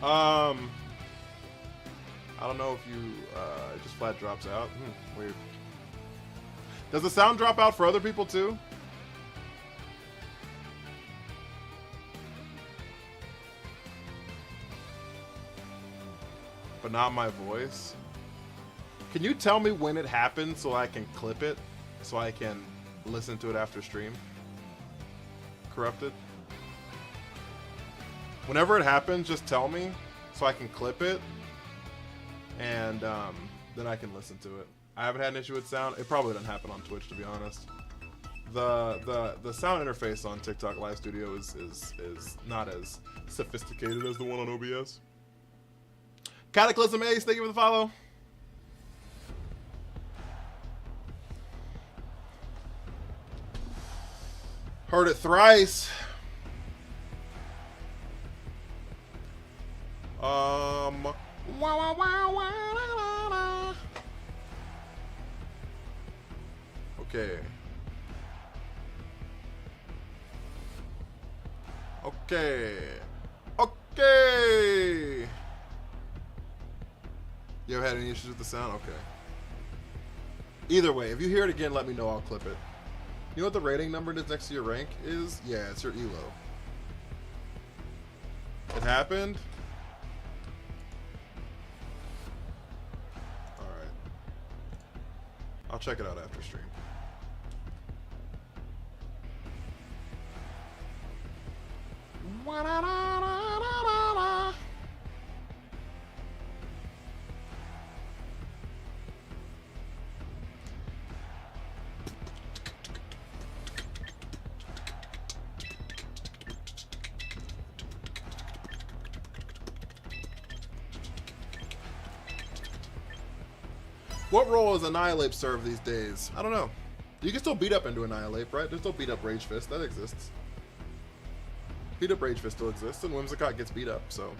I don't know if you it just flat drops out. Weird. Does the sound drop out for other people too? But not my voice. Can you tell me when it happens so I can clip it, so I can listen to it after stream? Corrupted. Whenever it happens, just tell me so I can clip it, and then I can listen to it. I haven't had an issue with sound. It probably doesn't happen on Twitch, to be honest. The sound interface on TikTok Live Studio is not as sophisticated as the one on OBS. Cataclysm Ace, thank you for the follow. Heard it thrice. Okay. Okay. You ever had any issues with the sound? Okay. Either way, if you hear it again, let me know. I'll clip it. You know what the rating number that's next to your rank is? Yeah, it's your elo. It happened? Alright. I'll check it out after stream. What role does Annihilate serve these days? I don't know. You can still beat up into Annihilate, right? There's still beat up Rage Fist. That exists. Beat up Rage Fist still exists, and Whimsicott gets beat up, so.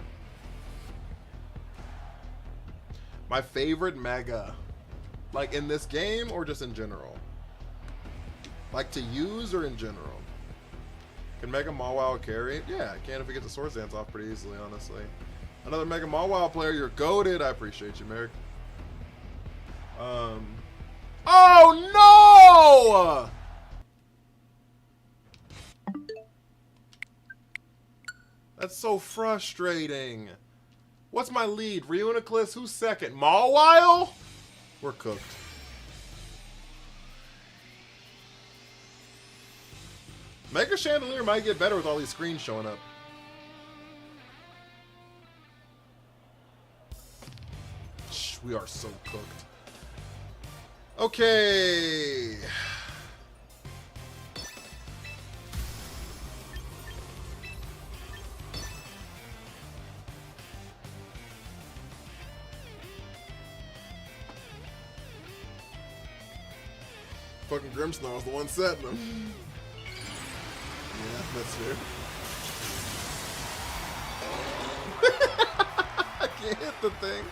My favorite Mega. Like in this game or just in general? Like to use or in general? Can Mega Mawile carry? Yeah, I can if we get the Swords Dance off pretty easily, honestly. Another Mega Mawile player, you're goated. I appreciate you, Merrick. Oh no! That's so frustrating. What's my lead? Reuniclus? Who's second? Mawile? We're cooked. Mega Chandelier might get better with all these screens showing up. We are so cooked. Okay. Fucking Grimmsnarl was the one setting them. Yeah, that's fair. I can't hit the thing.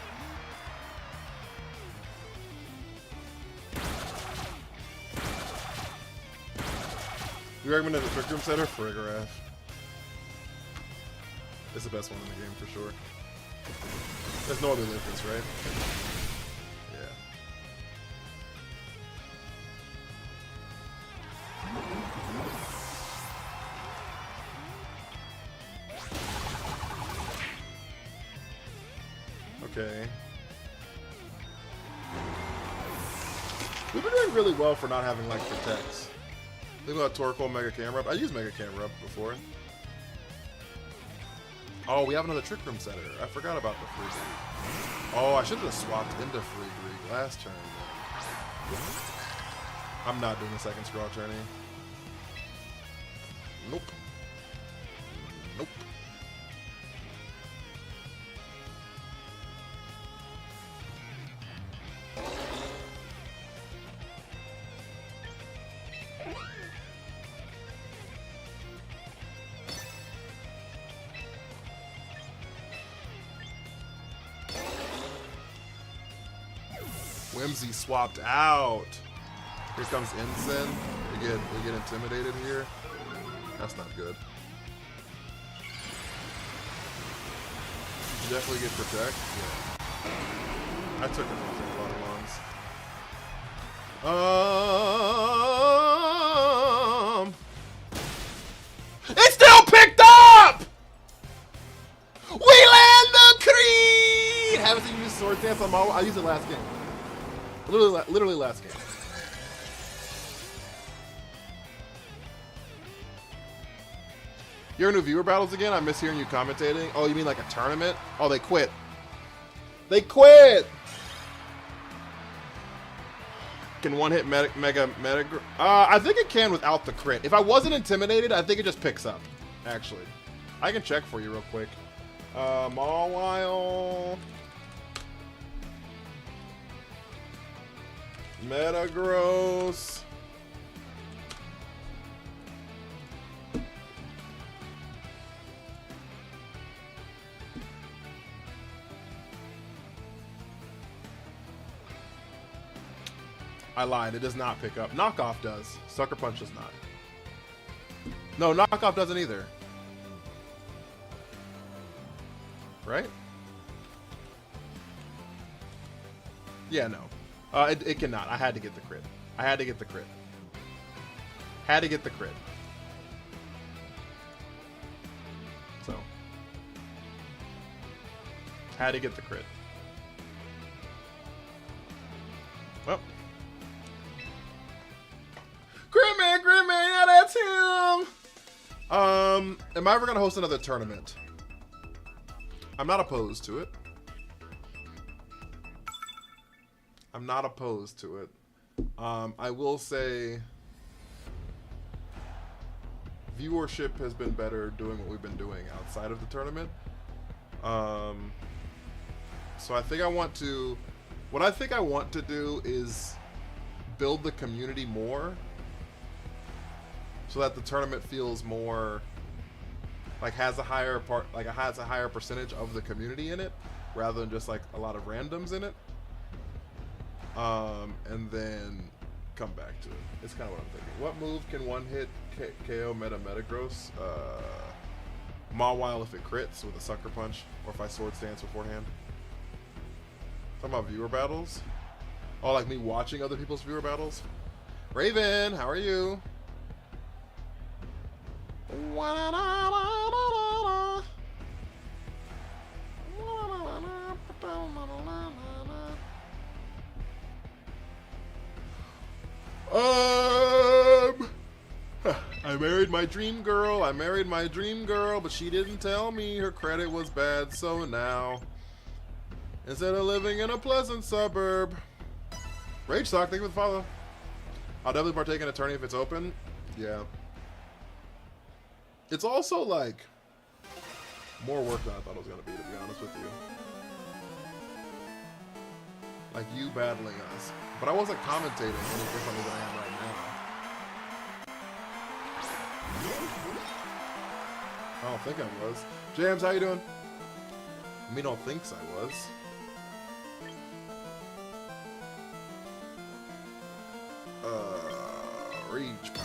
You recommend the Trick Room Setter? Farigiraf. It's the best one in the game for sure. There's no other difference, right? Yeah. Okay. We've been doing really well for not having like protects. Think about Torkoal Mega Camera Up. I used Mega Camera Up before. Oh, we have another Trick Room Setter. I forgot about the Free Greek. Oh, I should have swapped into Free Greek last turn. I'm not doing the second scroll training. Nope. Nope. Whimsy swapped out. Here comes Ensign. We get intimidated here. That's not good. Did you definitely get protect? Yeah. I took it off a lot of ones. It's still picked up! We land the creed! Haven't seen you use Sword Dance on my... I used it last game. Literally last game. You're new viewer battles again? I miss hearing you commentating. Oh, you mean like a tournament? Oh, they quit. They quit! Can one hit mega? I think it can without the crit. If I wasn't intimidated, I think it just picks up. Actually. I can check for you real quick. Mawile. Metagross. I lied. It does not pick up. Knockoff does. Sucker Punch does not. No, Knockoff doesn't either. Right? Yeah, no. It cannot. I had to get the crit. I had to get the crit. Had to get the crit. So. Had to get the crit. Well. Gridman, yeah, that's him! Am I ever gonna host another tournament? I'm not opposed to it. I'm not opposed to it. I will say viewership has been better doing what we've been doing outside of the tournament. So I think I want to... What I think I want to do is build the community more so that the tournament feels more like has a higher percentage of the community in it rather than just like a lot of randoms in it. And then come back to it. It's kind of what I'm thinking. What move can one hit KO Metagross? Mawile if it crits with a sucker punch, or if I sword stance beforehand. Talking about viewer battles? Oh, like me watching other people's viewer battles? Raven, how are you? I married my dream girl. I married my dream girl, but she didn't tell me her credit was bad. So now, instead of living in a pleasant suburb, Rage Sock, thank you for the follow. I'll definitely partake in a tourney if it's open. Yeah. It's also like more work than I thought it was gonna be honest with you. Like you battling us, but I wasn't commentating any differently than I am right now. I don't think I was. Jams, how you doing? Me don't thinks I was. Rage power.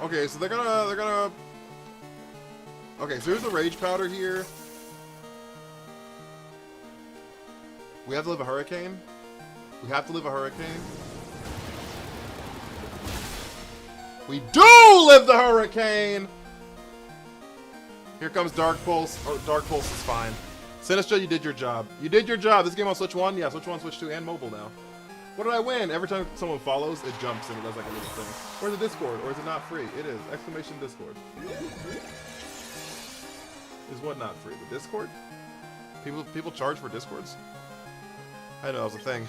Okay, so they're gonna. Okay, so here's the rage powder here. We have to live a hurricane. We have to live a hurricane. We do live the hurricane. Here comes Dark Pulse. Or Dark Pulse is fine. Sinistra, you did your job. You did your job. This game on Switch 1? Yeah, Switch 1, Switch 2, and mobile now. What did I win? Every time someone follows, it jumps and it does like a little thing. Where's the Discord? Or is it not free? It is. Exclamation Discord. Is what not free? The Discord? People charge for Discords? I didn't know that was a thing.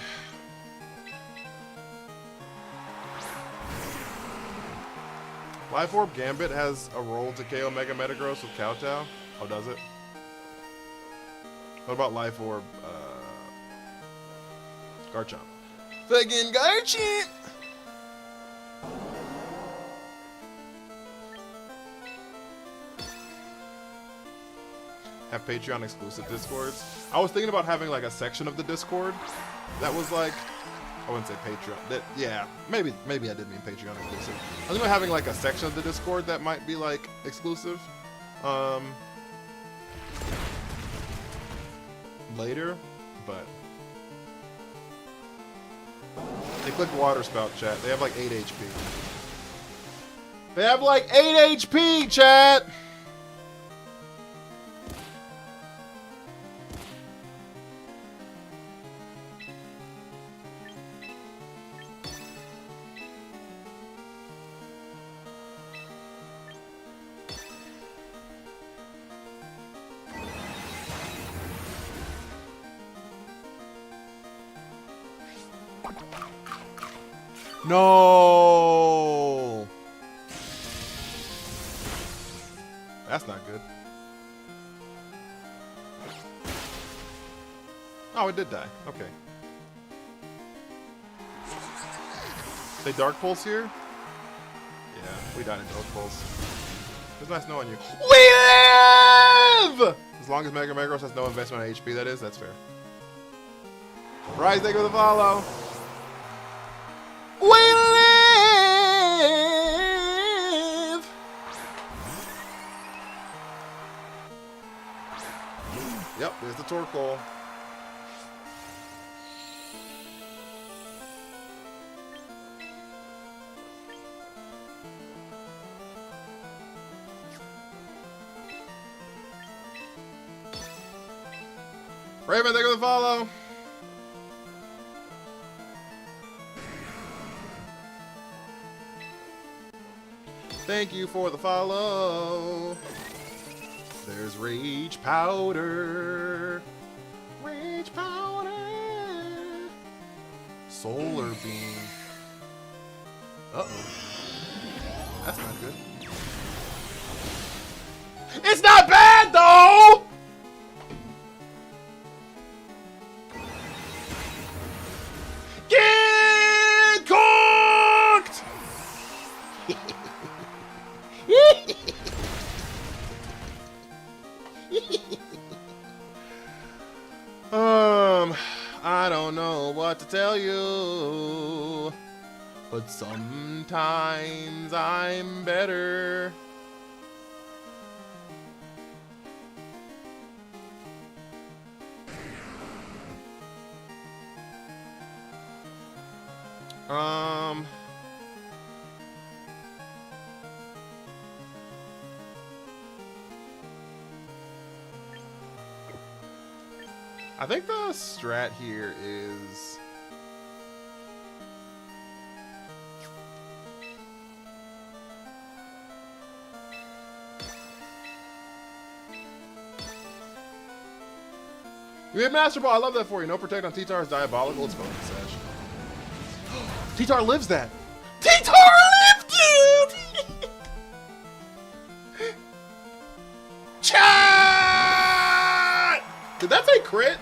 Life Orb Gambit has a roll to KO Mega Metagross with Kowtow. Oh, does it? What about Life Orb Garchomp? Fucking Garchomp! Have Patreon exclusive Discords. I was thinking about having like a section of the Discord that was like, I wouldn't say Patreon. That, yeah, maybe I did mean Patreon exclusive. I was thinking about having like a section of the Discord that might be like exclusive. Later, but they clicked Water Spout, chat. They have like 8 HP. They have like 8 HP, chat. No! That's not good. Oh, it did die. Okay. They Dark Pulse here? Yeah, we died in Dark Pulse. It's nice knowing you. We live! As long as Mega Megros has no investment on HP, that is, that's fair. Rise, thank you for the follow. We live! Yep, there's the Torkoal. Raven, thank you for the follow. Thank you for the follow. There's rage powder. Rage powder. Solar beam. Uh-oh. That's not good. It's not bad, though! Get cooked! I don't know what to tell you, but sometimes I'm better. I think the strat here is you hit Master Ball. I love that for you. No protect on T-Tar is diabolical. It's fun, Sash. T-Tar lives that. T-Tar lived it! Chat! Did that say crit?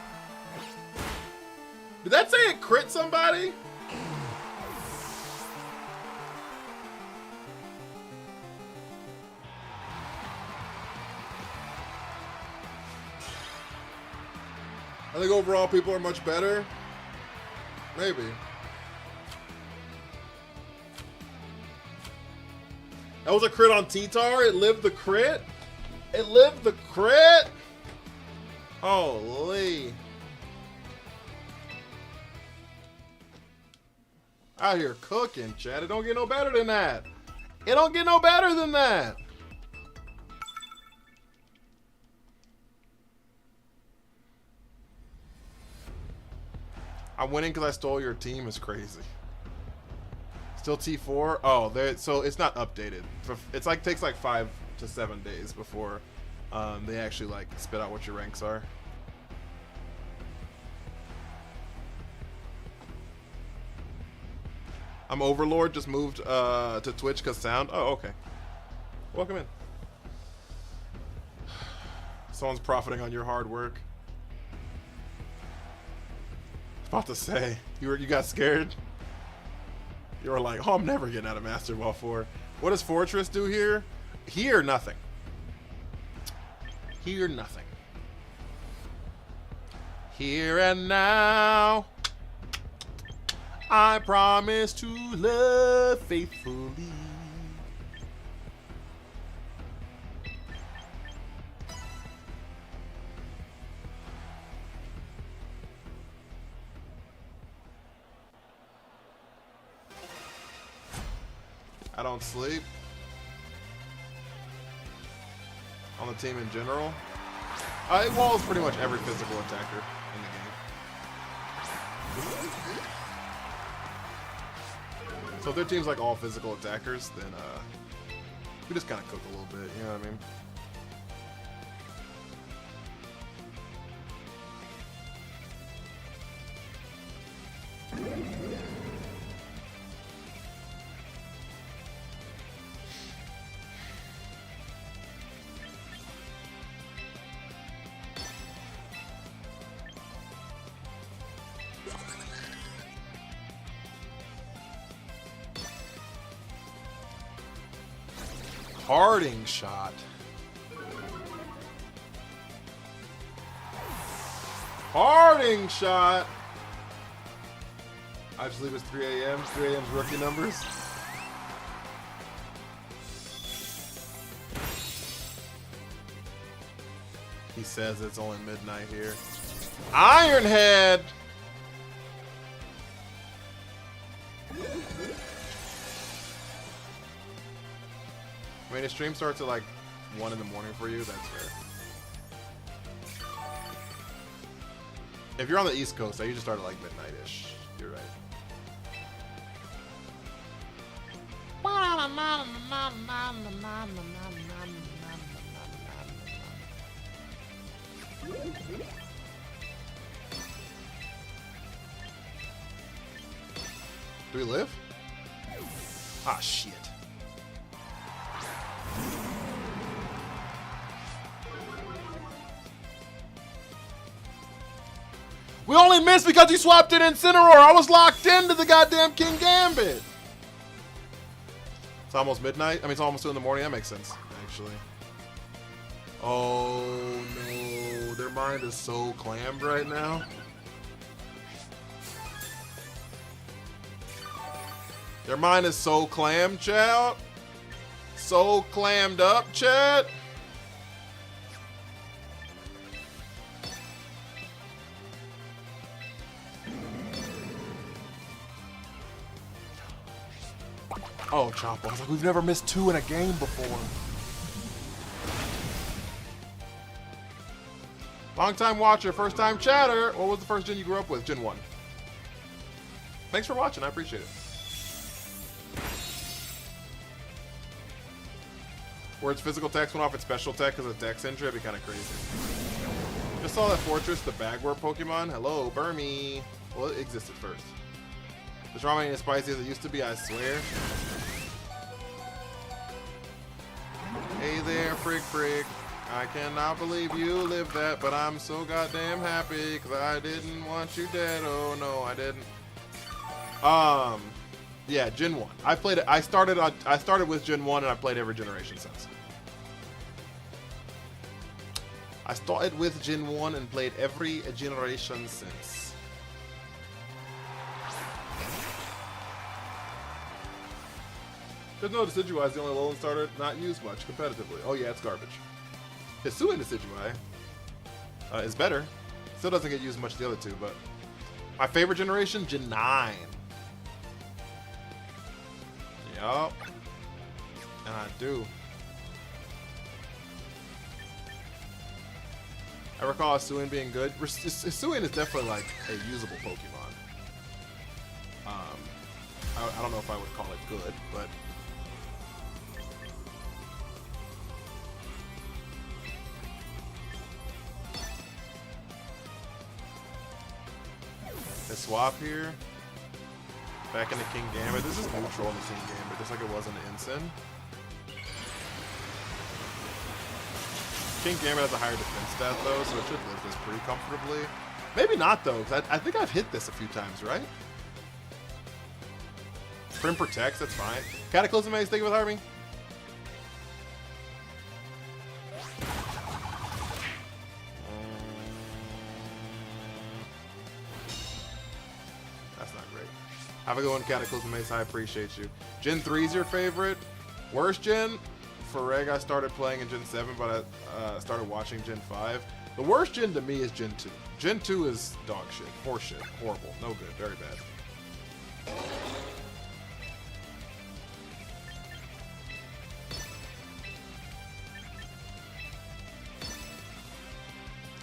Did that say it crit somebody? I think overall people are much better. Maybe. That was a crit on T-Tar. It lived the crit. It lived the crit. Holy. Out here cooking, Chad. It don't get no better than that. It don't get no better than that. I'm winning because I stole your team is crazy. Still T4? Oh, so it's not updated. It's like takes like 5 to 7 days before they actually like spit out what your ranks are. I'm Overlord, just moved to Twitch because sound. Oh, okay. Welcome in. Someone's profiting on your hard work. I was about to say, you got scared? You were like, oh, I'm never getting out of Master Ball 4. What does Fortress do here? Here, nothing. Here, nothing. Here and now, I promise to love faithfully. I don't sleep. On the team in general. It walls pretty much every physical attacker in the game. So if their team's like all physical attackers, then we just kind of cook a little bit, you know what I mean? Parting shot. Parting shot. I just leave it's 3 a.m. 3 a.m.'s rookie numbers. He says it's only midnight here. Ironhead. I mean, the stream starts at like 1 in the morning for you. That's fair. If you're on the East Coast, I usually start at like midnight-ish. You're right. Do we live? Ah, shit. We only missed because you swapped in Incineroar. I was locked into the goddamn King Gambit. It's almost midnight. I mean, it's almost 2 in the morning. That makes sense, actually. Oh, no. Their mind is so clammed right now. Their mind is so clammed, chat. So clammed up, chat. Oh, Chomp. I was like, we've never missed 2 in a game before. Long time watcher, first time chatter. What was the first gen you grew up with? Gen 1. Thanks for watching. I appreciate it. Where its physical text went off its special tech because of dex injury, that'd be kind of crazy. Just saw that Fortress, the Bagworm Pokemon. Hello, Burmy. Well, it existed first. The drama ain't as spicy as it used to be, I swear. Hey there, Frick Frick. I cannot believe you lived that, but I'm so goddamn happy because I didn't want you dead. Oh no, I didn't. Yeah, Gen 1. I played it. I started with Gen 1 and I played every generation since. I started with Gen 1 and played every generation since. There's no Decidueye is the only Alolan starter not used much competitively. Oh yeah, it's garbage. Hisuian Decidueye is better. Still doesn't get used much the other two, but my favorite generation, Gen 9. Yup. And I do. I recall Hisuian being good. Hisuian is definitely like a usable Pokemon. I don't know if I would call it good, but the swap here. Back in the King Gambit. This is neutral in the King Gambit, just like it was in the Ensign. King Gambit has a higher defense stat though, so it should live this pretty comfortably. Maybe not though, because I think I've hit this a few times, right? Prim protects, that's fine. Cataclysm Maze, thank you with Harvey. That's not great. Have a good one, Cataclysm Maze, I appreciate you. Gen 3 is your favorite? Worst gen? For Reg, I started playing in Gen 7, but I started watching Gen 5. The worst gen to me is Gen 2. Gen 2 is dog shit, horse shit, horrible, no good, very bad.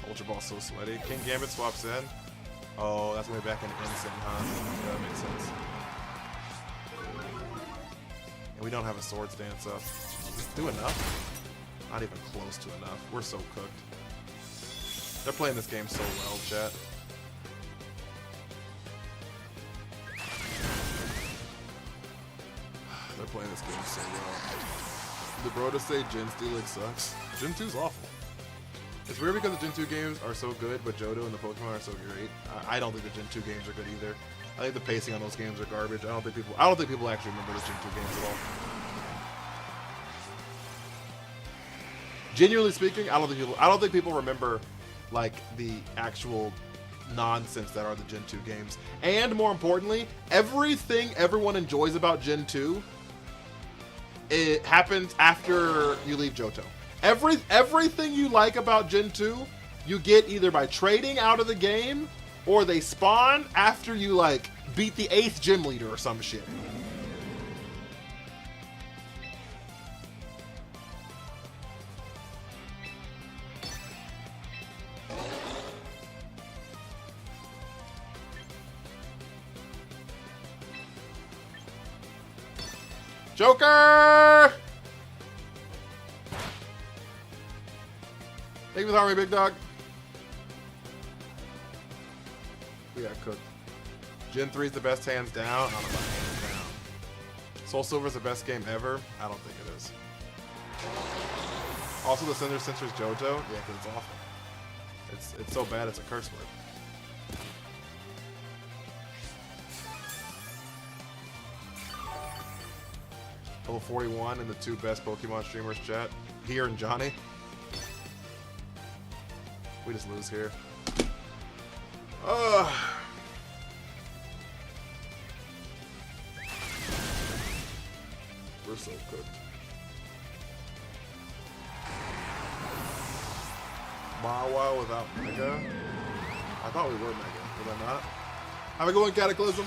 Ultra Ball's so sweaty. King Gambit swaps in. Oh, that's way back in Ensign, huh? Yeah, that makes sense. And we don't have a Swords Dance up. Does it do enough? Not even close to enough. We're so cooked. They're playing this game so well, chat. They're playing this game so well. The bro to say Gen Steelix sucks. Gen 2's awful. It's weird because the Gen 2 games are so good, but Johto and the Pokemon are so great. I don't think the Gen 2 games are good either. I think the pacing on those games are garbage. I don't think people actually remember the Gen 2 games at all. Genuinely speaking, I don't think people remember like the actual nonsense that are the Gen 2 games. And more importantly, everything everyone enjoys about Gen 2, it happens after you leave Johto. Everything you like about Gen 2, you get either by trading out of the game, or they spawn after you like beat the 8th gym leader or some shit. Joker! Thank you for the army, big dog. We got cooked. Gen 3 is the best hands down. I don't know about hands down. Soul Silver is the best game ever. I don't think it is. Also, the Cinder Cincher's JoJo. Yeah, because it's awful. It's so bad it's a curse word. Level 41 and the two best Pokemon streamers chat. Here and Johnny. We just lose here. Ugh. We're so cooked. Mawa without Mega? I thought we were Mega. Did I not? Have a good one, Cataclysm.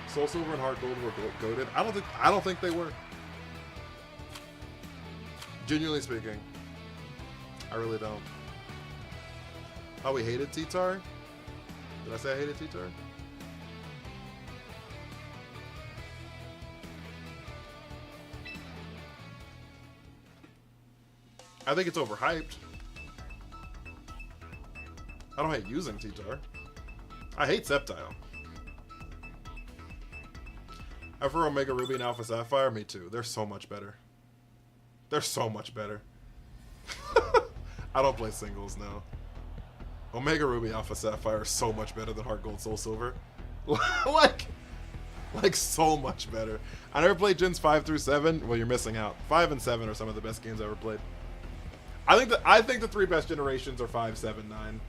Soul Silver and Heart Gold were goated. I don't think they were. Genuinely speaking. I really don't. Oh, we hated T-Tar? Did I say I hated T-Tar? I think it's overhyped. I don't hate using T-Tar. I hate Sceptile. I prefer Omega Ruby and Alpha Sapphire. Me too. They're so much better. They're so much better. I don't play singles now. Omega Ruby Alpha Sapphire is so much better than Heart Gold Soul Silver. like so much better. I never played Gens 5 through 7. Well, you're missing out. 5 and 7 are some of the best games I ever played. I think the three best generations are 5, 7, 9.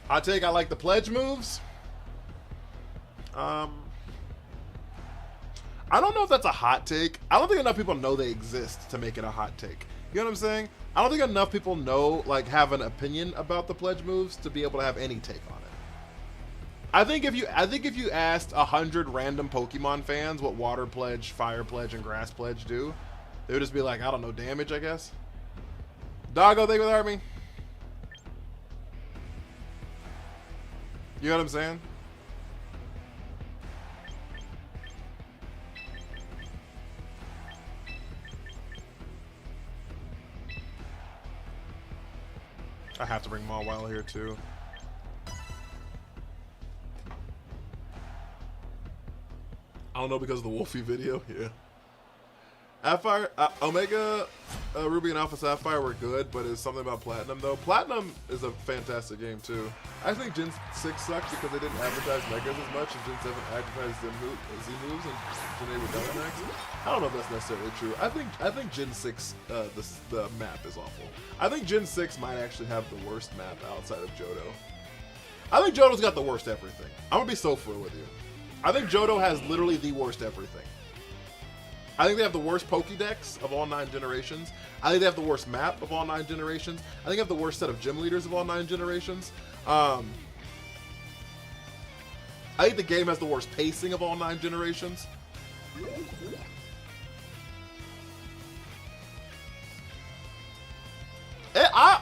Hot take, I like the pledge moves. I don't know if that's a hot take. I don't think enough people know they exist to make it a hot take. You know what I'm saying? I don't think enough people know, like, have an opinion about the pledge moves to be able to have any take on it. I think if you asked 100 random Pokemon fans what Water Pledge, Fire Pledge, and Grass Pledge do, they would just be like, I don't know, damage, I guess. Doggo, thank you for the army. You know what I'm saying? I have to bring Mawile here too. I don't know because of the Wolfie video. Yeah. Sapphire, Omega, Ruby, and Alpha Sapphire were good, but it's something about Platinum though. Platinum is a fantastic game too. I think Gen 6 sucks because they didn't advertise Megas as much, and Gen 7 advertised Z moves, and Gen 8 were Dynamax. I don't know if that's necessarily true. I think Gen 6, the map is awful. I think Gen 6 might actually have the worst map outside of Johto. I think Johto's got the worst everything. I'm gonna be so full with you. I think Johto has literally the worst everything. I think they have the worst Pokédex of all 9 generations. I think they have the worst map of all 9 generations. I think they have the worst set of gym leaders of all 9 generations. I think the game has the worst pacing of all 9 generations.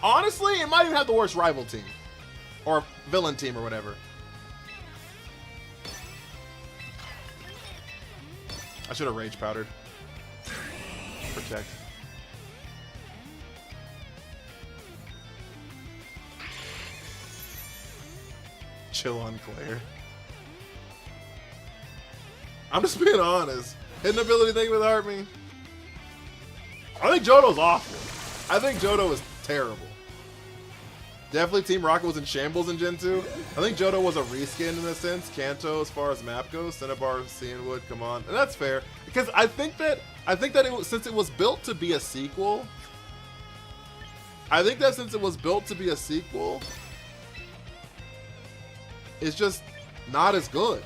Honestly, it might even have the worst rival team. Or villain team or whatever. I should have rage powdered. Protect. Chill on Claire. I'm just being honest. Hidden ability thing with Army. I think Johto's awful. I think Johto is terrible. Definitely Team Rocket was in shambles in Gen 2. I think Johto was a reskin in a sense. Kanto, as far as map goes. Cinnabar, Cianwood, come on. And that's fair. Because I think that it was, since it was built to be a sequel, it's just not as good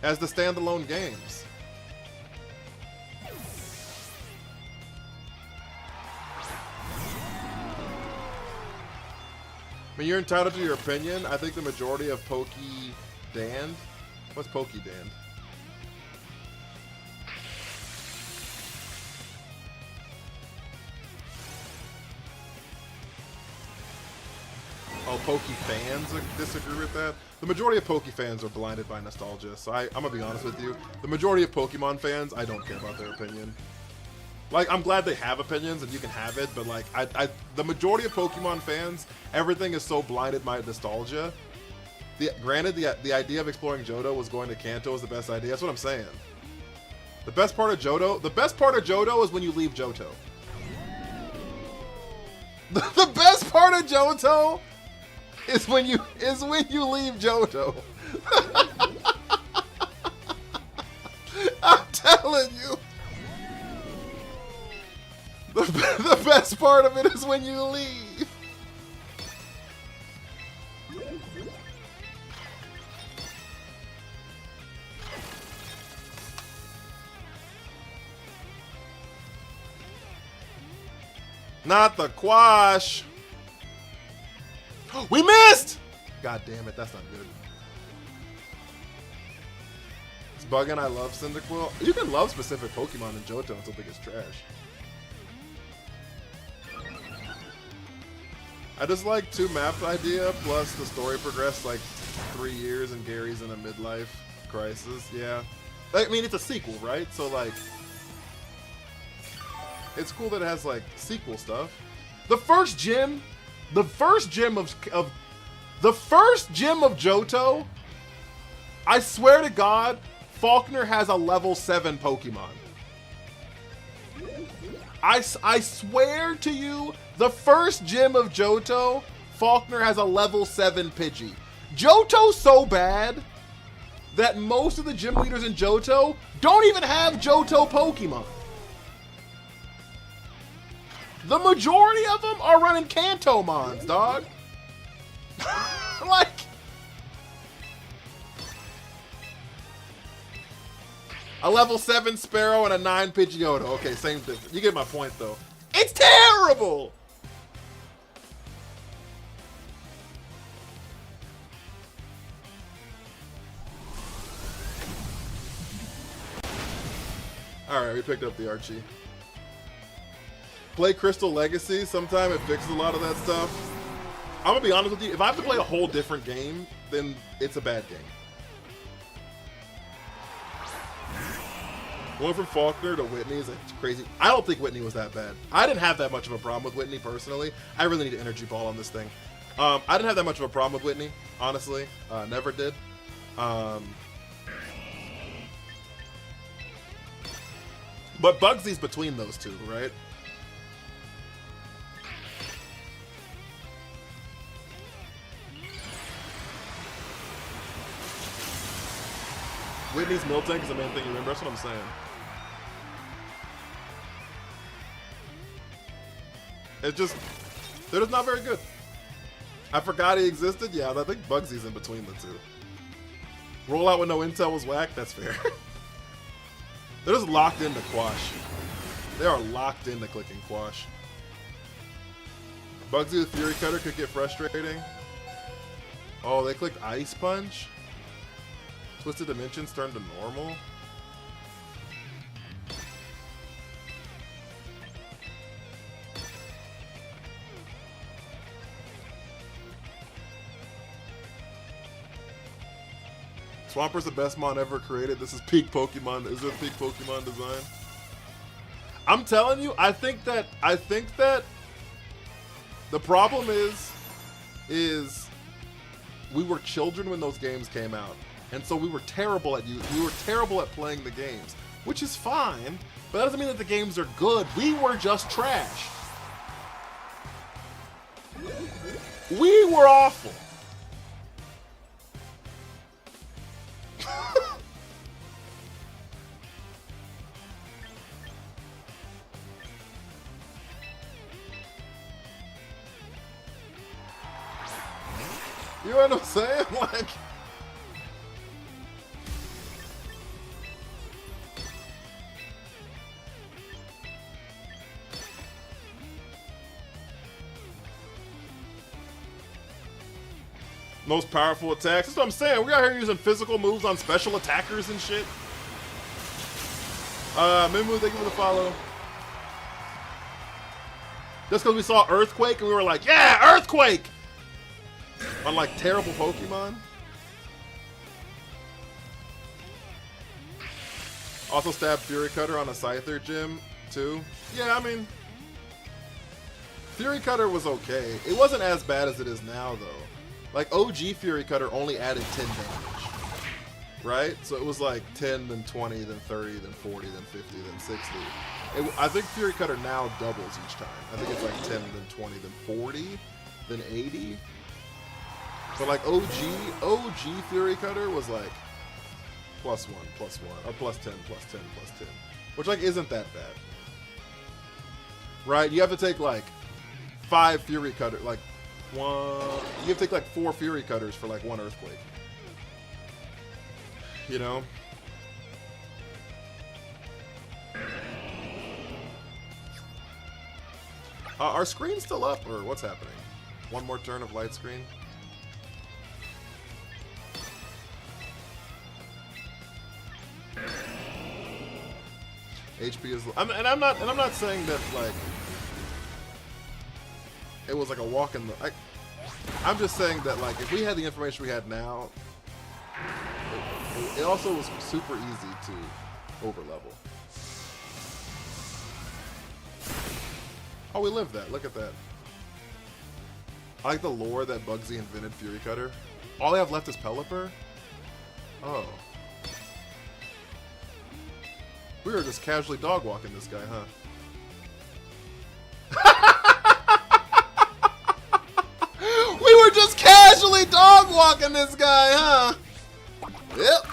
as the standalone games. I mean, you're entitled to your opinion. I think the majority of Poké-Dand. What's Poké-Dand? Oh, Poké fans disagree with that. The majority of Poké fans are blinded by nostalgia. So I'm gonna be honest with you. The majority of Pokemon fans, I don't care about their opinion. Like, I'm glad they have opinions and you can have it, but like, the majority of Pokemon fans, everything is so blinded by nostalgia. Granted, the idea of exploring Johto was going to Kanto is the best idea. That's what I'm saying. The best part of Johto is when you leave Johto. The best part of Johto is when you leave Johto. I'm telling you. The best part of it is when you leave. Not the quash. We missed! God damn it, that's not good. It's bugging, I love Cyndaquil. You can love specific Pokemon in Johto until they get trash. I just like 2 map idea, plus the story progressed like 3 years and Gary's in a midlife crisis. Yeah. I mean, it's a sequel, right? So like, it's cool that it has like sequel stuff. The first gym of Johto, I swear to God, Faulkner has a level 7 Pokemon. I swear to you, the first gym of Johto, Faulkner has a level 7 Pidgey. Johto's so bad that most of the gym leaders in Johto don't even have Johto Pokemon. The majority of them are running Kantomons, dog. Like, a level 7 Sparrow and a 9 Pidgeotto. Okay, same difference. You get my point, though. It's terrible! Alright, we picked up the Archie. Play Crystal Legacy sometime, it fixes a lot of that stuff. I'm gonna be honest with you, if I have to play a whole different game, then it's a bad game. Going from Faulkner to Whitney is crazy. I don't think Whitney was that bad. I didn't have that much of a problem with Whitney personally. I really need an energy ball on this thing. I didn't have that much of a problem with Whitney, honestly. Never did. But Bugsy's between those two, right? Whitney's Miltank is the main thing you remember. That's what I'm saying. It's just, they're just not very good. I forgot he existed. Yeah, I think Bugsy's in between the two. Roll out with no intel was whack. That's fair. They're just locked into Quash. They are locked into clicking Quash. Bugsy with Fury Cutter could get frustrating. Oh, they clicked Ice Punch? Twisted Dimensions turned to normal? Swamper's the best mon ever created. This is peak Pokemon. Is this peak Pokemon design? I'm telling you, I think that the problem is we were children when those games came out. And so we were terrible at playing the games, which is fine, but that doesn't mean that the games are good. We were just trash. We were awful. You know what I'm saying? Like, most powerful attacks. That's what I'm saying. We out here using physical moves on special attackers and shit. Mimu, thank you for the follow. Just because we saw Earthquake and we were like, yeah, Earthquake! On like terrible Pokemon. Also stabbed Fury Cutter on a Scyther gym. 2? Yeah, I mean, Fury Cutter was okay. It wasn't as bad as it is now, though. Like, OG Fury Cutter only added 10 damage, right? So it was like 10, then 20, then 30, then 40, then 50, then 60. I think Fury Cutter now doubles each time. I think it's like 10, then 20, then 40, then 80. But like OG Fury Cutter was like +1, +1, or +10, +10, +10, which like isn't that bad, right? You have to take like 5 Fury Cutter, like one. You have to take like 4 Fury Cutters for like 1 Earthquake. You know. Are screens still up, or what's happening? One more turn of light screen. HP is, and I'm not saying that like it was like a walk in the. I'm just saying that like if we had the information we had now, it also was super easy to over level. Oh, we lived that. Look at that. I like the lore that Bugsy invented Fury Cutter. All they have left is Pelipper? Oh. We were just casually dog walking this guy, huh? We were just casually dog walking this guy, huh? Yep.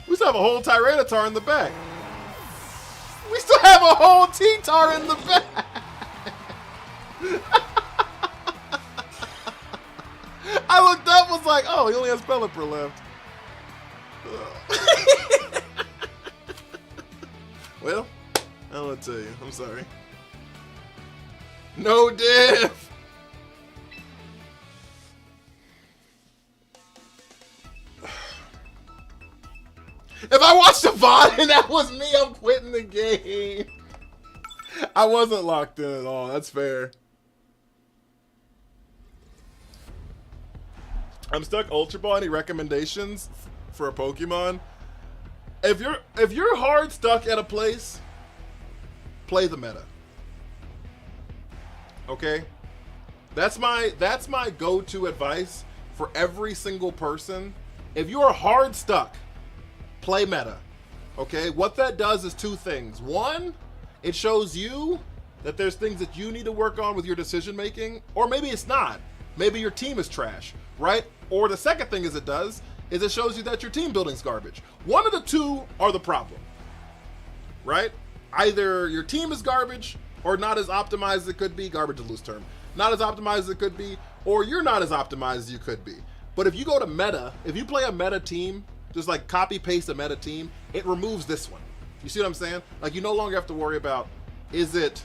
We still have a whole Tyranitar in the back. We still have a whole T-Tar in the back. I looked up, was like, oh, he only has Pelipper left. Well, I'll let tell you. I'm sorry. No diff. If I watched a VOD and that was me, I'm quitting the game. I wasn't locked in at all. That's fair. I'm stuck. Ultra Ball. Any recommendations for a Pokemon? If you're hard stuck at a place, play the meta. Okay, that's my go-to advice for every single person. If you are hard stuck, play meta. Okay, what that does is 2 things. 1, it shows you that there's things that you need to work on with your decision making, or maybe it's not. Maybe your team is trash, right? Or the second thing is it shows you that your team building's garbage. One of the 2 are the problem, right? Either your team is garbage or not as optimized as it could be. Garbage is a loose term. Not as optimized as it could be, or you're not as optimized as you could be. But if you go to meta, if you play a meta team, just like copy paste a meta team, it removes this one. You see what I'm saying? Like you no longer have to worry about, is it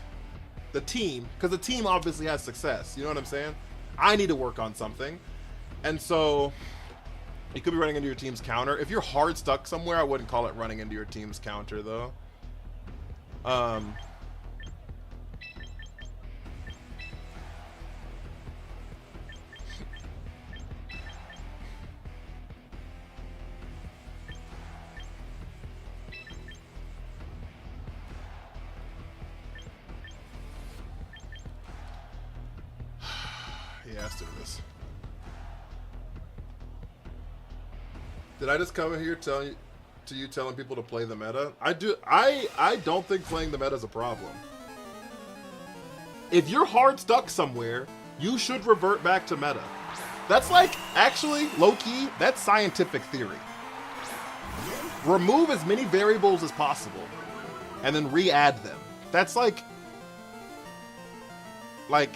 the team? Because the team obviously has success. You know what I'm saying? I need to work on something. And so you could be running into your team's counter. If you're hard stuck somewhere, I wouldn't call it running into your team's counter though. Yeah, let's do this. Did I just come in here telling people to play the meta? I don't think playing the meta is a problem. If you're hard stuck somewhere, you should revert back to meta. That's like, actually, low-key, that's scientific theory. Remove as many variables as possible, and then re-add them. That's like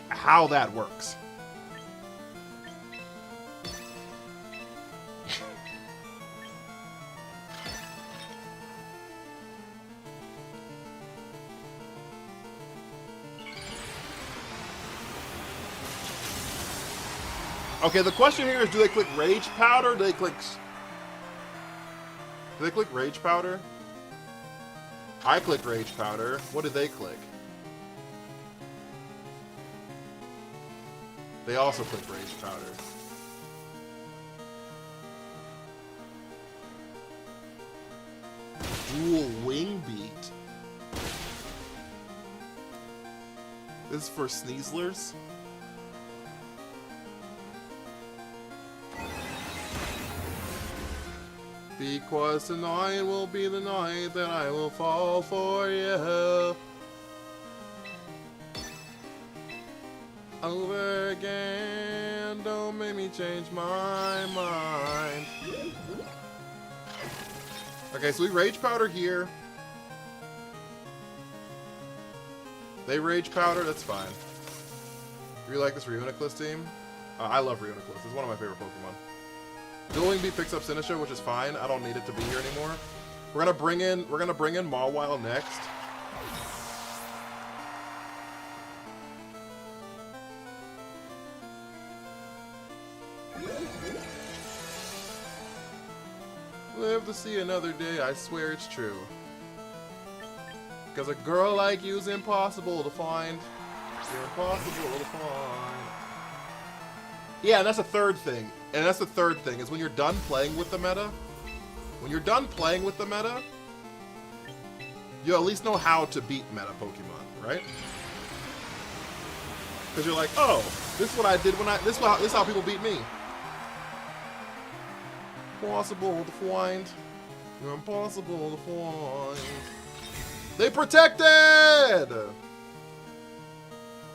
how that works. Okay, the question here is, do they click Rage Powder? Do they click Rage Powder? I click Rage Powder. What did they click? They also click Rage Powder. dual wing beat. This is for Sneezlers. Because tonight will be the night that I will fall for you. Over again, don't make me change my mind. Okay, so we Rage Powder here. They Rage Powder, that's fine. Do you like this Reuniclus team? I love Reuniclus, it's one of my favorite Pokemon. Dueling Beat picks up Sinistcha, which is fine. I don't need it to be here anymore. We're gonna bring in Mawile next. Live to see another day, I swear it's true. Because a girl like you's impossible to find. You're impossible to find. Yeah, and that's the third thing. And that's the third thing, is when you're done playing with the meta, you at least know how to beat meta Pokemon, right? Because you're like, oh, this is what I did when this is how people beat me. Impossible to find. You're impossible to find. They protected!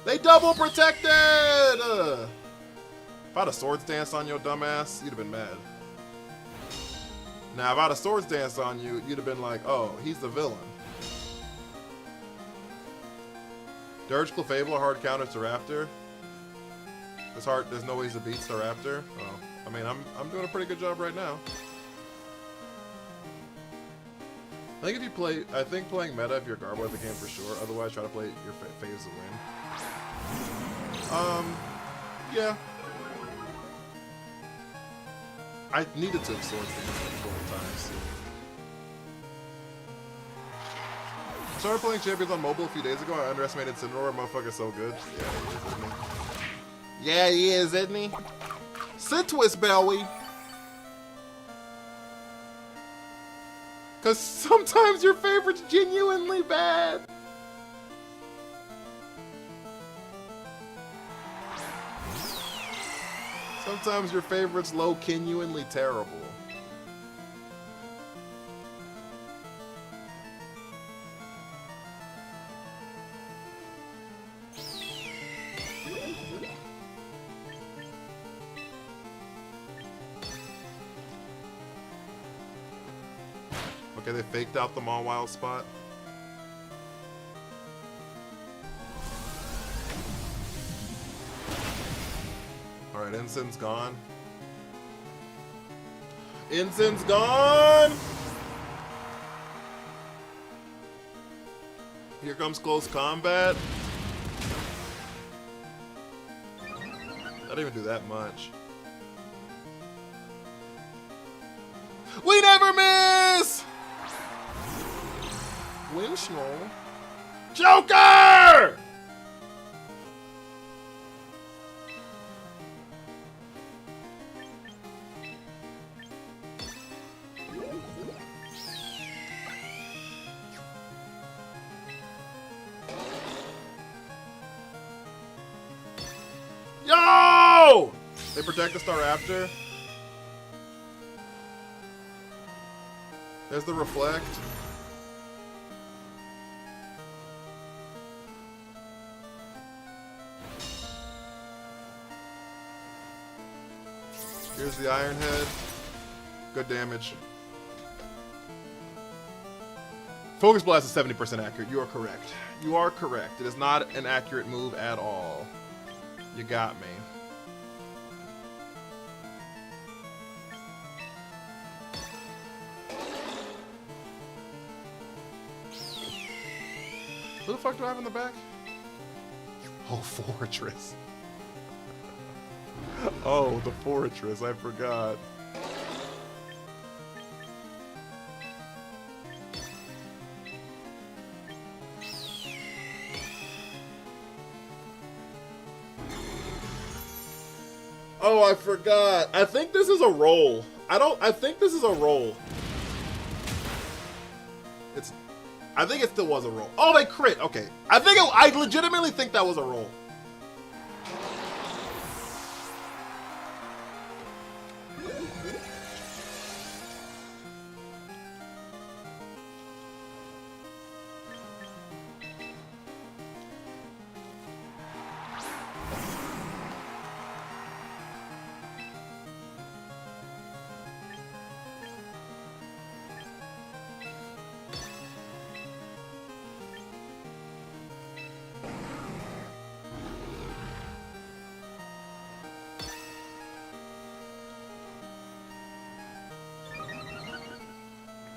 They double protected! If I had a Swords Dance on your dumbass, you'd have been mad. Now, if I had a Swords Dance on you, you'd have been like, oh, he's the villain. Dirge Clefable, a hard counter to Raptor. There's no ways to beat Staraptor. Oh, I mean, I'm doing a pretty good job right now. I think if you play, playing meta if you're Garbo at the game for sure. Otherwise, try to play your phase to win. Yeah. I needed to have Swords Dance like 4 times. I started playing Champions on mobile a few days ago. I underestimated Cinnamoroar. Motherfucker's so good. Yeah, he is, isn't he? Sitwist belly. Because sometimes your favorite's genuinely bad. Sometimes your favorite's genuinely terrible. Okay, they faked out the Mawile spot. Alright, Ensign's gone. Ensign's gone! Here comes close combat. I didn't even do that much. We never miss! Winchell? Joker! Yo! They protect the Staraptor. There's the Reflect. Here's the Iron Head. Good damage. Focus Blast is 70% accurate. You are correct. You are correct. It is not an accurate move at all. You got me. Who the fuck do I have in the back? Oh, Fortress. Oh, the Fortress. I forgot. Oh, I forgot. I think this is a roll. I think this is a roll. I think it still was a roll. Oh, they crit. Okay. I legitimately think that was a roll.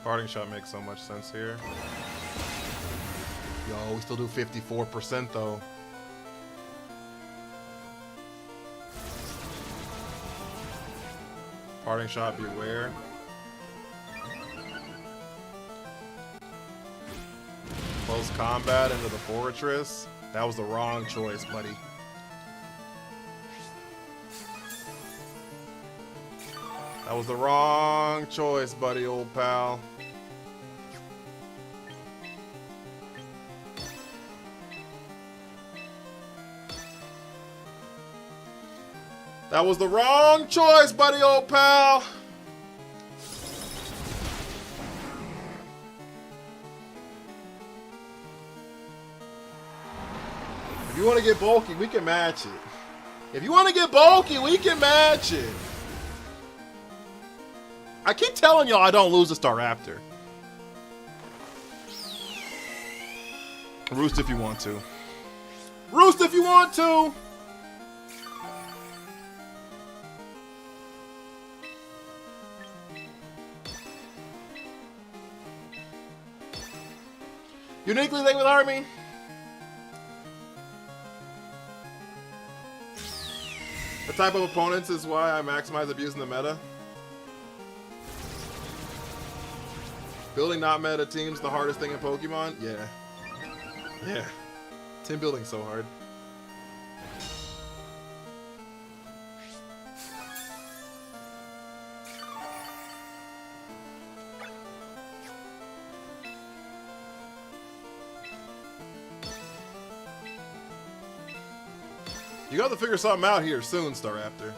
Parting shot makes so much sense here. Yo, we still do 54% though. Parting shot, beware. Close combat into the fortress. That was the wrong choice, buddy. That was the wrong choice, buddy, old pal. That was the wrong choice, buddy, old pal. If you want to get bulky, we can match it. If you want to get bulky, we can match it. I keep telling y'all I don't lose a Staraptor. Roost if you want to. Roost if you want to. Uniquely linked with Army. The type of opponents is why I maximize abuse in the meta. Building not meta teams the hardest thing in Pokemon? Yeah. Yeah. Team building's so hard. You got to figure something out here soon, Staraptor.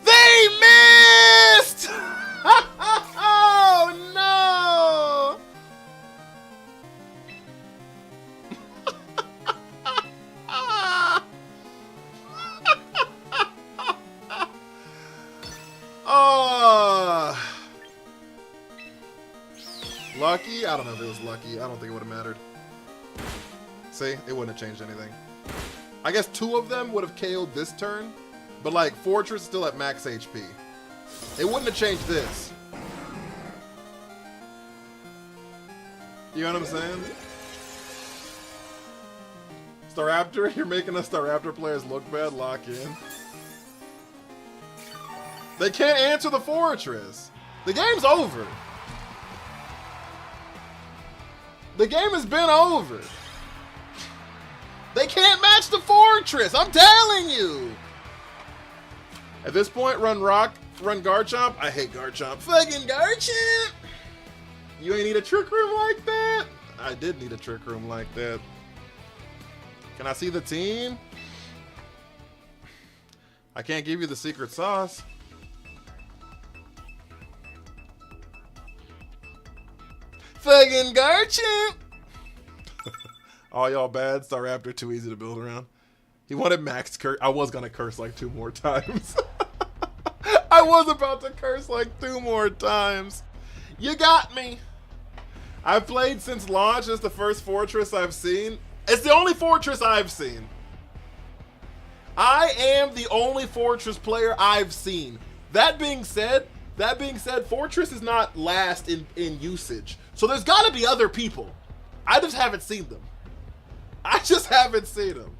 They missed! Oh no! Lucky? I don't know if it was lucky. I don't think it would have mattered. See? It wouldn't have changed anything. I guess 2 of them would have KO'd this turn, but like Fortress is still at max HP. It wouldn't have changed this. You know what I'm saying? Staraptor? You're making us Staraptor players look bad? Lock in. They can't answer the Fortress. The game's over. The game has been over. They can't match the Fortress. I'm telling you. At this point, run Garchomp. I hate Garchomp. Fucking Garchomp. You ain't need a Trick Room like that? I did need a Trick Room like that. Can I see the team? I can't give you the secret sauce. Fucking Garchomp. All y'all bad. Staraptor too easy to build around. He wanted max curse. I was gonna curse like 2 more times. I was about to curse like 2 more times. You got me. I've played since launch. It's the first Fortress I've seen. It's the only Fortress I've seen. I am the only Fortress player I've seen. That being said, Fortress is not last in usage. So there's gotta be other people. I just haven't seen them. I just haven't seen them.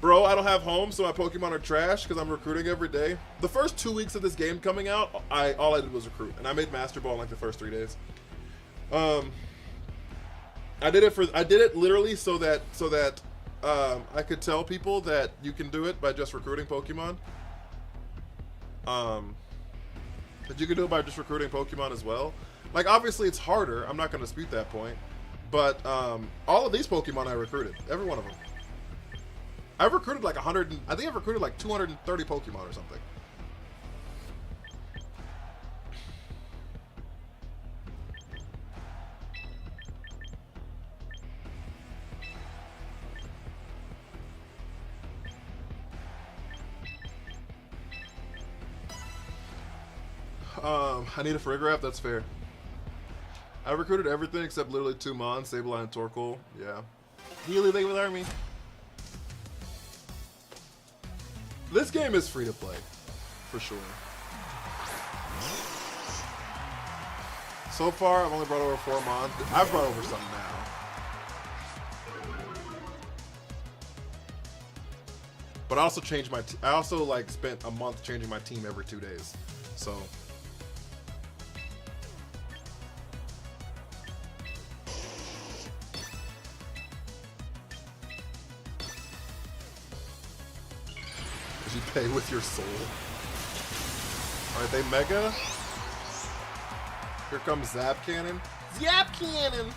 Bro, I don't have home, so my Pokemon are trash because I'm recruiting every day. The first 2 weeks of this game coming out, all I did was recruit, and I made Master Ball in like the first 3 days. I did it literally so that I could tell people that you can do it by just recruiting Pokemon. That you can do it by just recruiting Pokemon as well. Like, obviously it's harder. I'm not going to dispute that point. But all of these Pokemon I recruited, every one of them. I've recruited like 100. I think I've recruited like 230 Pokemon or something. I need a Frigorap, that's fair. I recruited everything except literally 2 Mons, Sableye and Torkoal. Yeah. Healy, thank you for the army. This game is free to play, for sure. So far, I've only brought over 4 Mons. I've brought over some now. But I also changed my. I also like spent a month changing my team every 2 days. So. You pay with your soul. Alright, they mega. Here comes Zap Cannon. Zap Cannon!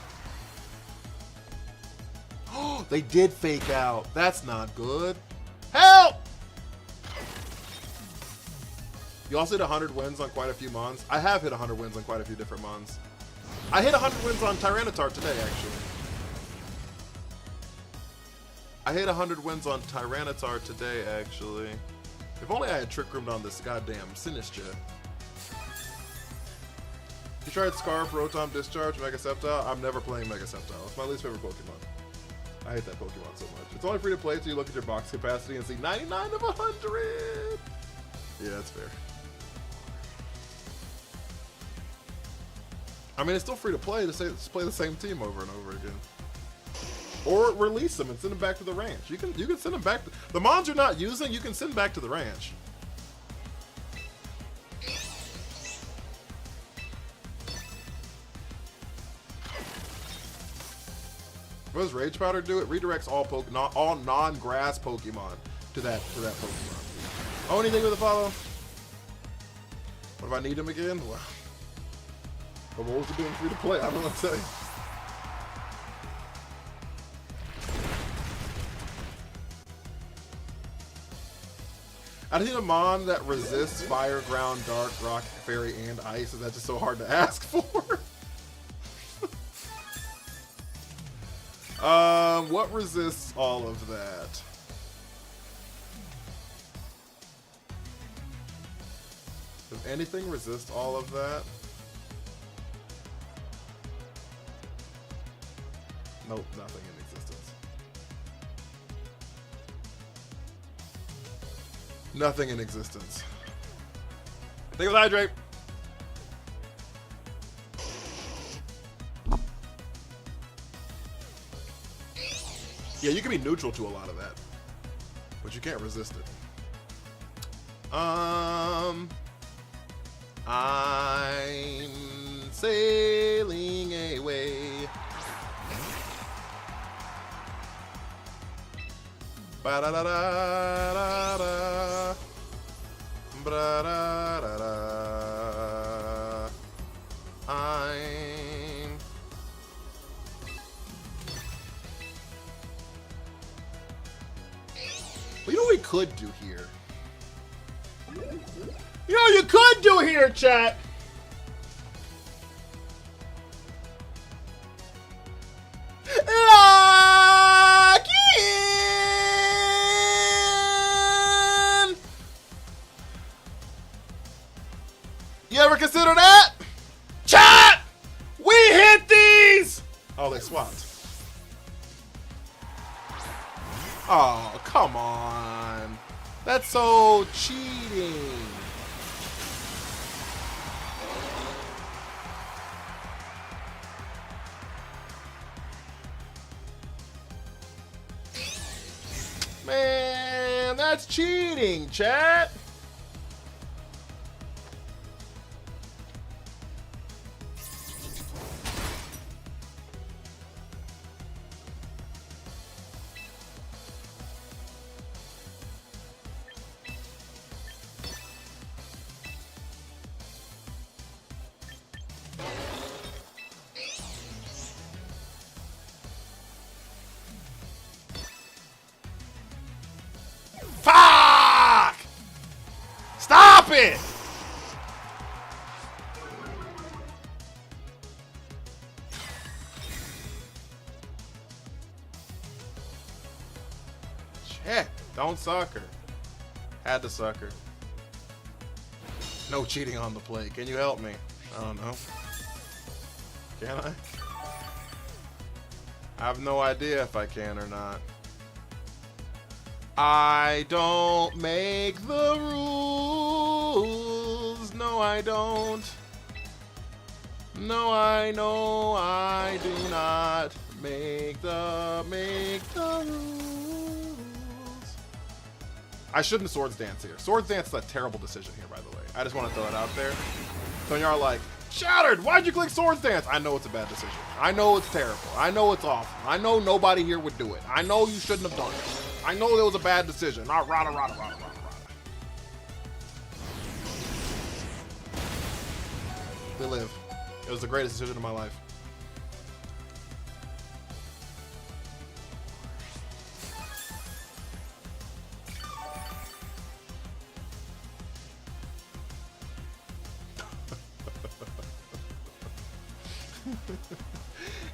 Oh, they did fake out. That's not good. Help! You also hit 100 wins on quite a few Mons. I have hit 100 wins on quite a few different Mons. I hit 100 wins on Tyranitar today, actually. I hit 100 wins on Tyranitar today, actually. If only I had Trick Roomed on this goddamn Sinistra. You tried Scarf, Rotom, Discharge, Mega Sceptile? I'm never playing Mega Sceptile. It's my least favorite Pokemon. I hate that Pokemon so much. It's only free to play until you look at your box capacity and see 99 of 100! Yeah, that's fair. I mean, it's still free to play to play the same team over and over again. Or release them and send them back to the ranch. You can send them back. The Mons you're not using, you can send back to the ranch. What does Rage Powder do? It redirects all non-grass Pokemon to that Pokemon. Oh, anything with a follow? What if I need him again? Well, what was it doing free to play? I don't know what to say. I need a Mon that resists Fire, Ground, Dark, Rock, Fairy, and Ice. Is that just so hard to ask for? What resists all of that? Does anything resist all of that? Nope, nothing in existence. Nothing in existence. Think of Hydrate. Yeah, you can be neutral to a lot of that, but you can't resist it. I'm sailing away. Ba da da da da da. Ba da da da. I'm. Well, you know what we could do here? You know what you could do here, chat? Lock in! You ever consider that? Chat! We hit these! Oh, they swapped. Oh, come on. That's so cheating. Man. man. That's cheating, chat. Fuck! Stop it! Shit, don't suck her. Had to suck her. No cheating on the plate. Can you help me? I don't know. Can I? I have no idea if I can or not. I don't make the rules. No, I don't. No, I know I do not make the rules. I shouldn't swords dance here. Swords dance is a terrible decision here, by the way. I just want to throw it out there. So y'all are like, Shattered, why'd you click swords dance? I know it's a bad decision. I know it's terrible. I know it's awful. I know nobody here would do it. I know you shouldn't have done it. I know that was a bad decision. Not rada, rada, rada, rada, rada. We live. It was the greatest decision of my life.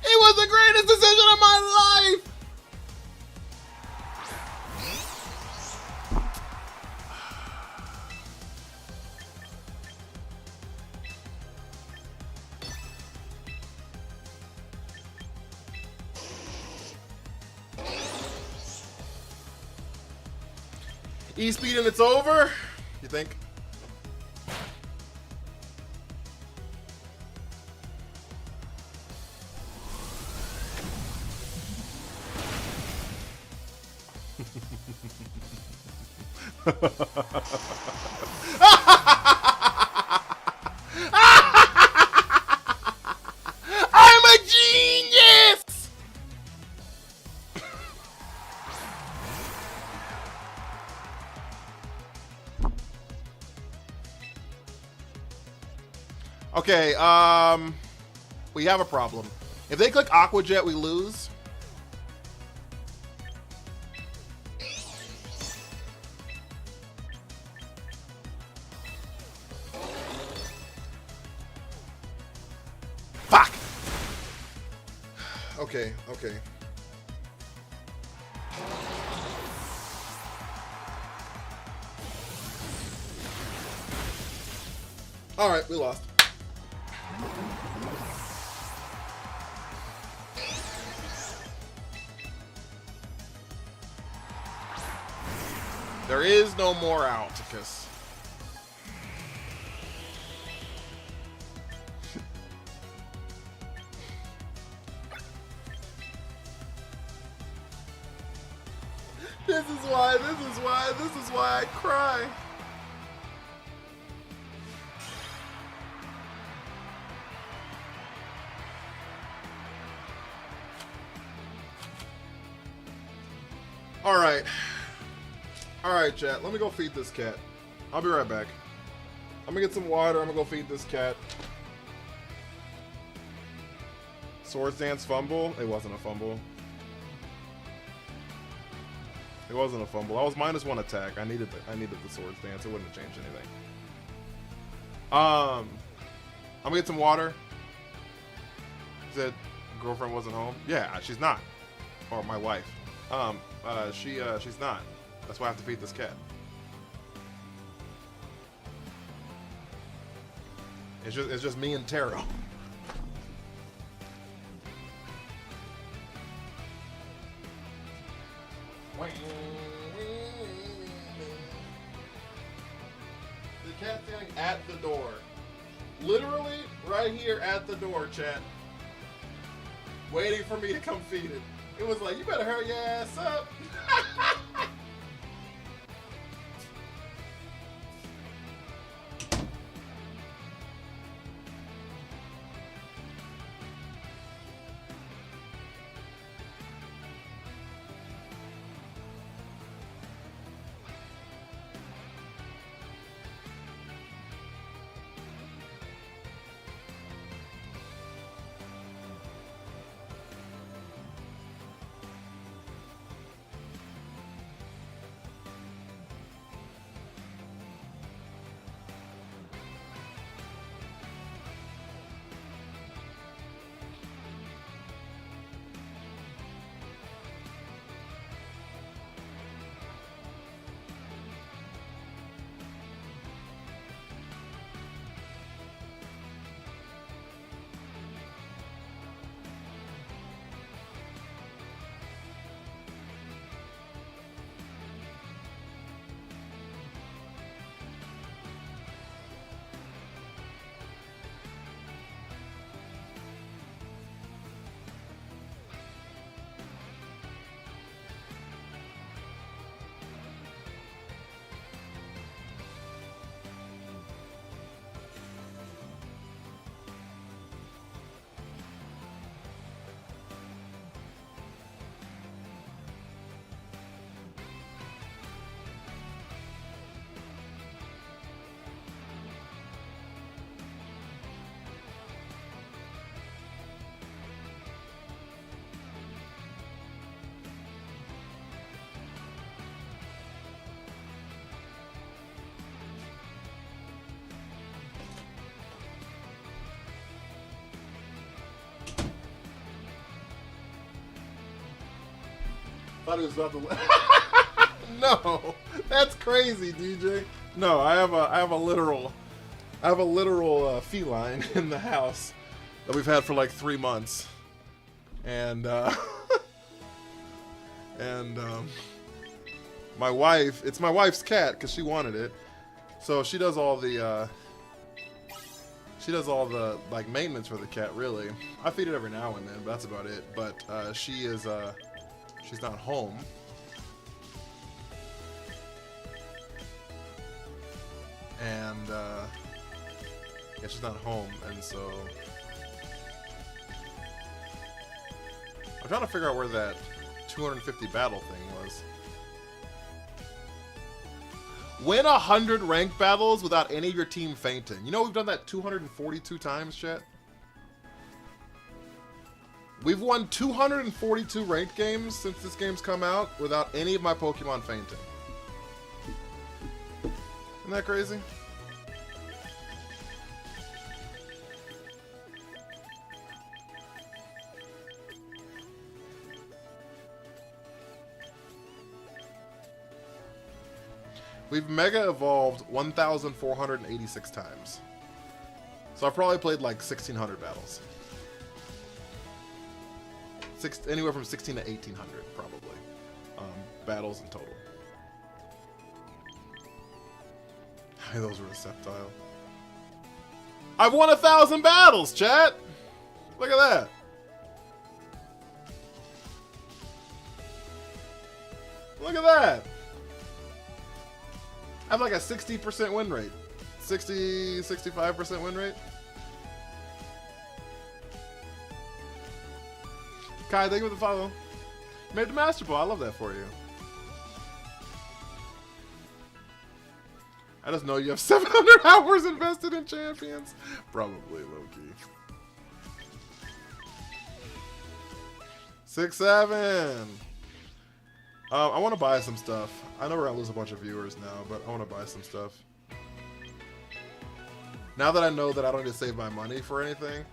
It was the greatest decision of my life! E-speed and it's over? You think? I'm a genius! Okay, we have a problem. If they click Aqua Jet, we lose. Fuck! Okay, okay. Alright, we lost. There is no more Alticus. This is why I cry. Alright. Alright, chat. Let me go feed this cat. I'll be right back. I'm gonna get some water. I'm gonna go feed this cat. Swords dance fumble? It wasn't a fumble. It wasn't a fumble. I was -1 attack. I needed the swords dance. It wouldn't have changed anything. I'm gonna get some water. You said girlfriend wasn't home? Yeah, she's not. Or my wife. She's not. That's why I have to feed this cat. It's just me and Taro. The cat's standing at the door. Literally right here at the door, chat. Waiting for me to come feed it. It was like, you better hurry your ass up. thought he was about to. No, that's crazy, DJ. No, I have a literal feline in the house that we've had for like 3 months, and my wife. It's my wife's cat because she wanted it, so she does all the like maintenance for the cat. Really, I feed it every now and then, but that's about it. But she's not home. And yeah, she's not home, and so I'm trying to figure out where that 250 battle thing was. Win 100 ranked battles without any of your team fainting. You know we've done that 242 times, chat? We've won 242 ranked games since this game's come out without any of my Pokemon fainting. Isn't that crazy? We've Mega Evolved 1,486 times. So I've probably played like 1,600 battles. Anywhere from 16 to 1,800, probably. Battles in total. Hey, those were a Sceptile. I've won 1,000 battles, chat! Look at that. Look at that. I have like a 60% win rate. 65% win rate. Kai, thank you for the follow. Made the Master Ball. I love that for you. I just know you have 700 hours invested in Champions. Probably, low-key. 6-7. I want to buy some stuff. I know we're going to lose a bunch of viewers now, but I want to buy some stuff. Now that I know that I don't need to save my money for anything,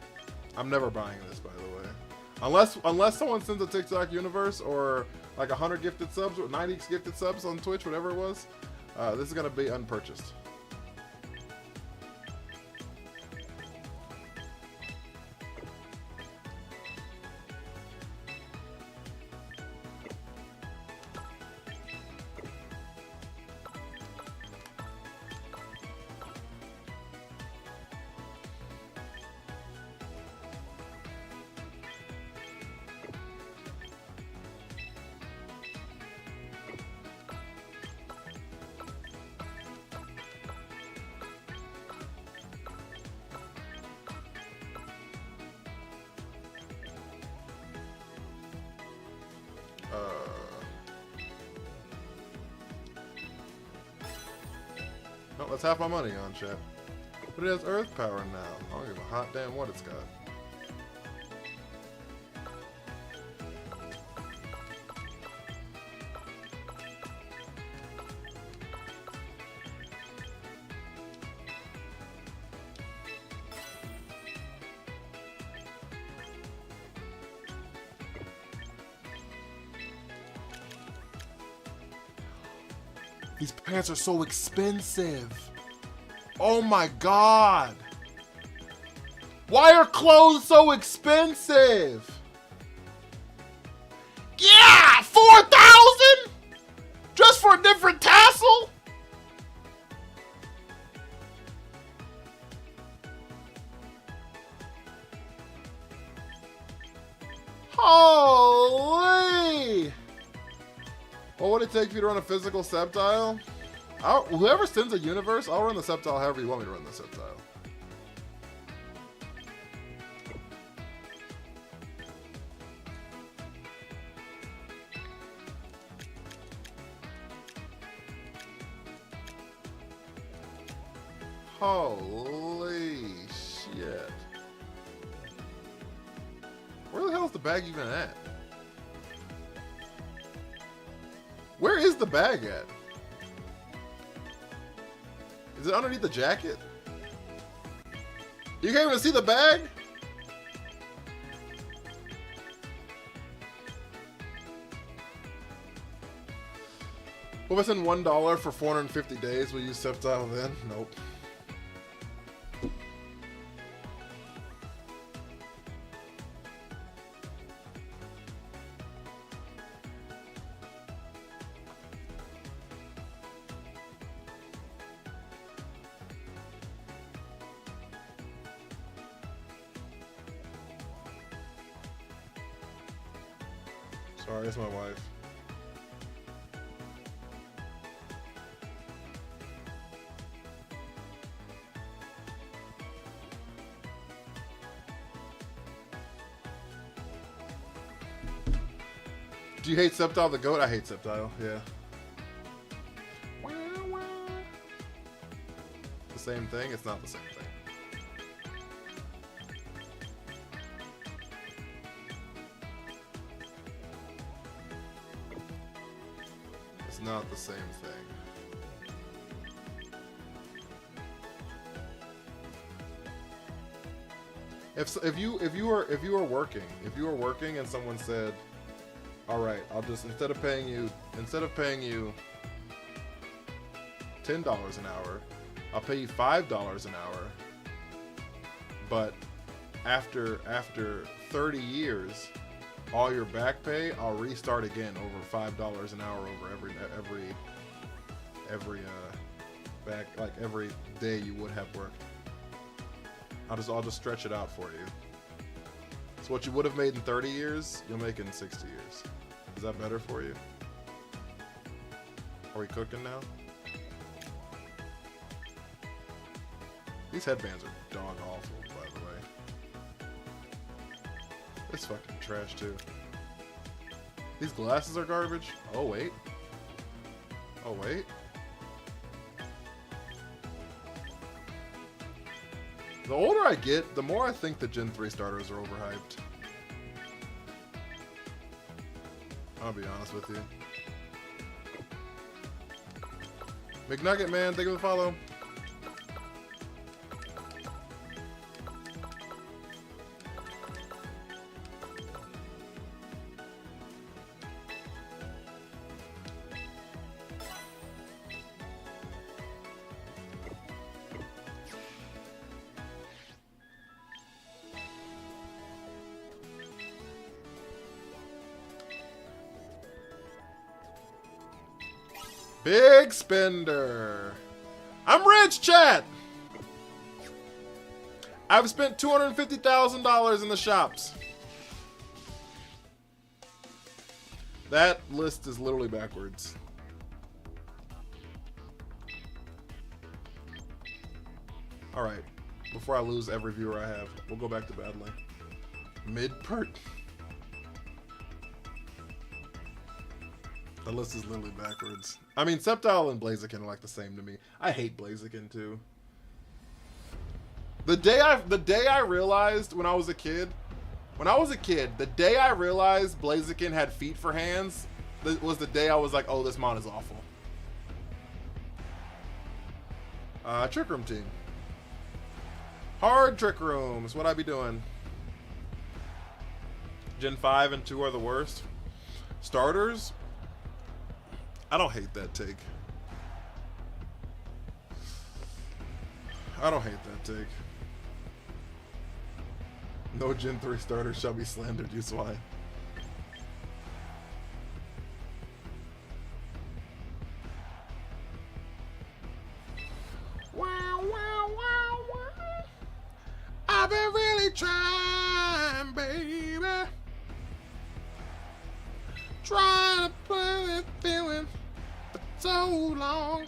I'm never buying this, by the way. Unless someone sends a TikTok universe or like 100 gifted subs or 90 gifted subs on Twitch, whatever it was. This is going to be unpurchased. No, let's have my money on, chat. But it has Earth power now. I don't give a hot damn what it's got. These pants are so expensive. Oh my god. Why are clothes so expensive? Yeah, 4,000? Just for a different tassel? Holy! What would it take for you to run a physical Sceptile? Whoever sends a universe, I'll run the Sceptile however you want me to run the Sceptile. Holy shit. Where the hell is the bag even at? Where is the bag at? Is it underneath the jacket? You can't even see the bag? Well, if it's in $1 for 450 days, will you use Sceptile then? Nope. Sorry, it's my wife. Do you hate Sceptile the goat? I hate Sceptile, yeah. The same thing? It's not the same thing. It's not the same thing. If you were working and someone said, all right, I'll just instead of paying you $10 an hour, I'll pay you $5 an hour. But after 30 years, all your back pay, I'll restart again over $5 an hour over every day you would have worked. I'll just stretch it out for you. So what you would have made in 30 years, you'll make in 60 years. Is that better for you? Are we cooking now? These headbands are dog awful, by the way. It's fucking trash too. These glasses are garbage. Oh wait. Oh wait. The older I get, the more I think the Gen 3 starters are overhyped. I'll be honest with you. McNugget Man, thank you for the follow. Big spender. I'm rich, chat. I've spent $250,000 in the shops. That list is literally backwards. All right. Before I lose every viewer I have, we'll go back to battling. Mid-pert. The list is literally backwards. I mean, Sceptile and Blaziken are like the same to me. I hate Blaziken too. The day I realized when I was a kid, the day I realized Blaziken had feet for hands, was the day I was like, oh, this mod is awful. Trick Room team. Hard Trick Rooms. What I be doing? Gen 5 and 2 are the worst. Starters? I don't hate that take. I don't hate that take. No Gen 3 starter shall be slandered, you swine. Wow, wow, wow, wow. I've been really trying, baby. Trying to play with feeling for so long.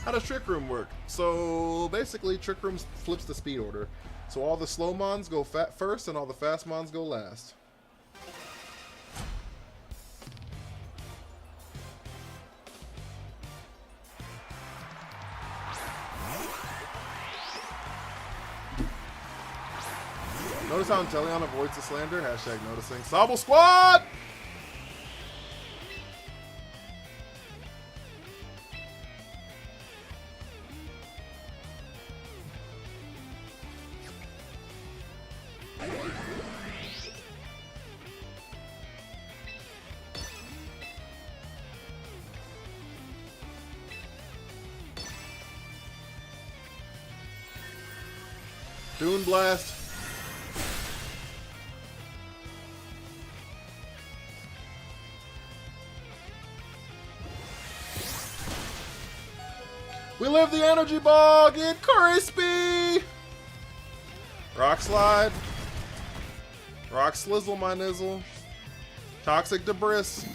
How does Trick Room work? So basically, Trick Room flips the speed order. So all the slow mons go first, and all the fast mons go last. Notice how Inteleon avoids the slander? Hashtag noticing. Sobble Squad! Dune Blast. We live the energy ball. Get crispy. Rock Slide. Rock Slizzle, my nizzle. Toxic Debris.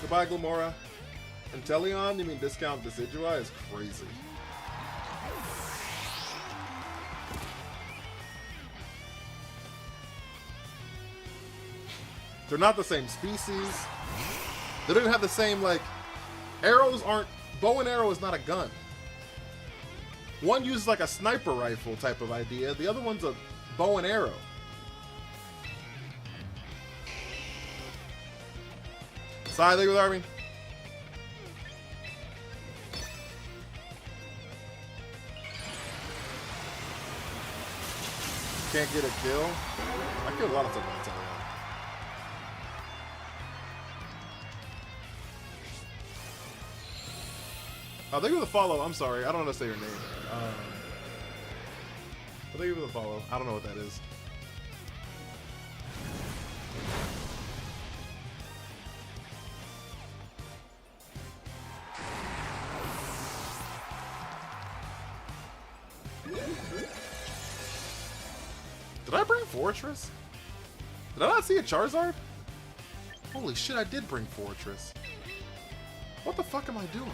Goodbye, Glamora. Inteleon, you mean discount Decidueye, is crazy. They're not the same species. They don't have the same, like, arrows aren't, bow and arrow is not a gun. One uses like a sniper rifle type of idea. The other one's a bow and arrow. Side league with Army. Can't get a kill. I killed a lot of stuff on Inteleon. Oh, thank you for the follow. I'm sorry. I don't know how to say your name. But thank you for the follow. I don't know what that is. Did I bring Fortress? Did I not see a Charizard? Holy shit, I did bring Fortress. What the fuck am I doing?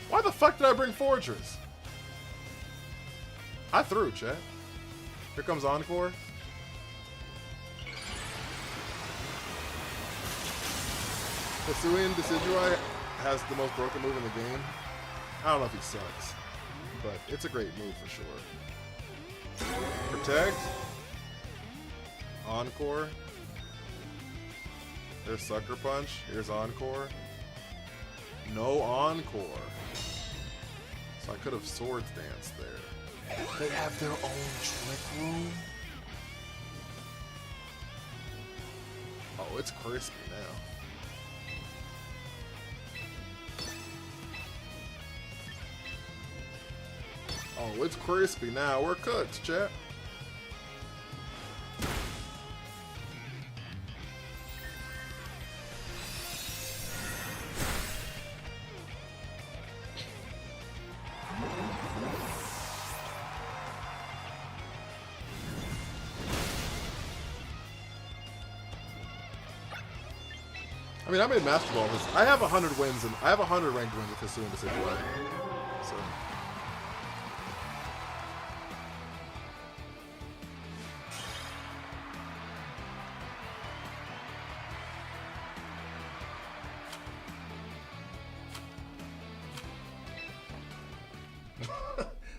Why the fuck did I bring Fortress? I threw, chat. Here comes Encore. Hisuian Decidueye has the most broken move in the game. I don't know if he sucks, but it's a great move for sure. Protect. Encore. There's Sucker Punch. Here's Encore. No Encore. So I could have Swords Dance there. They have their own Trick Room? Oh, it's crispy now. Oh, it's crispy now. We're cooked, chat. I mean, I made Master Ball. I have 100 wins, and I have 100 ranked wins with Hisuian Decidueye. So.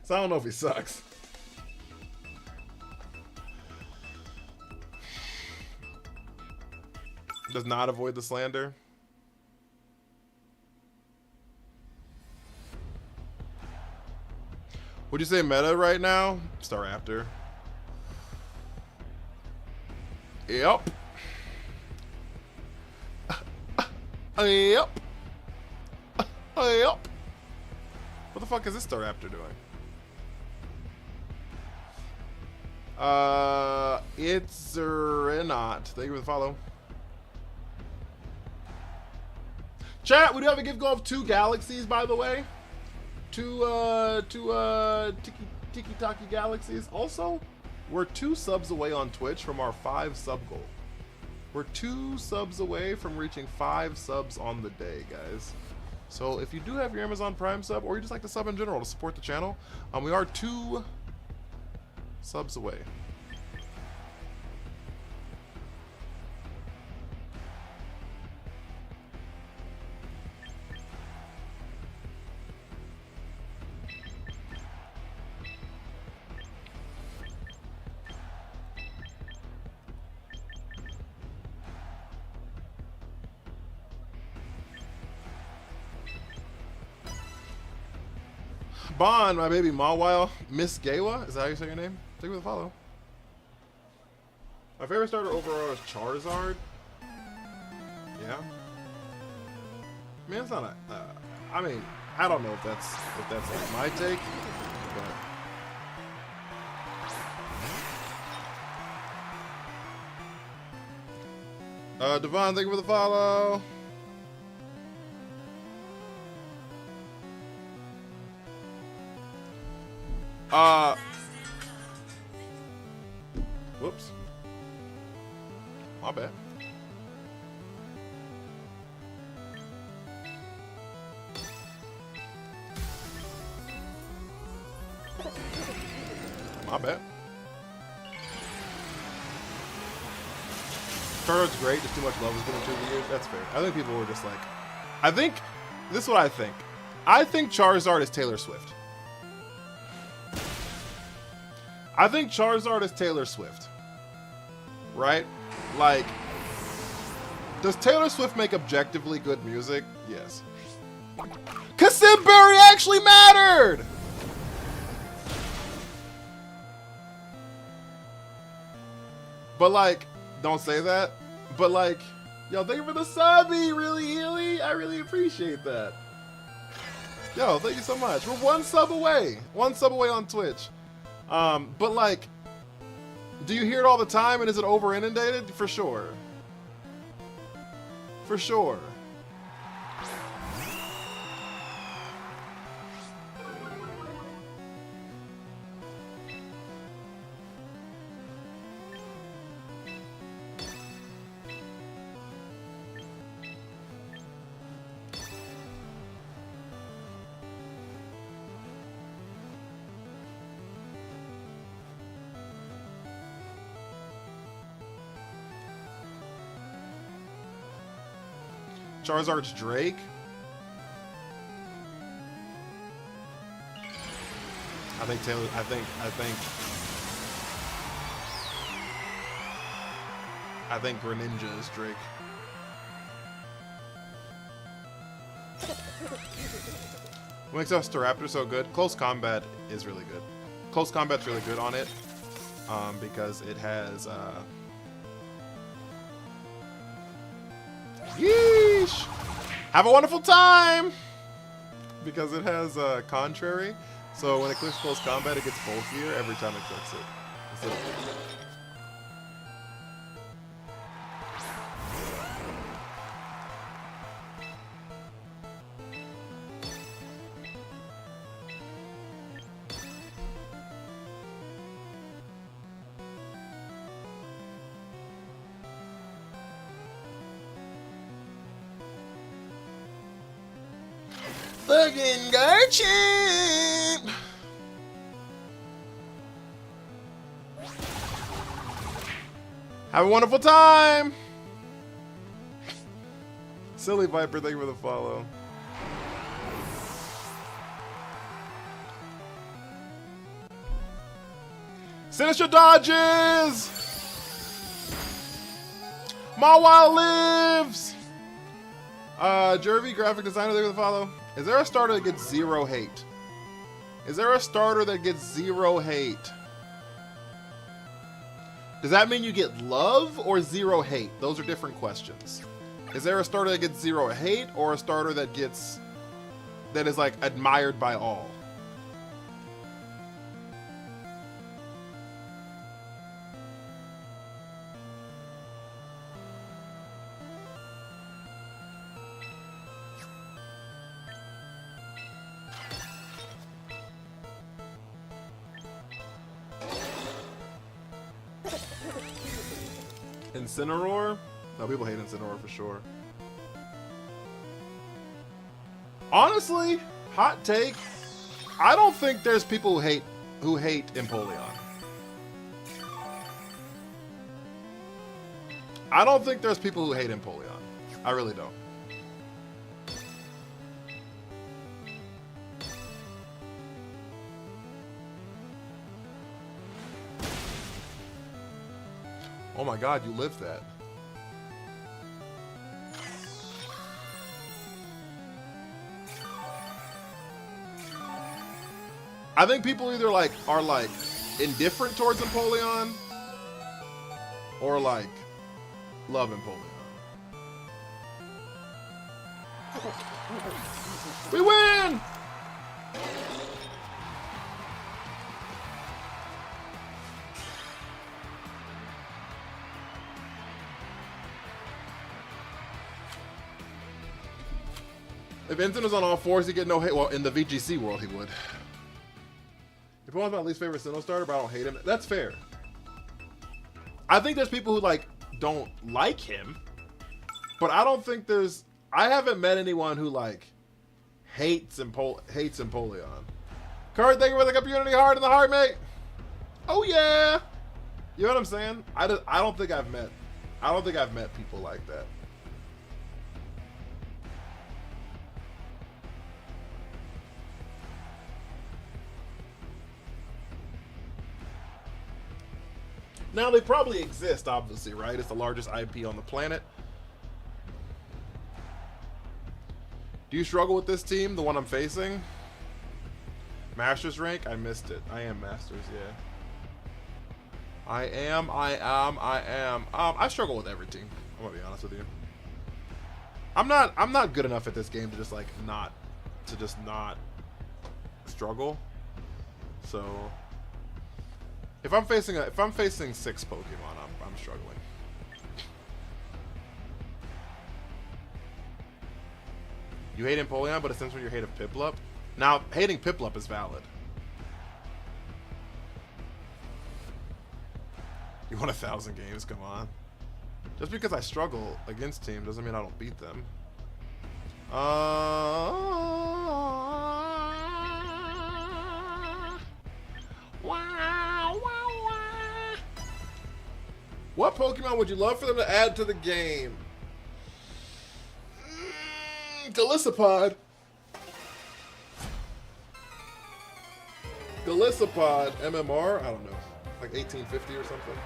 So I don't know if he sucks. Does not avoid the slander. Would you say meta right now? Staraptor. Yep. Yep. Yep. What the fuck is this Staraptor doing? It's not. Thank you for the follow. Chat, we do have a gift goal of 2 galaxies, by the way. Two Tiki-Taki galaxies. Also, we're 2 subs away on Twitch from our 5 sub goal. We're 2 subs away from reaching 5 subs on the day, guys. So if you do have your Amazon Prime sub, or you just like to sub in general to support the channel, we are 2 subs away. Bond, my baby Mawile. Miss Gawa? Is that how you say your name? Thank you for the follow. My favorite starter overall is Charizard. Yeah. I mean, it's not a... I mean, I don't know if that's like my take, but... Devon, thank you for the follow. Whoops. My bad. My bad. Charizard's great, just too much love has been into the years. That's fair. I think people were just like... I think... This is what I think. I think Charizard is Taylor Swift. I think Charizard is Taylor Swift. Right? Like... Does Taylor Swift make objectively good music? Yes. 'Cause Simberry actually mattered! But like, don't say that. But like, yo, thank you for the subby, really, Healy. I really appreciate that. Yo, thank you so much. We're one sub away. One sub away on Twitch. But like, do you hear it all the time and is it over inundated? For sure. For sure. Charizard's Drake. I think Taylor. I think Greninja is Drake. What makes us Staraptor so good? Close combat is really good. Close combat's really good on it, because it has. Yeesh! Have a wonderful time! Because it has contrary, so when it clicks close combat, it gets bulkier every time it clicks it. Fucking Garchomp! Have a wonderful time! Silly Viper, thank you for the follow. Sinister dodges! Mawile lives! Jervy, graphic designer, thank you for the follow. Is there a starter that gets 0 hate? Is there a starter that gets 0 hate? Does that mean you get love or 0 hate? Those are different questions. Is there a starter that gets 0 hate or a starter that gets... that is like admired by all? Incineroar? No, people hate Incineroar for sure. Honestly, hot take, I don't think there's people who hate Empoleon. I don't think there's people who hate Empoleon. I really don't. Oh my god, you lived that. I think people either like are like indifferent towards Empoleon or like love Empoleon. We win! If Vincent was on all fours, he'd get no hate. Well, in the VGC world, he would. If I was my least favorite Sinnoh starter, but I don't hate him, that's fair. I think there's people who like don't like him, but I don't think there's. I haven't met anyone who like hates Empoleon. Kurt, thank you for the community heart in the heart, mate. Oh yeah, you know what I'm saying? I don't think I've met people like that. Now, they probably exist, obviously, right? It's the largest IP on the planet. Do you struggle with this team, the one I'm facing? Masters rank? I missed it. I am Masters, yeah. I am. I struggle with every team. I'm gonna be honest with you. I'm not good enough at this game to just like not struggle. So if I'm facing 6 Pokemon, I'm struggling. You hate Empoleon, but it stems from your hate of Piplup. Now, hating Piplup is valid. You won 1,000 games, come on. Just because I struggle against teams doesn't mean I don't beat them. What Pokemon would you love for them to add to the game? Golisopod. Golisopod. MMR? I don't know. Like 1850 or something.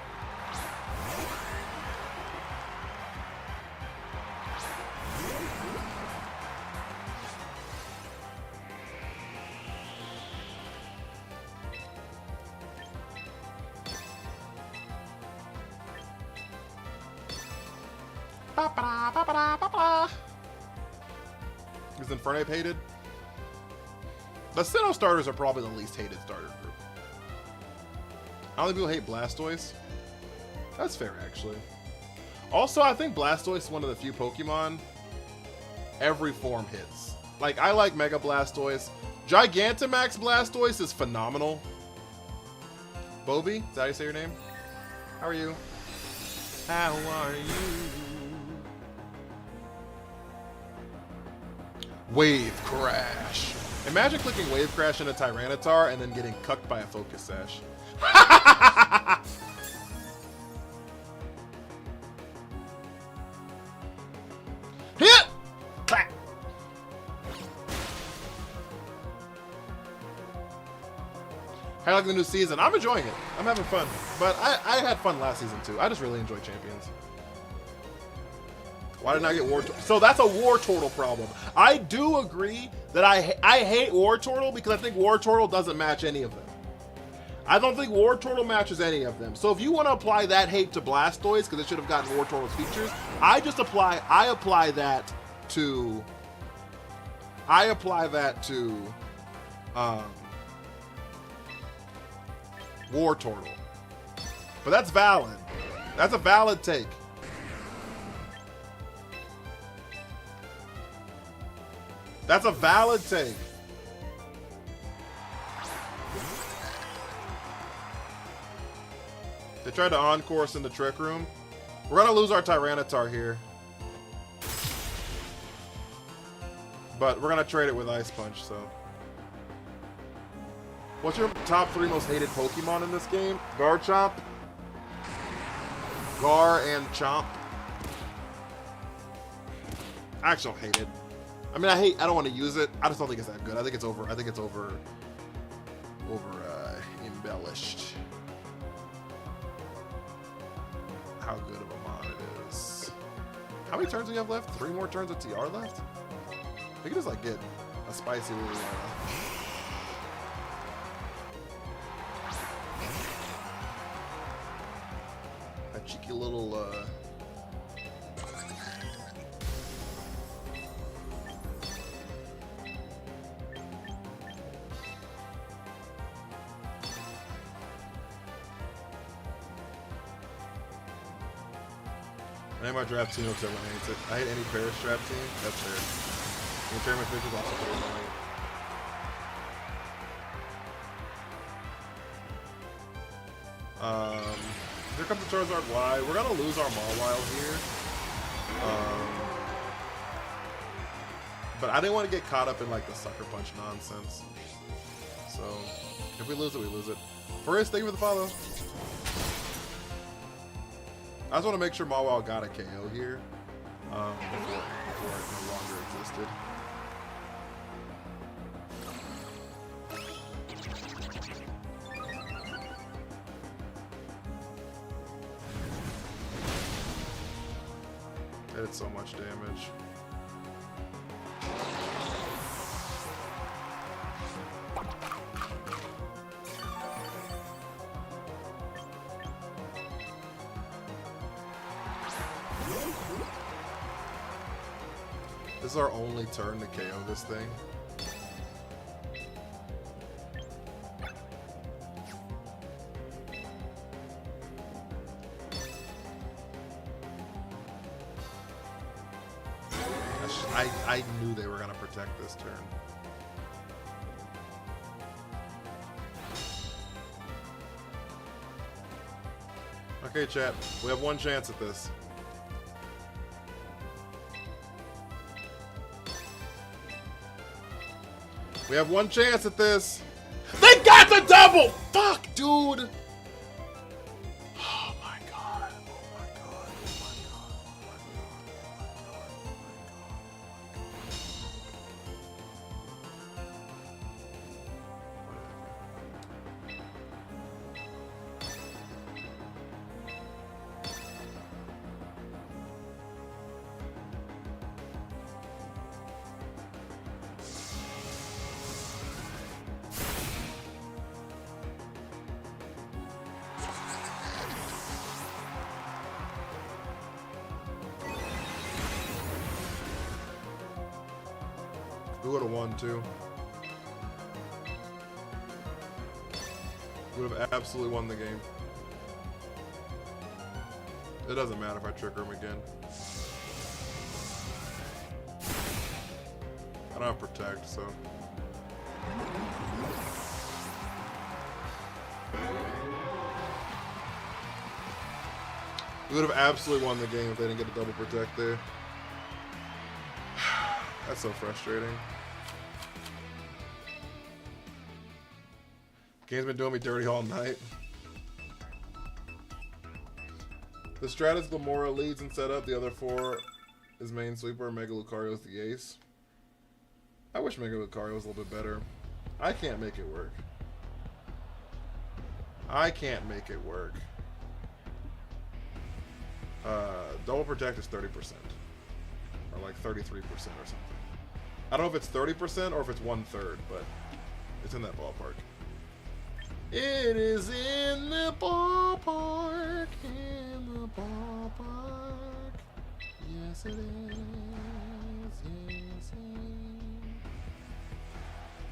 Is Infernape hated? The Sinnoh starters are probably the least hated starter group. How many people hate Blastoise? That's fair, actually. Also, I think Blastoise is one of the few Pokemon every form hits. Like, I like Mega Blastoise. Gigantamax Blastoise is phenomenal. Bobby, is that how you say your name? How are you? How are you? Wave Crash. Imagine clicking Wave Crash into Tyranitar and then getting cucked by a Focus Sash. Hit! Clap! How do you like the new season? I'm enjoying it. I'm having fun. But I had fun last season too. I just really enjoy Champions. Why didn't I get Wartortle? So that's a Wartortle problem. I do agree that I hate Wartortle because I think Wartortle doesn't match any of them. I don't think Wartortle matches any of them. So if you want to apply that hate to Blastoise because it should have gotten Wartortle's features, I apply that to Wartortle. But that's valid. That's a valid take. That's a valid take. They tried to encore us in the Trick Room. We're gonna lose our Tyranitar here. But we're gonna trade it with Ice Punch, so. What's your top 3 most hated Pokemon in this game? Garchomp, Gar, and Chomp. I actually don't hate it. I mean, I don't want to use it. I just don't think it's that good. I think it's over embellished. How good of a mod it is. How many turns do you have left? 3 more turns of TR left? We can just like get a spicy little a cheeky little I hate my draft team until everyone hates it. I hate any Paris draft team. That's fair. And Chairman Fish is also pretty annoying. Here comes the Charizard Y. We're gonna lose our Mawile here. But I didn't want to get caught up in like the sucker punch nonsense. So if we lose it, we lose it. Forrest, thank you for the follow. I just want to make sure Mawile got a KO here before it no longer existed. It did so much damage. This is our only turn to KO this thing. I knew they were going to protect this turn. Okay, chat. We have one chance at this. We have one chance at this. They got the double! Fuck, dude! Oh my god. Oh my god. Oh my god. Oh my god. We would have won too. We would have absolutely won the game. It doesn't matter if I trigger him again. I don't have protect, so. We would have absolutely won the game if they didn't get a double protect there. That's so frustrating. Game's been doing me dirty all night. The strat is Glamora leads and setup. The other four is main sweeper. Mega Lucario is the ace. I wish Mega Lucario was a little bit better. I can't make it work. I can't make it work. Double protect is 30%. Or like 33% or something. I don't know if it's 30% or if it's 1/3, but it's in that ballpark. It is in the ballpark, in the ballpark. Yes, it is. Yes, it is.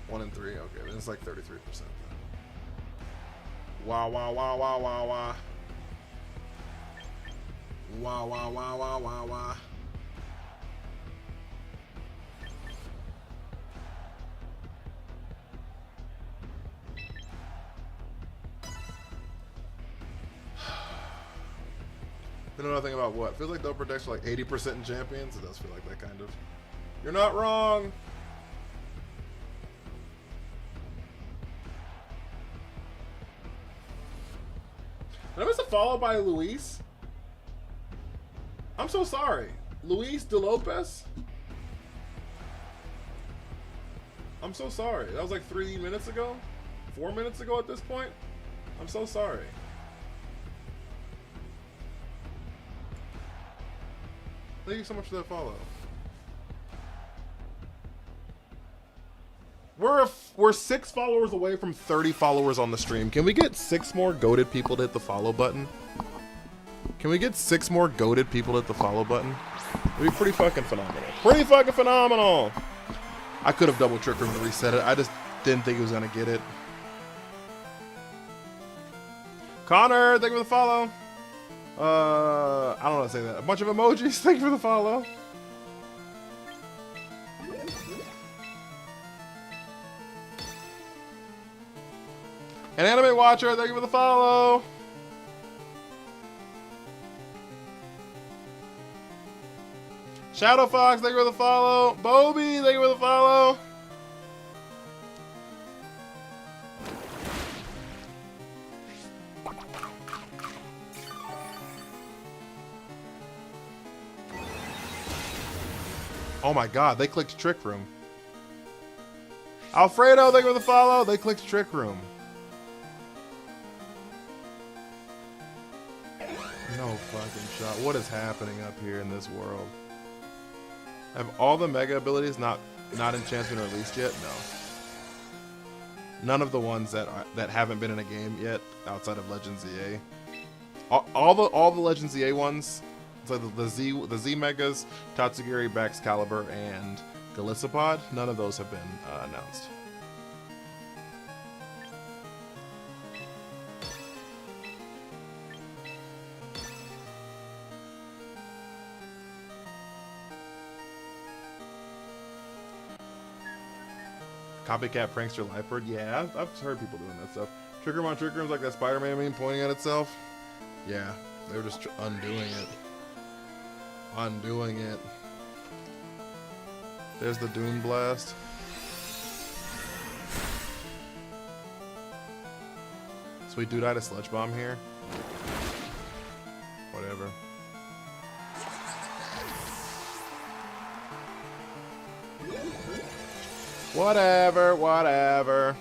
1 and 3. Okay, then it's like 33%. Wow, wow, wow, wow, wow, wow. Wow, wow, wow, wow, wow, wow. They know nothing about what? Feels like double protection like 80% in champions. It does feel like that kind of. You're not wrong. Did I miss a follow by Luis? I'm so sorry. Luis De Lopez? I'm so sorry. That was like 3 minutes ago? 4 minutes ago at this point? I'm so sorry. Thank you so much for that follow. We're 6 followers away from 30 followers on the stream. Can we get 6 more goated people to hit the follow button? Can we get 6 more goated people to hit the follow button? It'd be pretty fucking phenomenal. Pretty fucking phenomenal! I could have double trick room to reset it. I just didn't think he was gonna get it. Connor, thank you for the follow. I don't know how to say that. A bunch of emojis, thank you for the follow. An anime watcher, thank you for the follow. Shadow Fox, thank you for the follow. Bobby, thank you for the follow. Oh my god, they clicked Trick Room. Alfredo, thank you for the follow. They clicked Trick Room. No fucking shot. What is happening up here in this world? Have all the mega abilities not enchanted and released yet? No. None of the ones that haven't been in a game yet outside of Legends EA. All the Legends EA ones, so the Z megas, Tatsugiri, Baxcalibur, and Galissapod, none of those have been announced. Copycat prankster Lifebird. Yeah, I've heard people doing that stuff. Trick Room on Trick Rooms, like that Spider-Man meme pointing at itself. Yeah, they were just undoing it. Undoing it. There's the Dune Blast. Sweet dude, I had a Sludge Bomb here. Whatever. Whatever, whatever.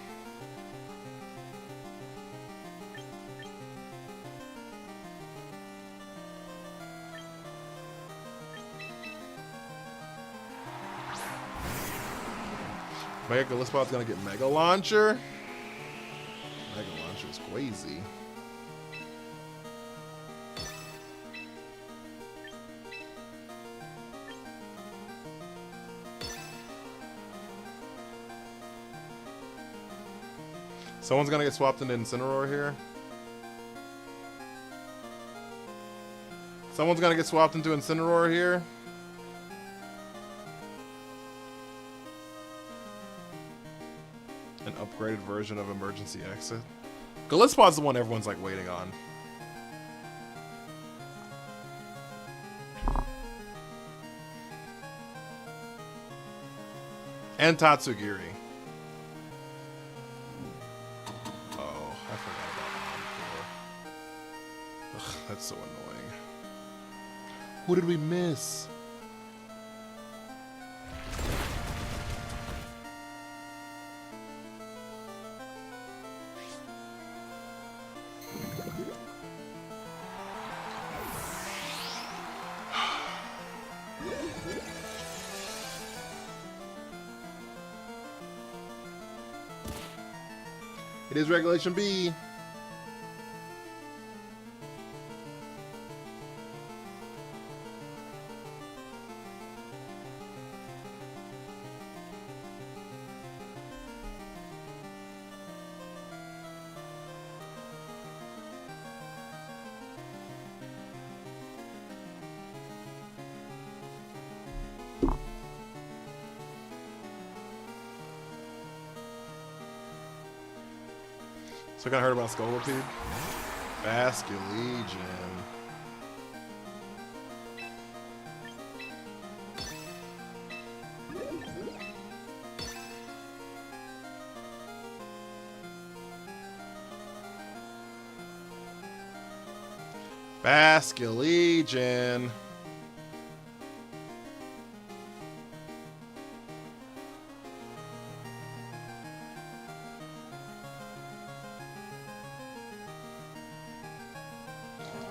Mega Gallispot's gonna get Mega Launcher. Mega Launcher's crazy. Someone's gonna get swapped into Incineroar here. Someone's gonna get swapped into Incineroar here. An upgraded version of Emergency Exit. Gallispot's the one everyone's like waiting on. And Tatsugiri. That's so annoying. Who did we miss? It is Regulation B. So I got heard about Scolipede. Basculegion. Basculegion.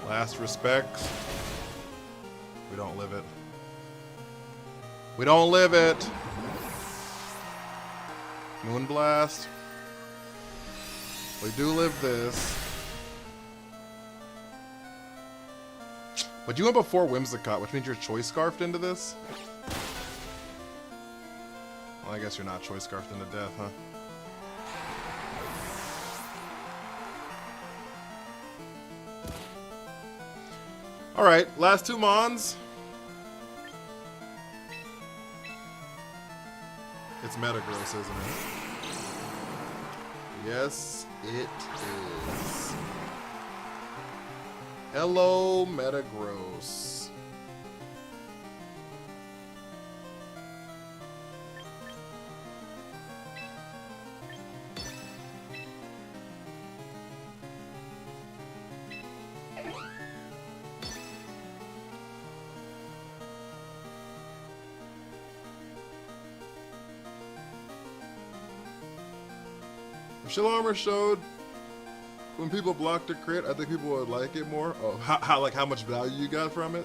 Last respects. We don't live it. We don't live it. Moonblast. We do live this. But you went before Whimsicott, which means you're choice scarfed into this? Well, I guess you're not choice scarfed into death, huh? Alright, last two Mons. It's Metagross, isn't it? Yes, it is. Hello, Metagross. If Shield Armor showed when people blocked a crit, I think people would like it more. Oh, how much value you got from it?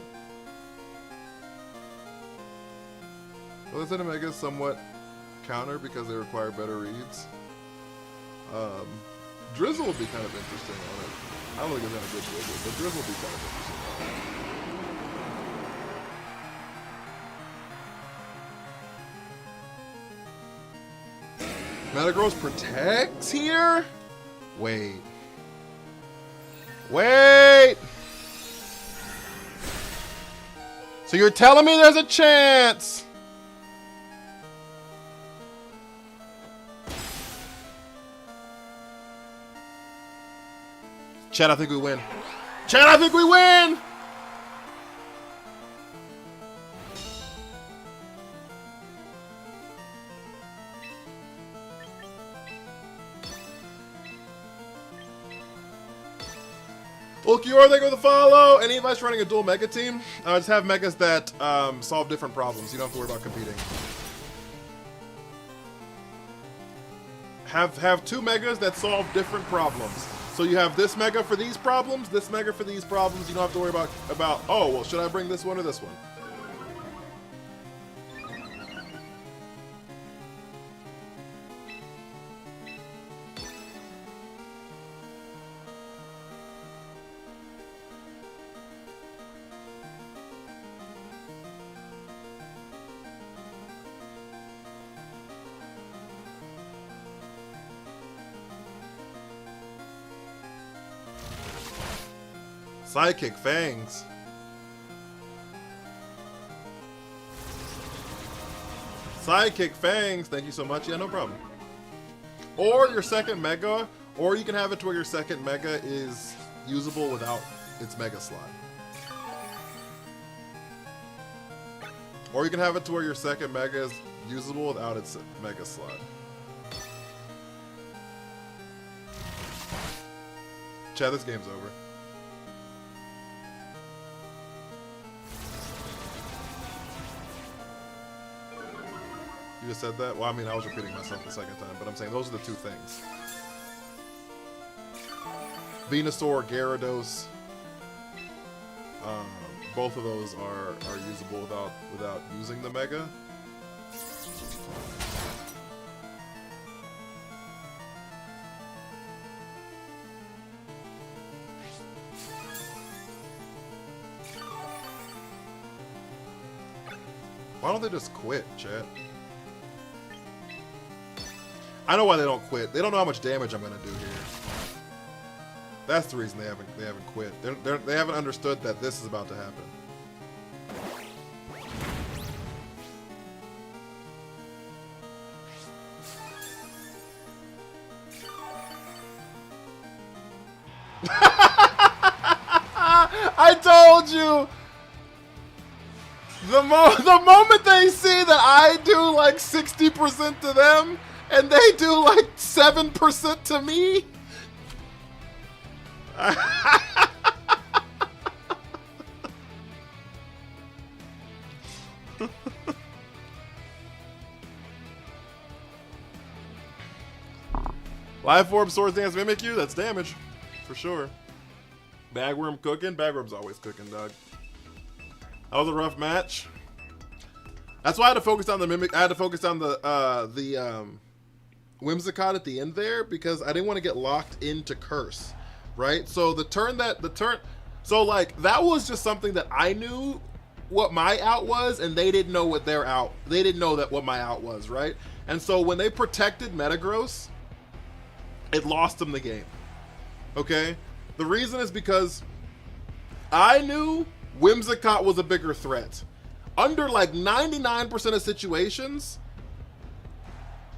Well, this Mega is somewhat counter because they require better reads. Drizzle would be kind of interesting on it. I don't think it's gonna good Drizzle, but Drizzle would be kind of interesting on it. Metagross protects here? Wait. Wait! So you're telling me there's a chance? Chad, I think we win. Chad, I think we win! Ulquiorra, thank you for the follow. Any advice running a dual mega team? Just have megas that solve different problems. You don't have to worry about competing. Have two megas that solve different problems. So you have this mega for these problems, this mega for these problems. You don't have to worry about oh, well, should I bring this one or this one? Psychic Fangs. Psychic Fangs, thank you so much. Yeah, no problem. Or your second mega, or you can have it to where your second mega is usable without its mega slot. Or you can have it to where your second mega is usable without its mega slot. Chad, this game's over. You just said that? Well, I mean, I was repeating myself the second time, but I'm saying those are the two things. Venusaur, Gyarados, both of those are usable without using the Mega. Why don't they just quit, chat? I know why they don't quit. They don't know how much damage I'm gonna do here. That's the reason they haven't quit. They haven't understood that this is about to happen. I told you. The moment they see that I do like 60% to them and they do like 7% to me. Life Orb, Swords Dance, Mimic You, that's damage. For sure. Bagworm cooking? Bagworm's always cooking, dog. That was a rough match. That's why I had to focus on the Mimic. I had to focus on the Whimsicott at the end there because I didn't want to get locked into Curse, right? So the turn So like that was just something that I knew what my out was, and they didn't know what their out. They didn't know that what my out was, right? And so when they protected Metagross, it lost them the game. Okay? The reason is because I knew Whimsicott was a bigger threat. Under like 99% of situations,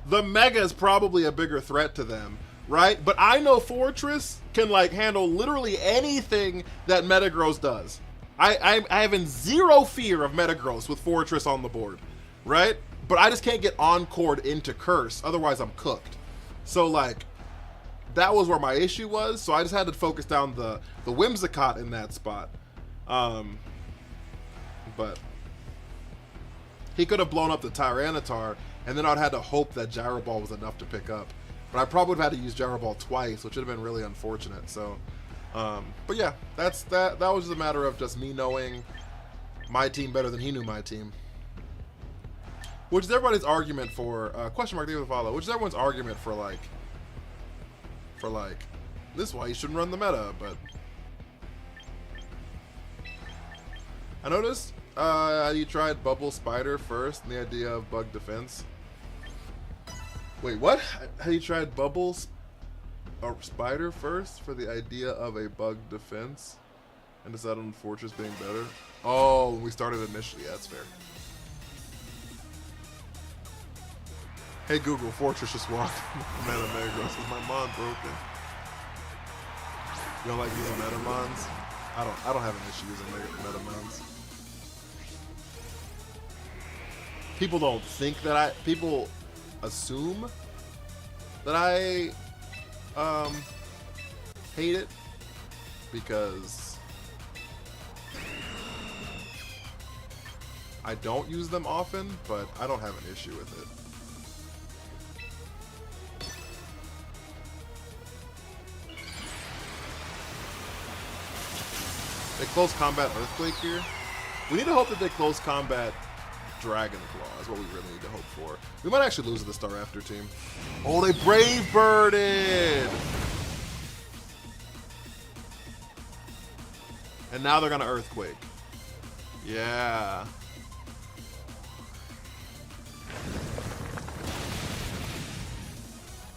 the Mega is probably a bigger threat to them, right? But I know Fortress can like handle literally anything that Metagross does. I have in zero fear of Metagross with Fortress on the board, right? But I just can't get Encored into Curse, otherwise I'm cooked. So like, that was where my issue was, so I just had to focus down the Whimsicott in that spot. But he could have blown up the Tyranitar, and then I'd had to hope that Gyro Ball was enough to pick up. But I probably would have had to use Gyro Ball twice, which would have been really unfortunate. So, but yeah, that was just a matter of just me knowing my team better than he knew my team. Which is everybody's argument for, question mark, the follow, which is everyone's argument for like, this is why you shouldn't run the meta, but I noticed you tried Bubble Spider first and the idea of bug defense. Wait, what? Have you tried Bubble Spider first for the idea of a bug defense and decided on Fortress being better? Oh, when we started initially, yeah, that's fair. Hey Google, Fortress just walked Meta Metagross because my mod broken. You don't like using Metamons? I don't have an issue using Metamons. People don't think that people assume that I hate it because I don't use them often, but I don't have an issue with it. They close combat Earthquake here. We need to hope that they close combat Dragon Claw is what we really need to hope for. We might actually lose to the Star After team. Oh, they Brave Birded! And now they're gonna Earthquake. Yeah.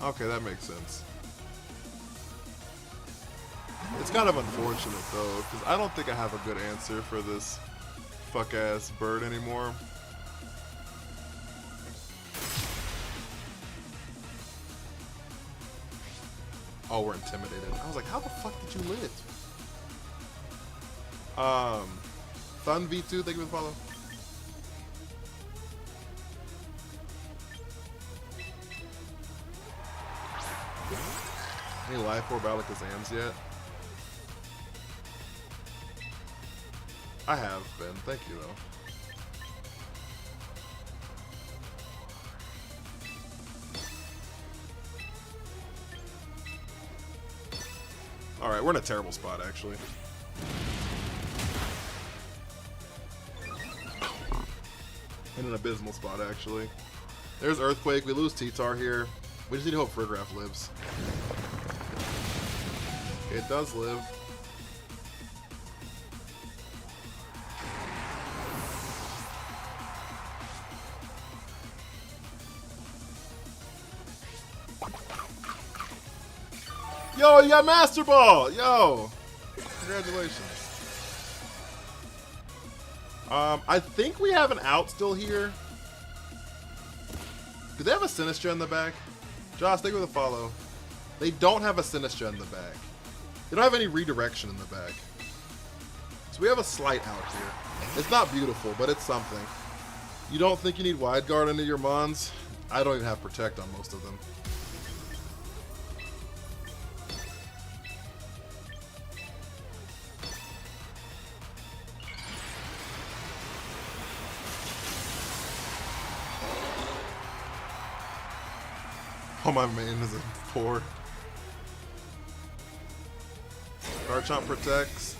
Okay, that makes sense. It's kind of unfortunate though, because I don't think I have a good answer for this fuck-ass bird anymore. Oh, we're intimidated. I was like, how the fuck did you live? Thun V2, thank you for the follow. Any life orb Alakazams yet? I have been, thank you though. Alright, we're in a terrible spot actually. In an abysmal spot actually. There's Earthquake, we lose T-Tar here. We just need to hope Friggraph lives. It does live. Yo, you got Master Ball! Yo! Congratulations. I think we have an out still here. Do they have a Sinistcha in the back? Josh, thank you for the follow. They don't have a Sinistcha in the back. They don't have any redirection in the back. So we have a slight out here. It's not beautiful, but it's something. You don't think you need Wide Guard into your Mons? I don't even have Protect on most of them. Oh, my main is a 4. Garchomp protects.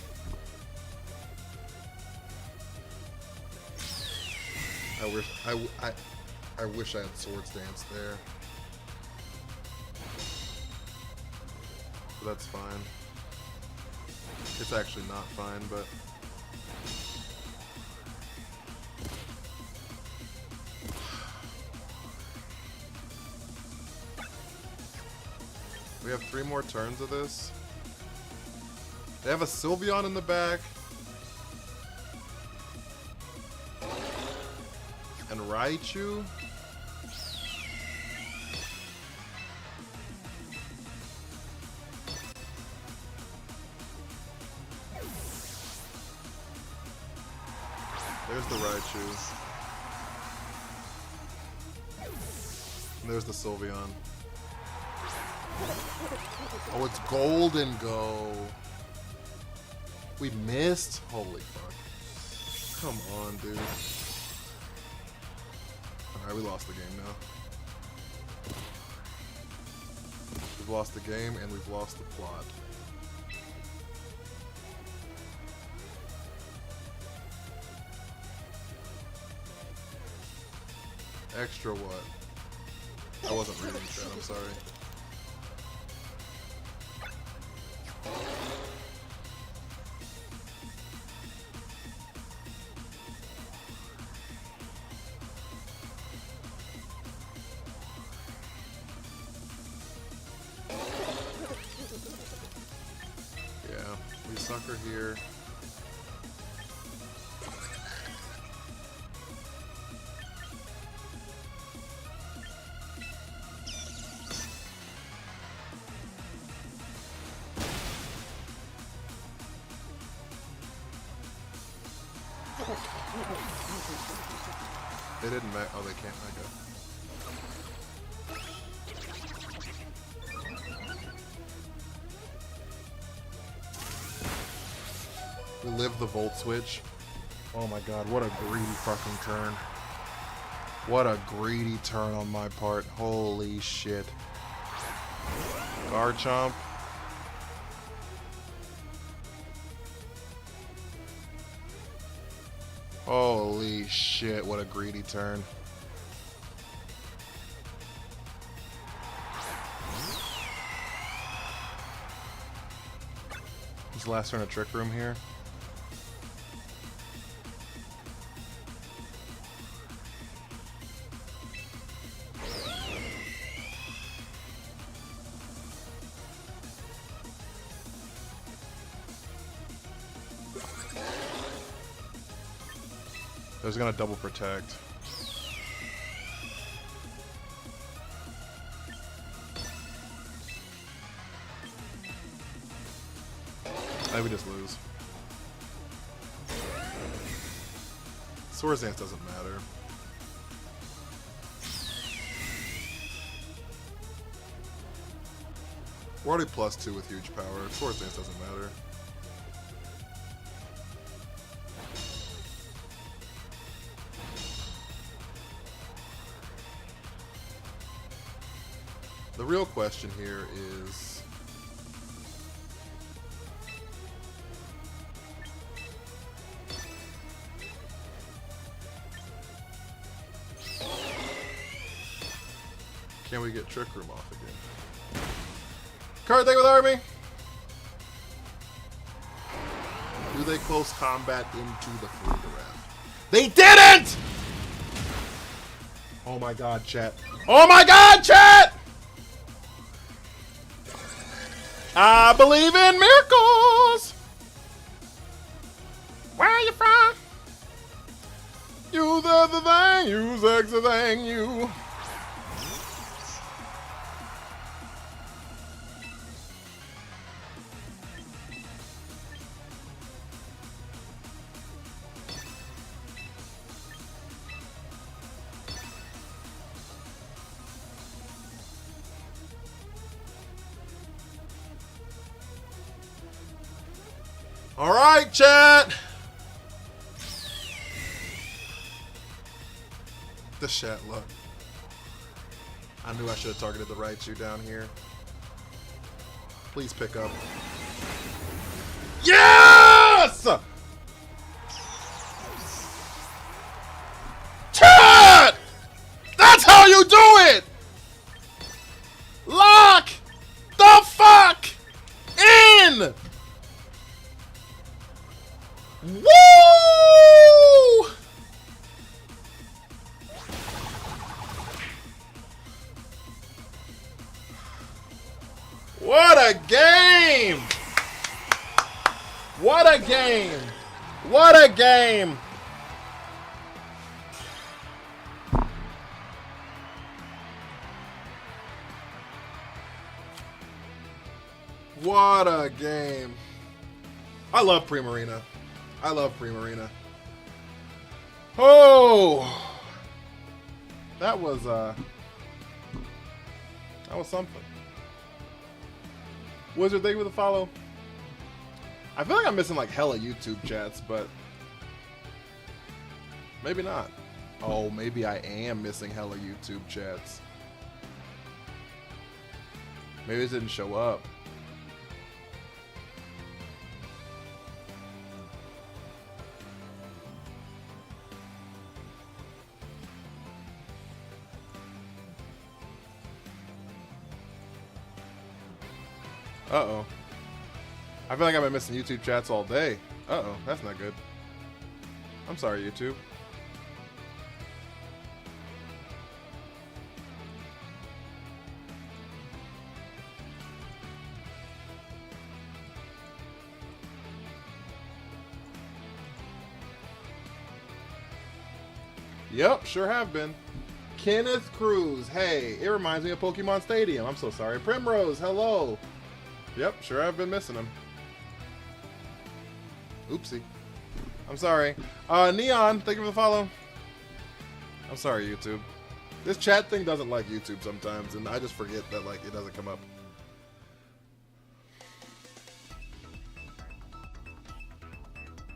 I wish I had Swords Dance there. But that's fine. It's actually not fine, but... We have 3 more turns of this. They have a Sylveon in the back. And Raichu. There's the Raichu. And there's the Sylveon. Oh, it's Golden Go. We missed? Holy fuck. Come on, dude. Alright, we lost the game now. We've lost the game and we've lost the plot. Extra what? I wasn't reading chat, I'm sorry. Yeah, we sucker here. They didn't mega. Oh, they can't mega. We live the Volt Switch. Oh my god, what a greedy fucking turn. What a greedy turn on my part. Holy shit. Garchomp. Holy shit, what a greedy turn. This last turn of Trick Room here. I was gonna double protect. I think we just lose. Swords Dance doesn't matter. We're already +2 with huge power. Swords Dance doesn't matter. The real question here is... can we get Trick Room off again? Card thing with Army! Do they close combat into the free draft? They didn't! Oh my god, chat. Oh my god, chat! I believe in miracles! Where are you from? Use the thing, use the thing, you. All right, chat. The chat look. I knew I should have targeted the Raichu down here. Please pick up. Yes! Chat! That's how you do it! Lock the fuck in! Woo! What a game! What a game! What a game! What a game. I love Primarina. I love Primarina. Oh! That was something. Wizard, thank you for the follow. I feel like I'm missing like hella YouTube chats, but maybe not. Oh, maybe I am missing hella YouTube chats. Maybe it didn't show up. Uh-oh. I feel like I've been missing YouTube chats all day. Uh-oh, that's not good. I'm sorry, YouTube. Yep, sure have been. Kenneth Cruz, hey, it reminds me of Pokemon Stadium. I'm so sorry. Primrose, hello. Yep, sure have been missing him. Oopsie. I'm sorry. Neon, thank you for the follow. I'm sorry, YouTube. This chat thing doesn't like YouTube sometimes, and I just forget that like it doesn't come up.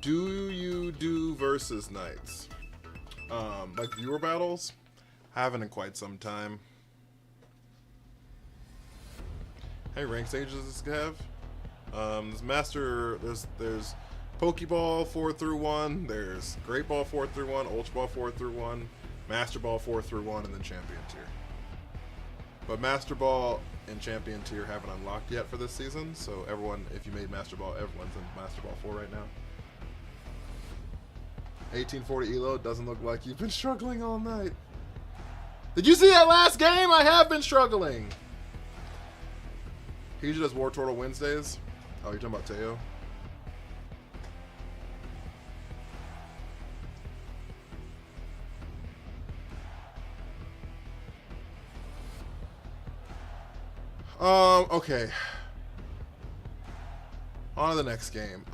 Do you do versus nights? Like viewer battles? Haven't in quite some time. Hey, rank stages does this have? There's Master, there's Pokeball 4 through 1, there's Great Ball 4 through 1, Ultra Ball 4 through 1, Master Ball 4 through 1, and then Champion Tier. But Master Ball and Champion Tier haven't unlocked yet for this season, so everyone, if you made Master Ball, everyone's in Master Ball 4 right now. 1840 Elo, doesn't look like you've been struggling all night. Did you see that last game? I have been struggling. He usually does War Turtle Wednesdays. Oh, you're talking about Teo? Okay. On to the next game.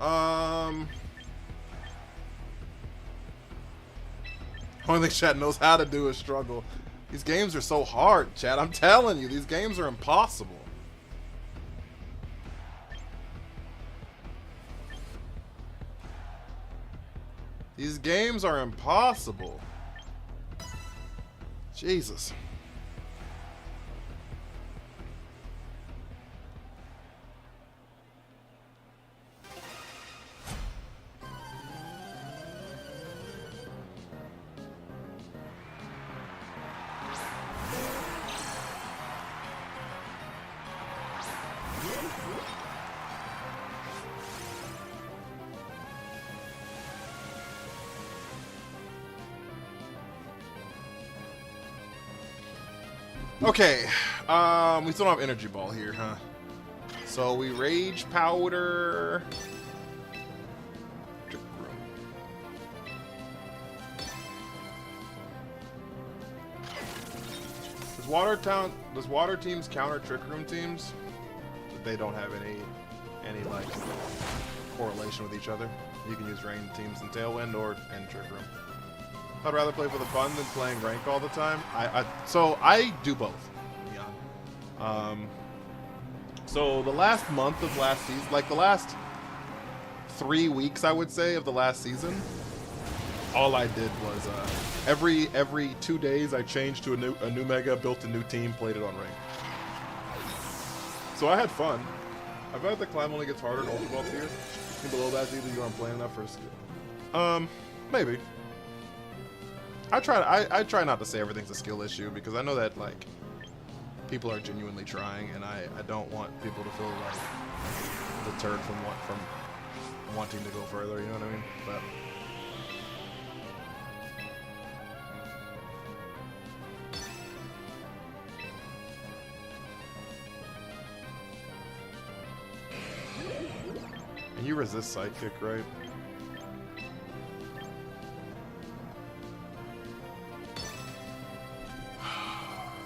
Only thing chat knows how to do is struggle. These games are so hard, chat. I'm telling you, these games are impossible. These games are impossible. Jesus. Okay, we still don't have Energy Ball here, huh? So we Rage Powder. Trick Room. Does Water teams counter Trick Room teams? They don't have any like correlation with each other. You can use Rain teams in Tailwind or in Trick Room. I'd rather play for the fun than playing rank all the time. So I do both. Yeah. So the last month of last season, like the last 3 weeks, I would say, of the last season, all I did was every 2 days I changed to a new mega, built a new team, played it on rank. So I had fun. I feel like the climb only gets harder in Ultra Ball tier. And below that, either you aren't playing enough for a skill. Maybe. I try not to say everything's a skill issue because I know that like people are genuinely trying, and I don't want people to feel like deterred from wanting to go further, you know what I mean? But and you resist sidekick, right?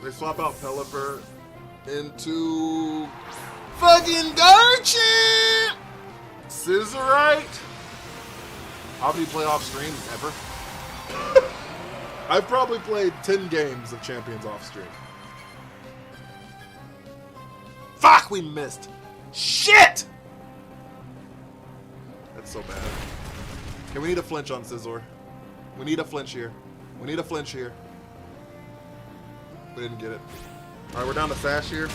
They swap out Pelipper into fucking Garchomp! Scissorite? How many playoff streams ever? I've probably played 10 games of Champions off stream. Fuck, we missed. Shit! That's so bad. Okay, we need a flinch on Scizor. We need a flinch here. We need a flinch here. We didn't get it. Alright, we're down to Sash here.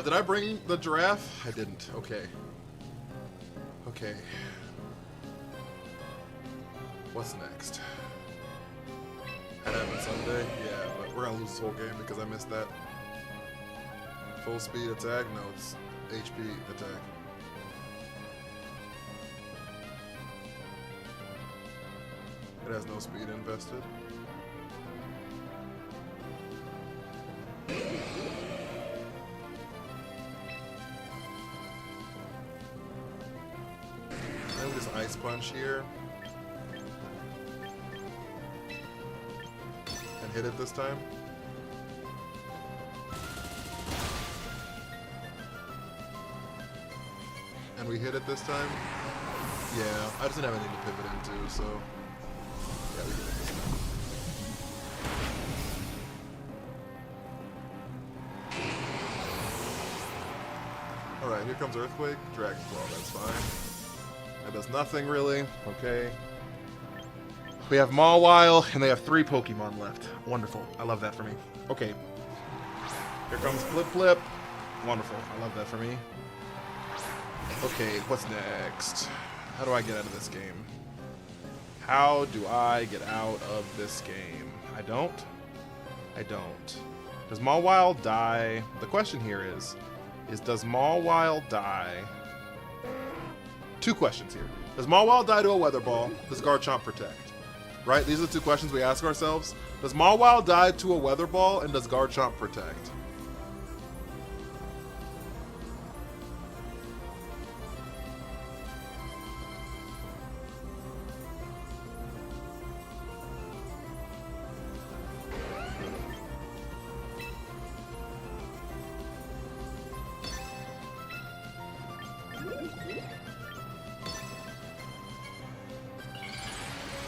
Did I bring the giraffe? I didn't. Okay. Okay. What's next? Adam Sunday? Yeah, but we're gonna lose this whole game because I missed that. Full speed attack? No, it's HP attack. It has no speed invested. Then we just Ice Punch here. And hit it this time. And we hit it this time. Yeah, I just didn't have anything to pivot into, so yeah, we hit it this time. Alright, here comes Earthquake. Dragon Claw, that's fine. That does nothing really. Okay. We have Mawile, and they have 3 Pokemon left. Wonderful. I love that for me. Okay. Here comes Flip Flip. Wonderful. I love that for me. Okay, what's next? How do I get out of this game? How do I get out of this game? I don't. I don't. Does Mawile die? The question here is does Mawile die? 2 questions here. Does Mawile die to a Weather Ball? Does Garchomp protect? Right? These are the 2 questions we ask ourselves. Does Mawile die to a Weather Ball, and does Garchomp protect?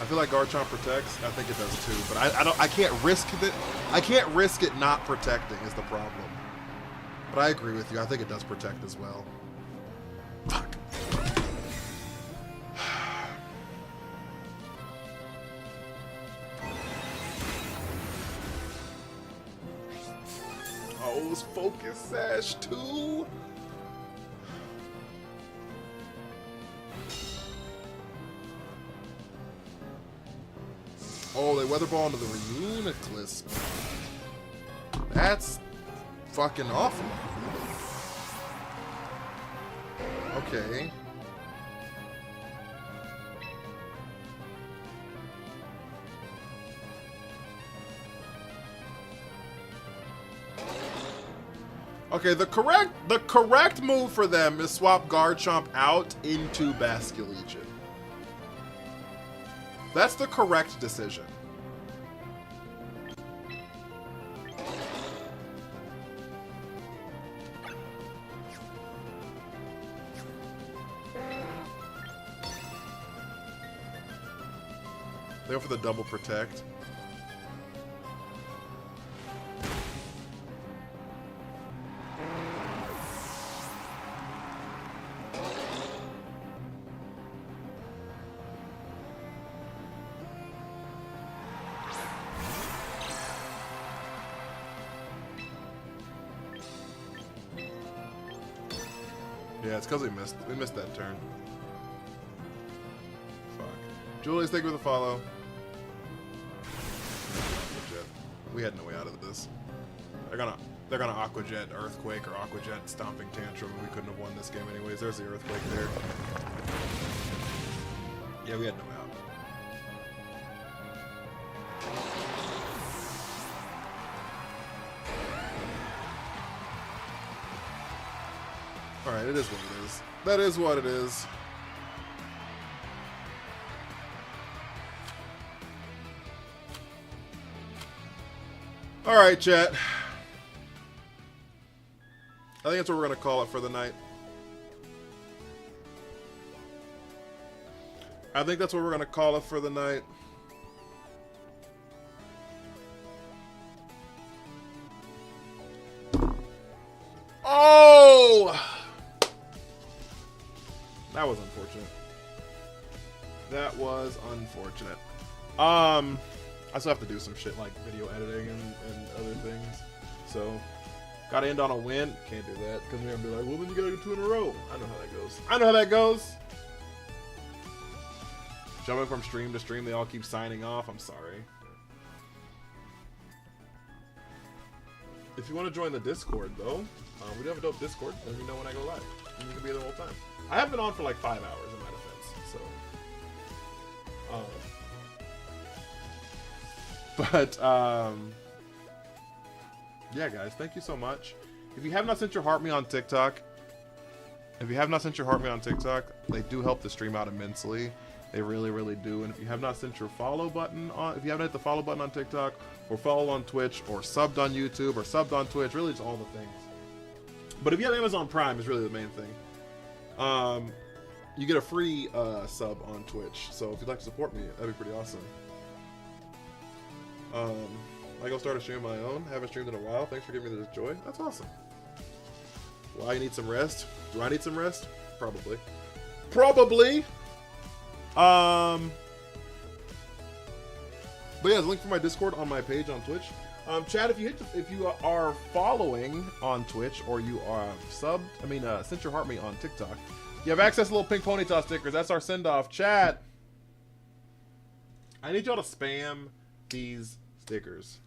I feel like Garchomp protects. I think it does too, but I can't risk it. I can't risk it not protecting is the problem. But I agree with you. I think it does protect as well. Fuck. Oh, it's Focus Sash too. Oh, they Weather Ball into the Reuniclus. That's fucking awful. Okay. Okay, the correct move for them is swap Garchomp out into Basculegion. That's the correct decision. They go for the double protect. Yeah, it's because we missed that turn. Fuck. Julius, thank you for the follow. We had no way out of this. They're gonna Aquajet Earthquake or Aquajet Stomping Tantrum. We couldn't have won this game anyways. There's the Earthquake there. Yeah, we had no out. Alright, it is what it is. That is what it is. Alright, chat. I think that's what we're going to call it for the night. I think that's what we're going to call it for the night. Oh! That was unfortunate. That was unfortunate. I still have to do some shit like video editing and other things. So, gotta end on a win. Can't do that because we're gonna be like, well, then you gotta get 2 in a row. I know how that goes. I know how that goes. Jumping from stream to stream, they all keep signing off. I'm sorry. If you want to join the Discord, though, we do have a dope Discord. Let me know when I go live. And you can be there the whole time. I have been on for like 5 hours in my defense, so. Yeah, guys, thank you so much. If you have not sent your heart me on TikTok, they do help the stream out immensely. They really, really do. And if you have not sent your follow button on, if you haven't hit the follow button on TikTok, or follow on Twitch, or subbed on YouTube, or subbed on Twitch, really just all the things. But if you have Amazon Prime, is really the main thing. You get a free sub on Twitch. So if you'd like to support me, that'd be pretty awesome. I go start a stream of my own. Haven't streamed in a while. Thanks for giving me this joy. That's awesome. Why you need some rest? Do I need some rest? Probably. Probably. But yeah, there's a link for my Discord on my page on Twitch. Chad, if you are following on Twitch or you are sent your heart me on TikTok, you have access to little pink ponytail stickers. That's our send off. Chat. I need y'all to spam these stickers.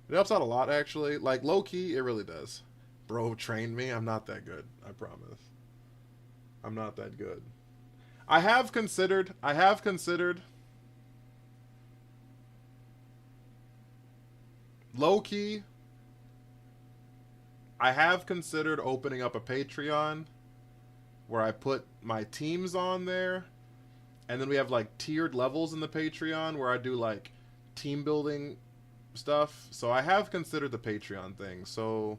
It helps out a lot, actually. Like, low-key, it really does. Bro, train me. I'm not that good. I promise. I'm not that good. I have considered low-key, I have considered opening up a Patreon where I put my teams on there, and then we have, like, tiered levels in the Patreon where I do, like, team building stuff. So I have considered the Patreon thing. So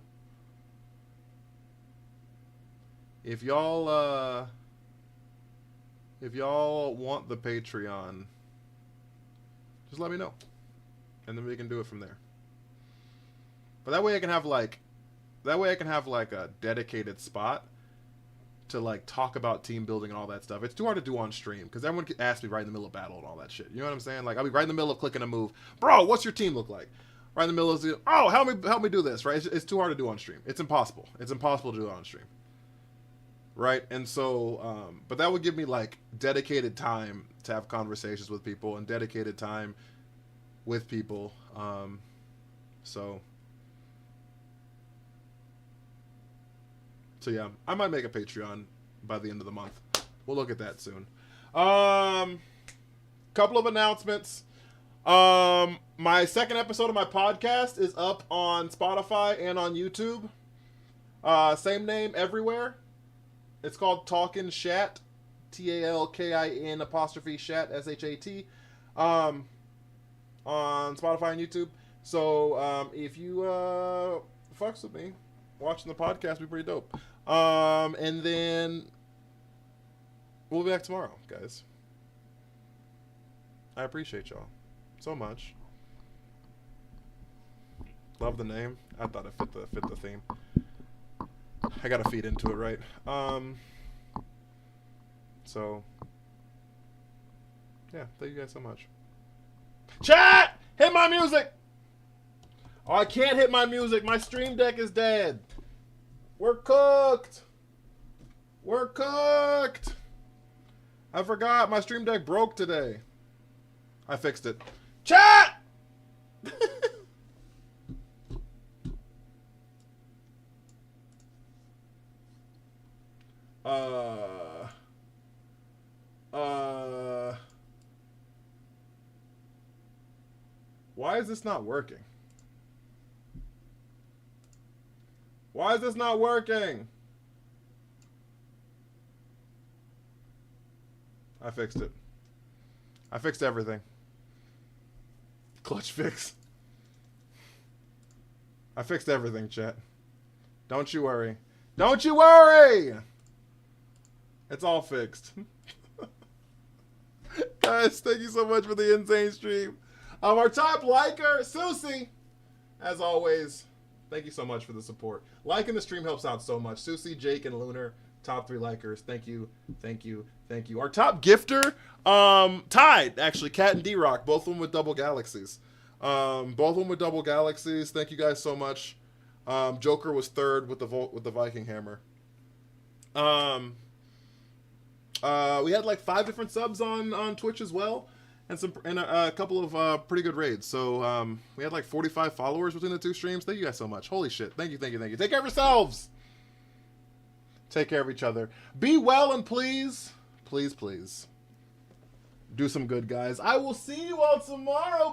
if y'all want the Patreon, just let me know, and then we can do it from there. But that way I can have like a dedicated spot to like talk about team building and all that stuff. It's too hard to do on stream because everyone asks me right in the middle of battle and all that shit. You know what I'm saying? Like I'll be right in the middle of clicking a move. Bro, what's your team look like? Right in the middle of oh, help me do this, right? It's too hard to do on stream. It's impossible. It's impossible to do it on stream. Right? And so but that would give me like dedicated time to have conversations with people and dedicated time with people. So yeah, I might make a Patreon by the end of the month. We'll look at that soon. Couple of announcements. My second episode of my podcast is up on Spotify and on YouTube. Same name everywhere. It's called Talkin' Shat. TALKIN' Shat, SHAT. On Spotify and YouTube. So, if you fucks with me, watching the podcast be pretty dope. And then we'll be back tomorrow, guys. I appreciate y'all so much. Love the name. I thought it fit the theme. I gotta feed into it, right? So yeah, thank you guys so much. Chat! Hit my music! Oh, I can't hit my music. My stream deck is dead. We're cooked. We're cooked. I forgot my stream deck broke today. I fixed it. Chat! Why is this not working? Why is this not working? I fixed it. I fixed everything. Clutch fix. I fixed everything, chat. Don't you worry. Don't you worry! It's all fixed. Guys, thank you so much for the insane stream. Our top liker, Susie. As always, thank you so much for the support. Liking the stream helps out so much. Susie, Jake, and Lunar, top 3 likers. Thank you, thank you, thank you. Our top gifter, tied, actually, Cat and D-Rock, both of them with double galaxies. Both of them with double galaxies. Thank you guys so much. Joker was 3rd with the Viking hammer. We had like 5 different subs on Twitch as well, and a couple of pretty good raids. So we had like 45 followers between the 2 streams. Thank you guys so much. Holy shit! Thank you, thank you, thank you. Take care of yourselves. Take care of each other. Be well, and please, please, please, do some good, guys. I will see you all tomorrow.